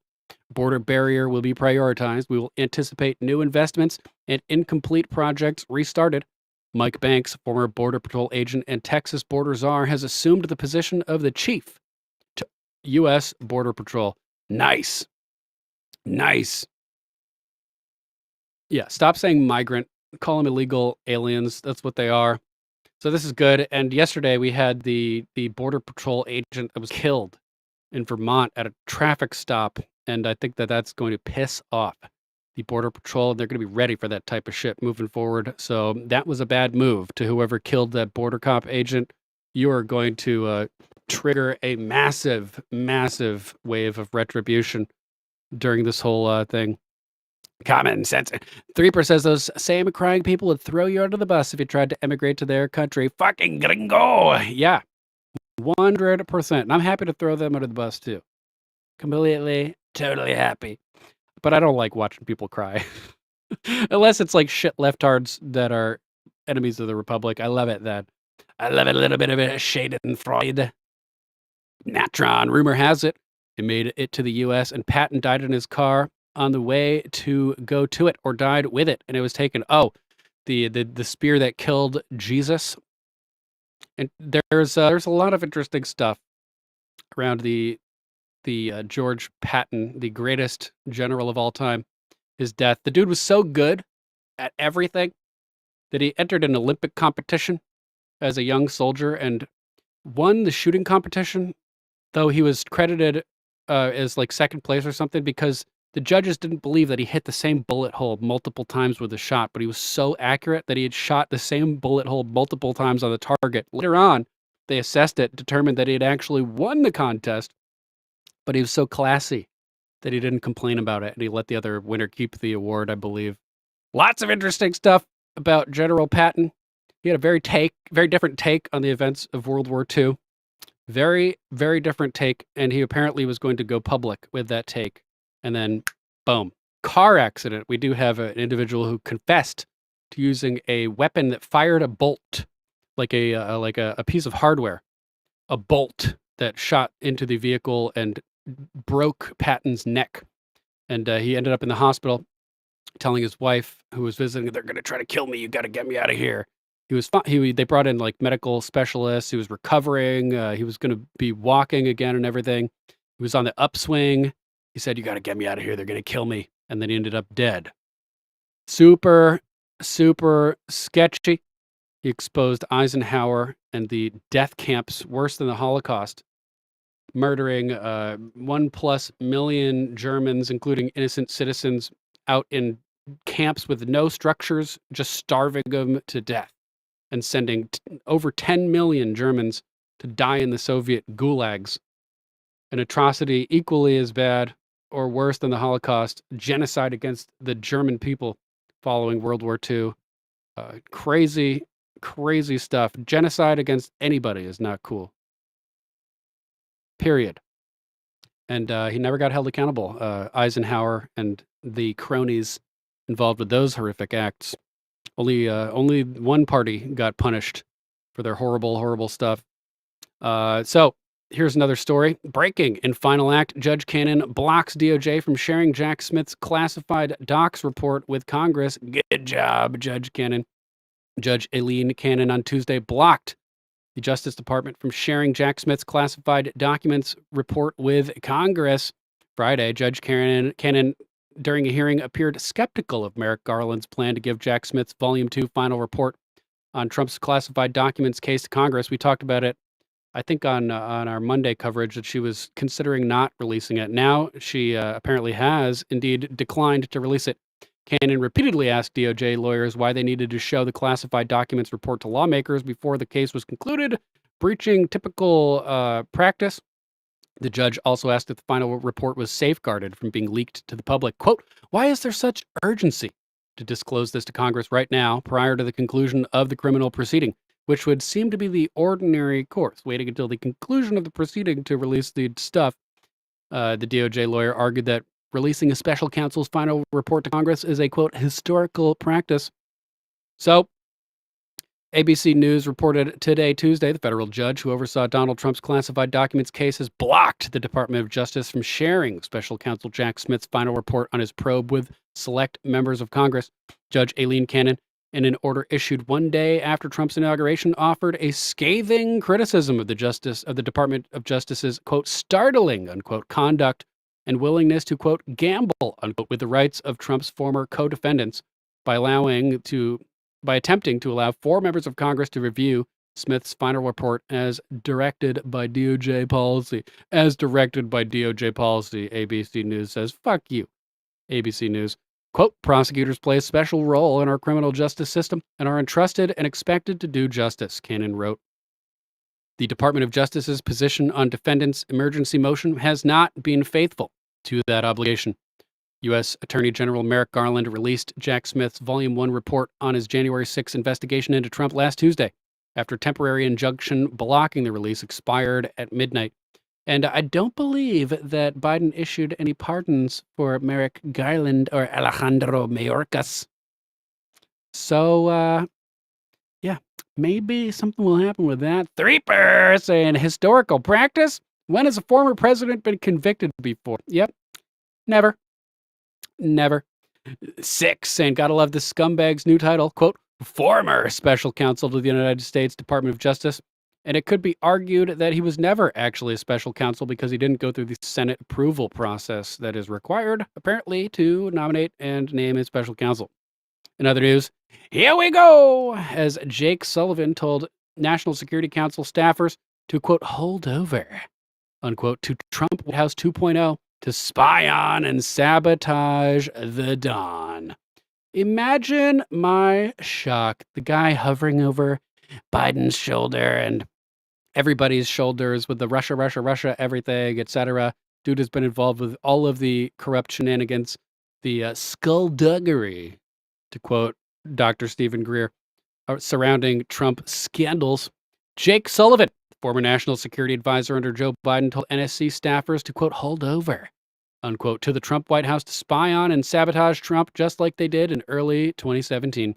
S7: Border barrier will be prioritized. We will anticipate new investments and incomplete projects restarted. Mike Banks, former Border Patrol agent and Texas border czar, has assumed the position of the chief to U.S. Border Patrol. Nice. Nice. Yeah, stop saying migrant. Call them illegal aliens. That's what they are. So this is good. And yesterday we had the Border Patrol agent that was killed in Vermont at a traffic stop. And I think that's going to piss off the Border Patrol. They're going to be ready for that type of shit moving forward. So that was a bad move to whoever killed that border cop agent. You are going to trigger a massive, massive wave of retribution during this whole thing. Common sense. 3% says those same crying people would throw you under the bus if you tried to emigrate to their country. Fucking gringo. Yeah, 100%. And I'm happy to throw them under the bus too. Completely, totally happy. But I don't like watching people cry. Unless it's like shit leftards that are enemies of the Republic. I love it then. I love it, a little bit of a Schadenfreude. Natron, rumor has it, it made it to the U.S. and Patton died in his car on the way to go to it, or died with it, and it was taken. Oh, the spear that killed Jesus. And there's a lot of interesting stuff around the George Patton, the greatest general of all time, his death. The dude was so good at everything that he entered an Olympic competition as a young soldier and won the shooting competition, though he was credited as like second place or something because the judges didn't believe that he hit the same bullet hole multiple times with a shot, but he was so accurate that he had shot the same bullet hole multiple times on the target. Later on, they assessed it, determined that he had actually won the contest, but he was so classy that he didn't complain about it, and he let the other winner keep the award, I believe. Lots of interesting stuff about General Patton. He had a very different take on the events of World War II. Very, very different take, and he apparently was going to go public with that take. And then, boom, car accident. We do have an individual who confessed to using a weapon that fired a bolt, like a piece of hardware, a bolt that shot into the vehicle and broke Patton's neck. And he ended up in the hospital telling his wife, who was visiting, they're going to try to kill me. You got to get me out of here. He was they brought in like medical specialists. He was recovering. He was going to be walking again and everything. He was on the upswing. He said, you got to get me out of here. They're going to kill me. And then he ended up dead. Super, super sketchy. He exposed Eisenhower and the death camps worse than the Holocaust, murdering 1+ million Germans, including innocent citizens, out in camps with no structures, just starving them to death. and sending over 10 million Germans to die in the Soviet gulags. An atrocity equally as bad or worse than the Holocaust, genocide against the German people following World War II. Crazy, crazy stuff. Genocide against anybody is not cool. Period. And he never got held accountable. Eisenhower and the cronies involved with those horrific acts. Only one party got punished for their horrible, horrible stuff. So here's another story. Breaking in final act, Judge Cannon blocks DOJ from sharing Jack Smith's classified docs report with Congress. Good job, Judge Cannon. Judge Aileen Cannon on Tuesday blocked the Justice Department from sharing Jack Smith's classified documents report with Congress. Friday, Judge Cannon, during a hearing, appeared skeptical of Merrick Garland's plan to give Jack Smith's Volume 2 final report on Trump's classified documents case to Congress. We talked about it, I think, on our Monday coverage, that she was considering not releasing it. Now she apparently has indeed declined to release it. Cannon repeatedly asked DOJ lawyers why they needed to show the classified documents report to lawmakers before the case was concluded, breaching typical practice. The judge also asked if the final report was safeguarded from being leaked to the public. Quote, why is there such urgency to disclose this to Congress right now prior to the conclusion of the criminal proceeding, which would seem to be the ordinary course, waiting until the conclusion of the proceeding to release the stuff? The DOJ lawyer argued that releasing a special counsel's final report to Congress is a, quote, historical practice. So, ABC News reported today, Tuesday, the federal judge who oversaw Donald Trump's classified documents case has blocked the Department of Justice from sharing special counsel Jack Smith's final report on his probe with select members of Congress. Judge Aileen Cannon, in an order issued one day after Trump's inauguration, offered a scathing criticism of the Department of Justice's, quote, startling, unquote, conduct and willingness to, quote, gamble, unquote, with the rights of Trump's former co-defendants by attempting to allow 4 members of Congress to review Smith's final report as directed by DOJ policy. As directed by DOJ policy, ABC News says. Fuck you, ABC News. Quote, prosecutors play a special role in our criminal justice system and are entrusted and expected to do justice, Cannon wrote. The Department of Justice's position on defendants' emergency motion has not been faithful to that obligation. U.S. Attorney General Merrick Garland released Jack Smith's Volume 1 report on his January 6 investigation into Trump last Tuesday, after temporary injunction blocking the release expired at midnight. And I don't believe that Biden issued any pardons for Merrick Garland or Alejandro Mayorkas. So, yeah, maybe something will happen with that. 3 saying historical practice? When has a former president been convicted before? Yep, never. 6 saying, gotta love this scumbag's new title, quote, former special counsel to the United States Department of Justice. And it could be argued that he was never actually a special counsel because he didn't go through the Senate approval process that is required, apparently, to nominate and name a special counsel. In other news, here we go, as Jake Sullivan told National Security Council staffers to, quote, hold over, unquote, to Trump White House 2.0 to spy on and sabotage the Dawn. Imagine my shock. The guy hovering over Biden's shoulder and everybody's shoulders with the Russia, everything, etc. Dude has been involved with all of the corrupt shenanigans, the skullduggery, to quote Dr. Stephen Greer, surrounding Trump scandals. Jake Sullivan, former national security advisor under Joe Biden, told NSC staffers to, quote, hold over, unquote, to the Trump White House to spy on and sabotage Trump just like they did in early 2017.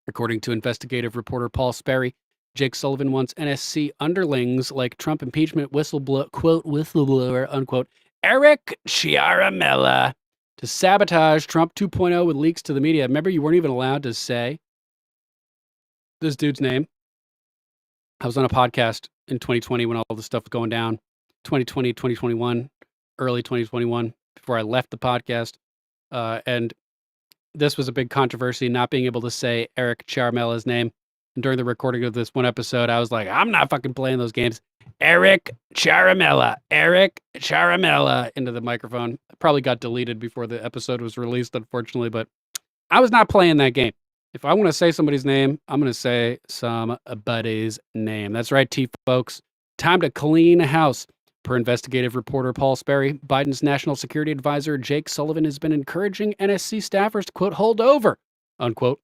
S7: According to investigative reporter Paul Sperry, Jake Sullivan wants NSC underlings like Trump impeachment whistleblower, unquote, Eric Ciaramella to sabotage Trump 2.0 with leaks to the media. Remember, you weren't even allowed to say this dude's name. I was on a podcast in 2020 when all this stuff was going down. 2020, 2021, early 2021, before I left the podcast. And this was a big controversy, not being able to say Eric Ciaramella's name. And during the recording of this one episode, I was like, I'm not fucking playing those games. Eric Ciaramella into the microphone. It probably got deleted before the episode was released, unfortunately, but I was not playing that game. If I want to say somebody's name, I'm going to say somebody's name. That's right, folks. Time to clean house. Per investigative reporter Paul Sperry, Biden's national security advisor Jake Sullivan has been encouraging NSC staffers to, quote, hold over, unquote,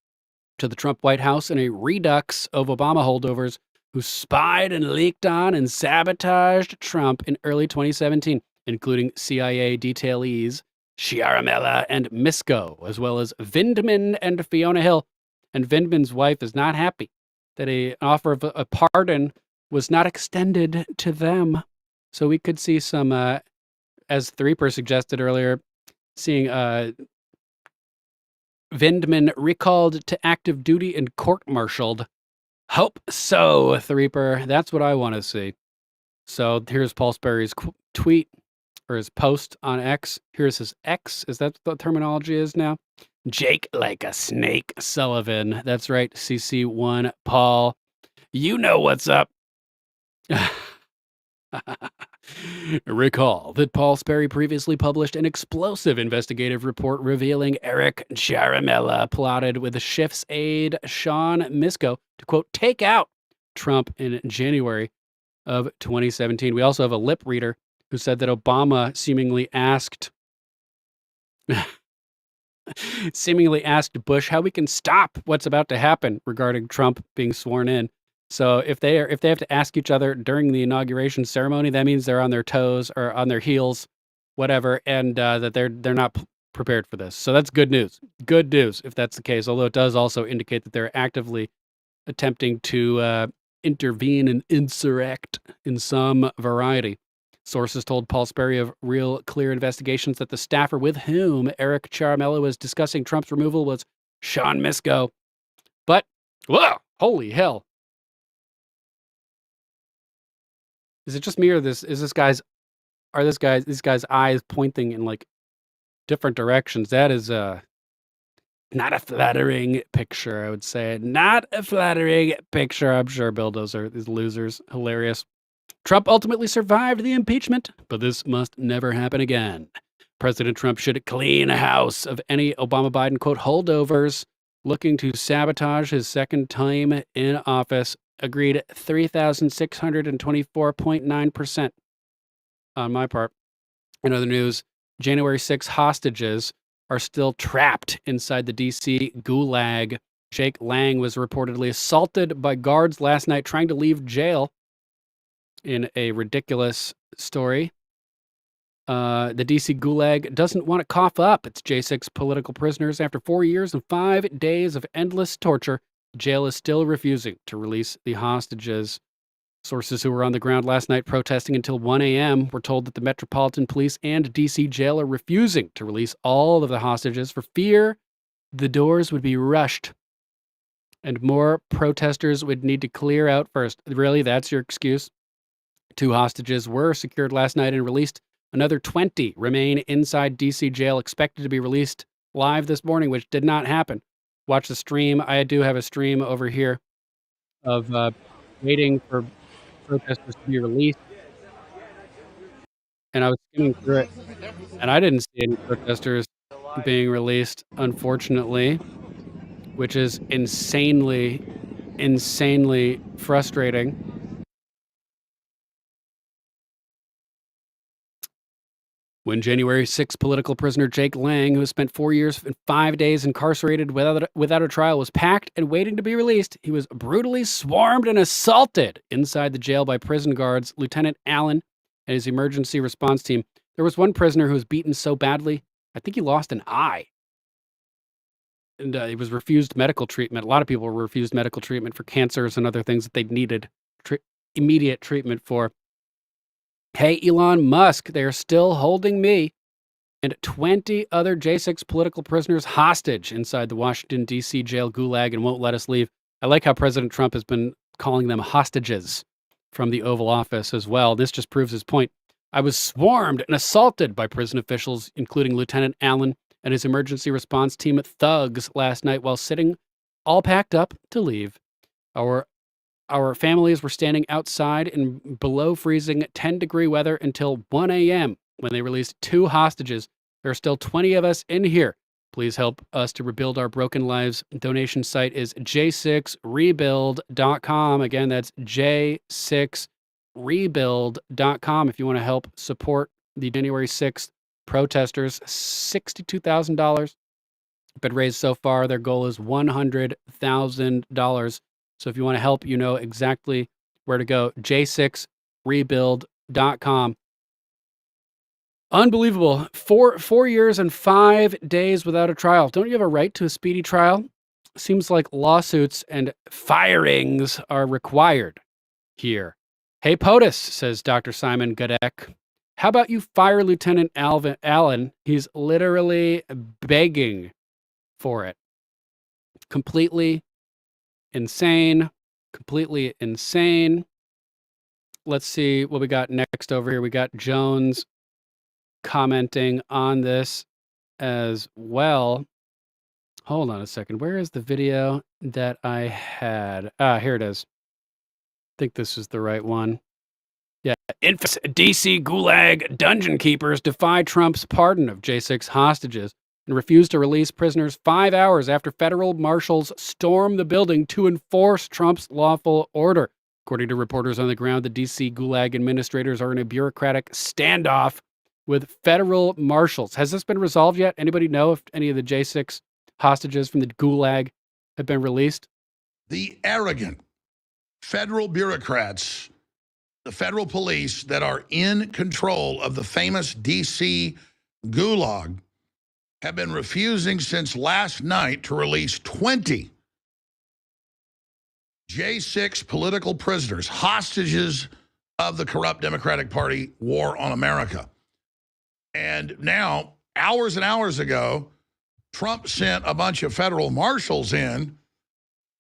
S7: to the Trump White House in a redux of Obama holdovers who spied and leaked on and sabotaged Trump in early 2017, including CIA detailees Sciaramella and Misko, as well as Vindman and Fiona Hill. And Vindman's wife is not happy that an offer of a pardon was not extended to them. So we could see some, as Threeper suggested earlier, seeing Vindman recalled to active duty and court-martialed. Hope so, Threeper. That's what I want to see. So here's Paul Sperry's tweet, or his post on X. Here's his X. Is that what the terminology is now? Jake like a snake, Sullivan. That's right, CC1 Paul. You know what's up. Recall that Paul Sperry previously published an explosive investigative report revealing Eric Jaramella plotted with Schiff's aide Sean Misko to, quote, take out Trump in January of 2017. We also have a lip reader who said that Obama seemingly asked Bush how we can stop what's about to happen regarding Trump being sworn in. So if they have to ask each other during the inauguration ceremony, that means they're on their toes or on their heels, whatever, and that they're not prepared for this. So that's good news. Good news if that's the case. Although it does also indicate that they're actively attempting to intervene and insurrect in some variety. Sources told Paul Sperry of Real Clear Investigations that the staffer with whom Eric Jaramella was discussing Trump's removal was Sean Misko. But, whoa, holy hell. Is it just me or these guys' eyes pointing in like different directions? That is not a flattering picture, I would say. Not a flattering picture. I'm sure Bulldozer, these losers, hilarious. Trump ultimately survived the impeachment, but this must never happen again. President Trump should clean house of any Obama-Biden, quote, holdovers looking to sabotage his second time in office. Agreed 3,624.9% on my part. In other news, January 6 hostages are still trapped inside the D.C. gulag. Jake Lang was reportedly assaulted by guards last night trying to leave jail in a ridiculous story. The D.C. gulag doesn't want to cough up its J6 political prisoners. After 4 years and 5 days of endless torture, jail is still refusing to release the hostages. Sources who were on the ground last night protesting until 1 a.m. were told that the Metropolitan Police and D.C. jail are refusing to release all of the hostages for fear the doors would be rushed and more protesters would need to clear out first. Really, that's your excuse? 2 hostages were secured last night and released. Another 20 remain inside D.C. jail, expected to be released live this morning, which did not happen. Watch the stream. I do have a stream over here of waiting for protesters to be released. And I was skimming through it, and I didn't see any protesters being released, unfortunately, which is insanely frustrating. When January 6 political prisoner Jake Lang, who spent 4 years and 5 days incarcerated without a trial, was packed and waiting to be released, he was brutally swarmed and assaulted inside the jail by prison guards, Lieutenant Allen, and his emergency response team. There was one prisoner who was beaten so badly, I think he lost an eye. And he was refused medical treatment. A lot of people were refused medical treatment for cancers and other things that they needed immediate treatment for. Hey, Elon Musk, they're still holding me and 20 other J6 political prisoners hostage inside the Washington, D.C. jail gulag and won't let us leave. I like how President Trump has been calling them hostages from the Oval Office as well. This just proves his point. I was swarmed and assaulted by prison officials, including Lieutenant Allen and his emergency response team thugs last night while sitting all packed up to leave. Our families were standing outside in below freezing 10-degree weather until 1 a.m. when they released 2 hostages. There are still 20 of us in here. Please help us to rebuild our broken lives. Donation site is j6rebuild.com. Again, that's j6rebuild.com if you want to help support the January 6th protesters. $62,000 been raised so far. Their goal is $100,000. So if you want to help, you know exactly where to go. j6rebuild.com. Unbelievable. Four years and 5 days without a trial. Don't you have a right to a speedy trial? Seems like lawsuits and firings are required here. Hey, POTUS, says Dr. Simon Godek. How about you fire Lieutenant Allen? He's literally begging for it. Completely insane. Completely insane. Let's see what we got next over here. We got Jones commenting on this as well. Hold on a second. Where is the video that I had? Here it is. I think this is the right one. Yeah. Infamous DC Gulag dungeon keepers defy Trump's pardon of J6 hostages and refuse to release prisoners 5 hours after federal marshals storm the building to enforce Trump's lawful order. According to reporters on the ground, the DC Gulag administrators are in a bureaucratic standoff with federal marshals. Has this been resolved yet? Anybody know if any of the J6 hostages from the Gulag have been released?
S16: The arrogant federal bureaucrats, the federal police that are in control of the famous DC Gulag have been refusing since last night to release 20 J6 political prisoners, hostages of the corrupt Democratic Party war on America. And now, hours and hours ago, Trump sent a bunch of federal marshals in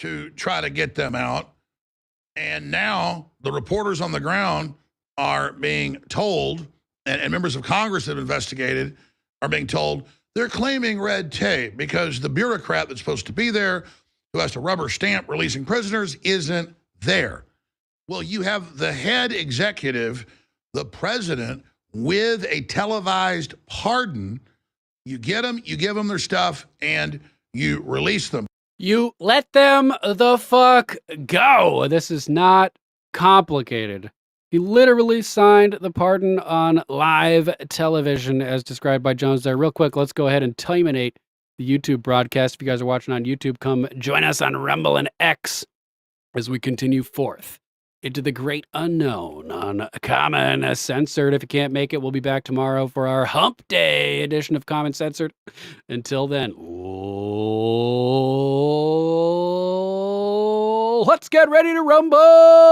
S16: to try to get them out. And now the reporters on the ground are being told, and members of Congress that have investigated are being told, they're claiming red tape because the bureaucrat that's supposed to be there, who has to rubber stamp releasing prisoners, isn't there. Well, you have the head executive, the president, with a televised pardon. You get them, you give them their stuff, and you release them.
S7: You let them the fuck go. This is not complicated. He literally signed the pardon on live television as described by Jones there. Real quick, let's go ahead and terminate the YouTube broadcast. If you guys are watching on YouTube, come join us on Rumble and X as we continue forth into the great unknown on Common Censored. If you can't make it, we'll be back tomorrow for our Hump Day edition of Common Censored. Until then, let's get ready to rumble!